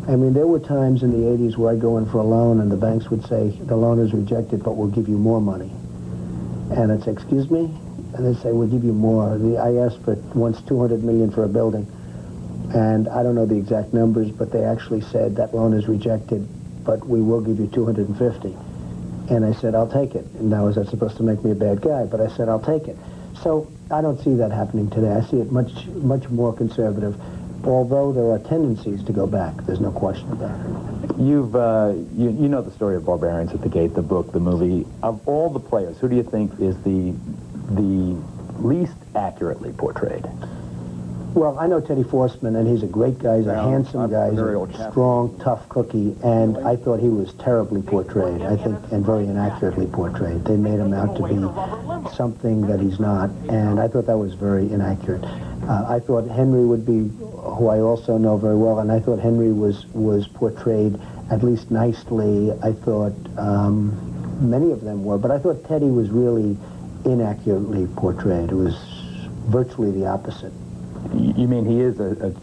I mean, there were times in the 80s where I'd go in for a loan, and the banks would say, the loan is rejected, but we'll give you more money. And I'd say, excuse me? And they'd say, we'll give you more. I asked for once $200 million for a building, and I don't know the exact numbers, but they actually said that loan is rejected, but we will give you $250. And I said, I'll take it. And now, is that supposed to make me a bad guy? But I said, I'll take it. So I don't see that happening today. I see it much more conservative, although there are tendencies to go back. There's no question about it. You've, you know the story of Barbarians at the Gate, the book, the movie. Of all the players, who do you think is the least accurately portrayed? Well, I know Teddy Forsman, and he's a great guy. He's a handsome guy. He's a strong, tough cookie, and I thought he was terribly portrayed, I think, and very inaccurately portrayed. They made him out to be something that he's not, and I thought that was very inaccurate. I thought Henry would be, who I also know very well, and I thought Henry was portrayed at least nicely. I thought many of them were, but I thought Teddy was really inaccurately portrayed. It was virtually the opposite. You mean he is a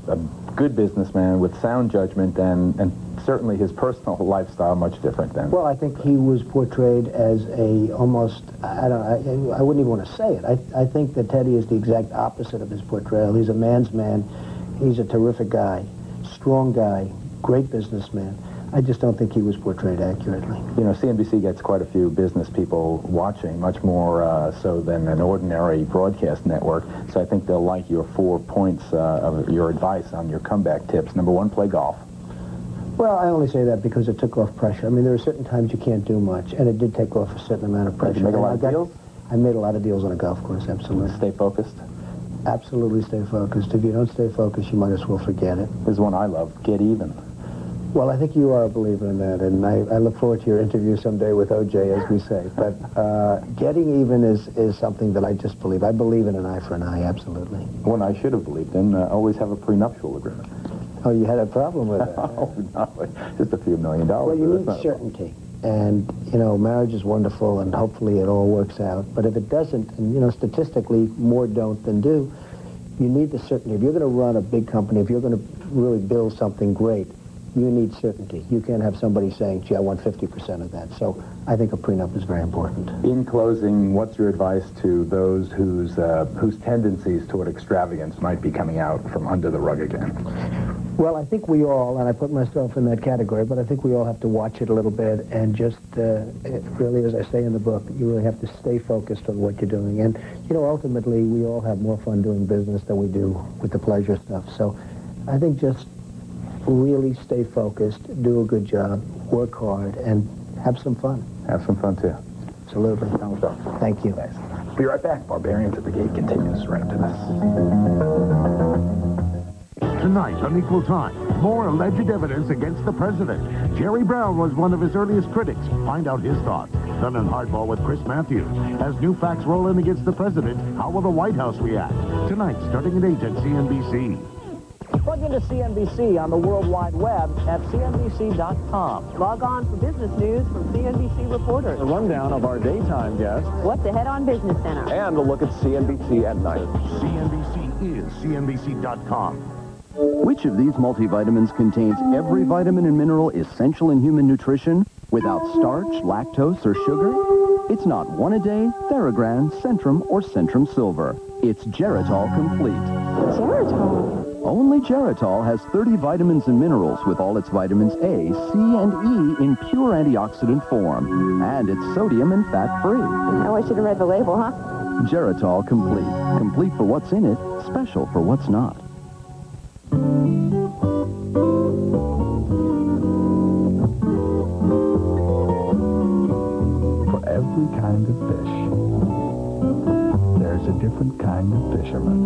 good businessman with sound judgment and certainly his personal lifestyle much different than... Well, I think he was portrayed as a almost, I wouldn't even want to say it. I think that Teddy is the exact opposite of his portrayal. He's a man's man. He's a terrific guy, strong guy, great businessman. I just don't think he was portrayed accurately. You know, CNBC gets quite a few business people watching, much more so than an ordinary broadcast network. So I think they'll like your 4 points of your advice on your comeback tips. Number one, play golf. Well, I only say that because it took off pressure. I mean, there are certain times you can't do much, and it did take off a certain amount of pressure. Did you make a lot of deals? I made a lot of deals on a golf course, absolutely. Stay focused? Absolutely stay focused. If you don't stay focused, you might as well forget it. There's one I love, get even. Well, I think you are a believer in that, and I look forward to your interview someday with O.J., as we say. But getting even is something that I just believe. I believe in an eye for an eye, absolutely. One I should have believed in, always have a prenuptial agreement. Oh, you had a problem with that? Oh, no, just a few $1 million. Well, you need certainty. And, you know, marriage is wonderful, and hopefully it all works out. But if it doesn't, and, you know, statistically, more don't than do, you need the certainty. If you're going to run a big company, if you're going to really build something great, you need certainty. You can't have somebody saying, gee, I want 50% of that. So I think a prenup is very important. In closing, what's your advice to those whose tendencies toward extravagance might be coming out from under the rug again? Well, I think we all, and I put myself in that category, but I think we all have to watch it a little bit and just really, as I say in the book, you really have to stay focused on what you're doing. And, you know, ultimately, we all have more fun doing business than we do with the pleasure stuff. So I think just really stay focused, do a good job, work hard, and have some fun. Have some fun, too. Absolutely. Thank you. Nice. Be right back. Barbarians at the Gate continues right after this. Tonight on Equal Time, more alleged evidence against the president. Jerry Brown was one of his earliest critics. Find out his thoughts. Then on Hardball with Chris Matthews. As new facts roll in against the president, how will the White House react? Tonight, starting at 8 at CNBC. Plug into CNBC on the World Wide Web at CNBC.com. Log on for business news from CNBC reporters. A rundown of our daytime guests. What's ahead on Business Center? And a look at CNBC at night. CNBC is CNBC.com. Which of these multivitamins contains every vitamin and mineral essential in human nutrition without starch, lactose, or sugar? It's not One A Day, Theragram, Centrum, or Centrum Silver. It's Geritol Complete. Geritol? Only Geritol has 30 vitamins and minerals with all its vitamins A, C, and E in pure antioxidant form. And it's sodium and fat-free. Oh, I should have read the label, huh? Geritol Complete. Complete for what's in it, special for what's not. For every kind of fish, there's a different kind of fisherman.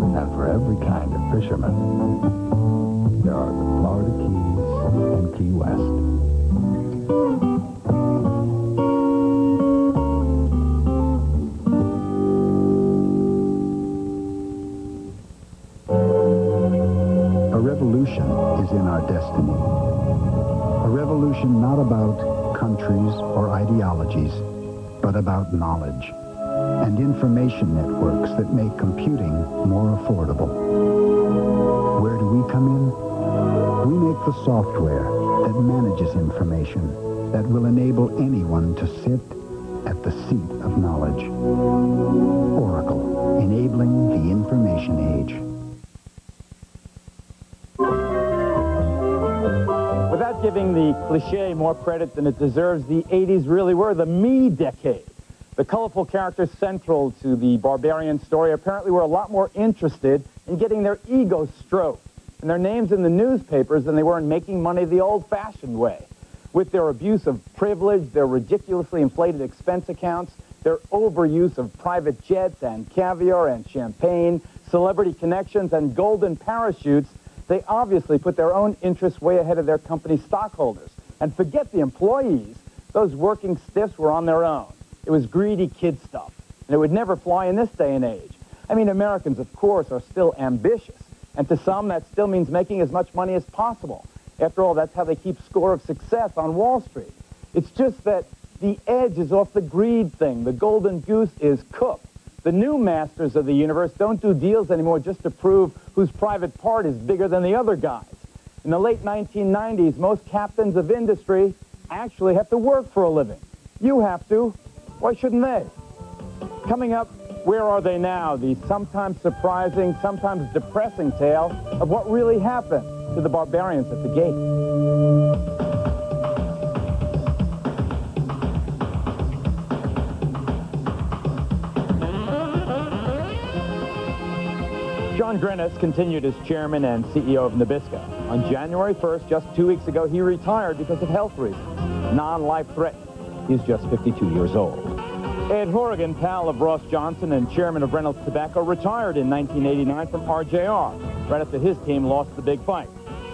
And for every kind of fisherman, there are the Florida Keys and Key West. A revolution is in our destiny. A revolution not about countries or ideologies, but about knowledge and information networks that make computing more affordable. Where do we come in? We make the software that manages information that will enable anyone to sit at the seat of knowledge. Oracle, enabling the information age. Without giving the cliche more credit than it deserves, the 80s really were the me decade. The colorful characters central to the Barbarian story apparently were a lot more interested in getting their egos stroked and their names in the newspapers than they were in making money the old-fashioned way. With their abuse of privilege, their ridiculously inflated expense accounts, their overuse of private jets and caviar and champagne, celebrity connections and golden parachutes, they obviously put their own interests way ahead of their company's stockholders. And forget the employees. Those working stiffs were on their own. It was greedy kid stuff, and it would never fly in this day and age. I mean, Americans, of course, are still ambitious, and to some, that still means making as much money as possible. After all, that's how they keep score of success on Wall Street. It's just that the edge is off the greed thing. The golden goose is cooked. The new masters of the universe don't do deals anymore just to prove whose private part is bigger than the other guys. In the late 1990s, most captains of industry actually have to work for a living. You have to. Why shouldn't they? Coming up, where are they now? The sometimes surprising, sometimes depressing tale of what really happened to the Barbarians at the gate. John Grennis continued as chairman and CEO of Nabisco. On January 1st, just 2 weeks ago, he retired because of health reasons, non-life-threatening. He's just 52 years old. Ed Horrigan, pal of Ross Johnson and chairman of Reynolds Tobacco, retired in 1989 from RJR, right after his team lost the big fight.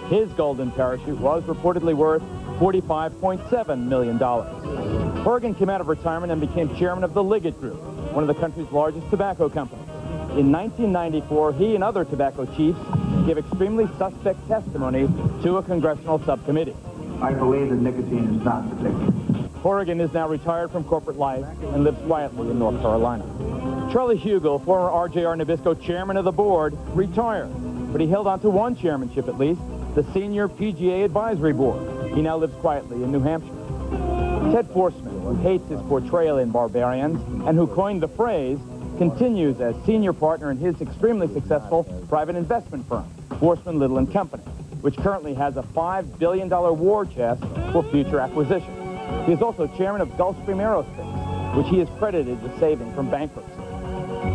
His golden parachute was reportedly worth $45.7 million. Horrigan came out of retirement and became chairman of the Liggett Group, one of the country's largest tobacco companies. In 1994, he and other tobacco chiefs gave extremely suspect testimony to a congressional subcommittee. I believe that nicotine is not addictive. Horrigan is now retired from corporate life and lives quietly in North Carolina. Charlie Hugel, former RJR Nabisco chairman of the board, retired, but he held on to one chairmanship at least, the senior PGA advisory board. He now lives quietly in New Hampshire. Ted Forsman, who hates his portrayal in Barbarians and who coined the phrase, continues as senior partner in his extremely successful private investment firm, Forsman Little & Company, which currently has a $5 billion war chest for future acquisitions. He is also chairman of Gulfstream Aerospace, which he is credited with saving from bankruptcy.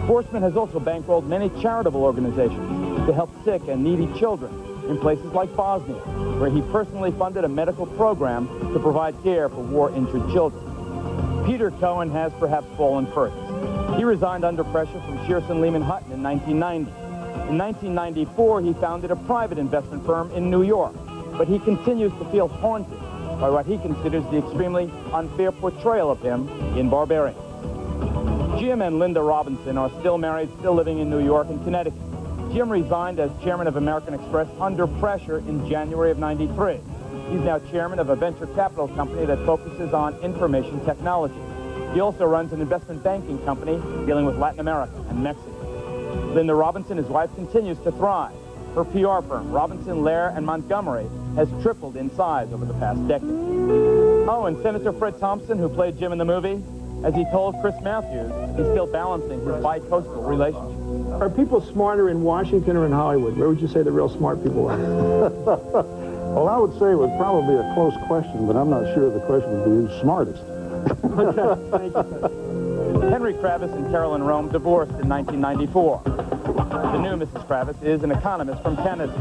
Forsman has also bankrolled many charitable organizations to help sick and needy children in places like Bosnia, where he personally funded a medical program to provide care for war-injured children. Peter Cohen has perhaps fallen furthest. He resigned under pressure from Shearson Lehman Hutton in 1990. In 1994, he founded a private investment firm in New York, but he continues to feel haunted by what he considers the extremely unfair portrayal of him in Barbarians. Jim and Linda Robinson are still married, still living in New York and Connecticut. Jim resigned as chairman of American Express under pressure in January of '93. He's now chairman of a venture capital company that focuses on information technology. He also runs an investment banking company dealing with Latin America and Mexico. Linda Robinson, his wife, continues to thrive. Her PR firm, Robinson, Lair & Montgomery, has tripled in size over the past decade. Oh, and Senator Fred Thompson, who played Jim in the movie, as he told Chris Matthews, he's still balancing his bi-coastal relationship. Are people smarter in Washington or in Hollywood? Where would you say the real smart people are? Well, I would say it would probably be a close question, but I'm not sure the question would be who's smartest. Okay, thank you. Henry Kravis and Carolyn Rome divorced in 1994. The new Mrs. Kravis is an economist from Canada.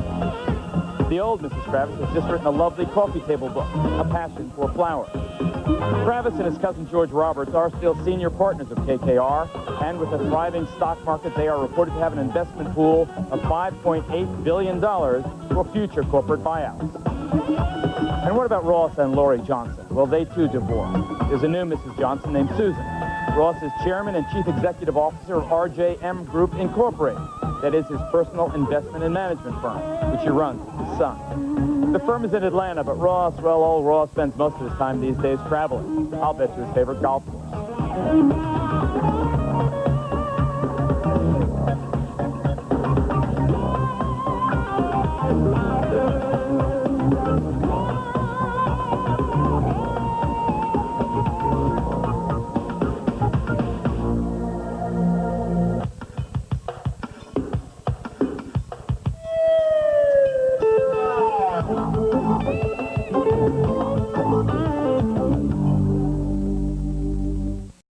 The old Mrs. Kravis has just written a lovely coffee table book, A Passion for Flowers. Kravis and his cousin George Roberts are still senior partners of KKR, and with a thriving stock market, they are reported to have an investment pool of $5.8 billion for future corporate buyouts. And what about Ross and Lori Johnson? Well, they too divorced. There's a new Mrs. Johnson named Susan. Ross is chairman and chief executive officer of RJM Group Incorporated. That is his personal investment and management firm, which he runs with his son. The firm is in Atlanta, but Ross, well, old Ross spends most of his time these days traveling. I'll bet you his favorite golf course.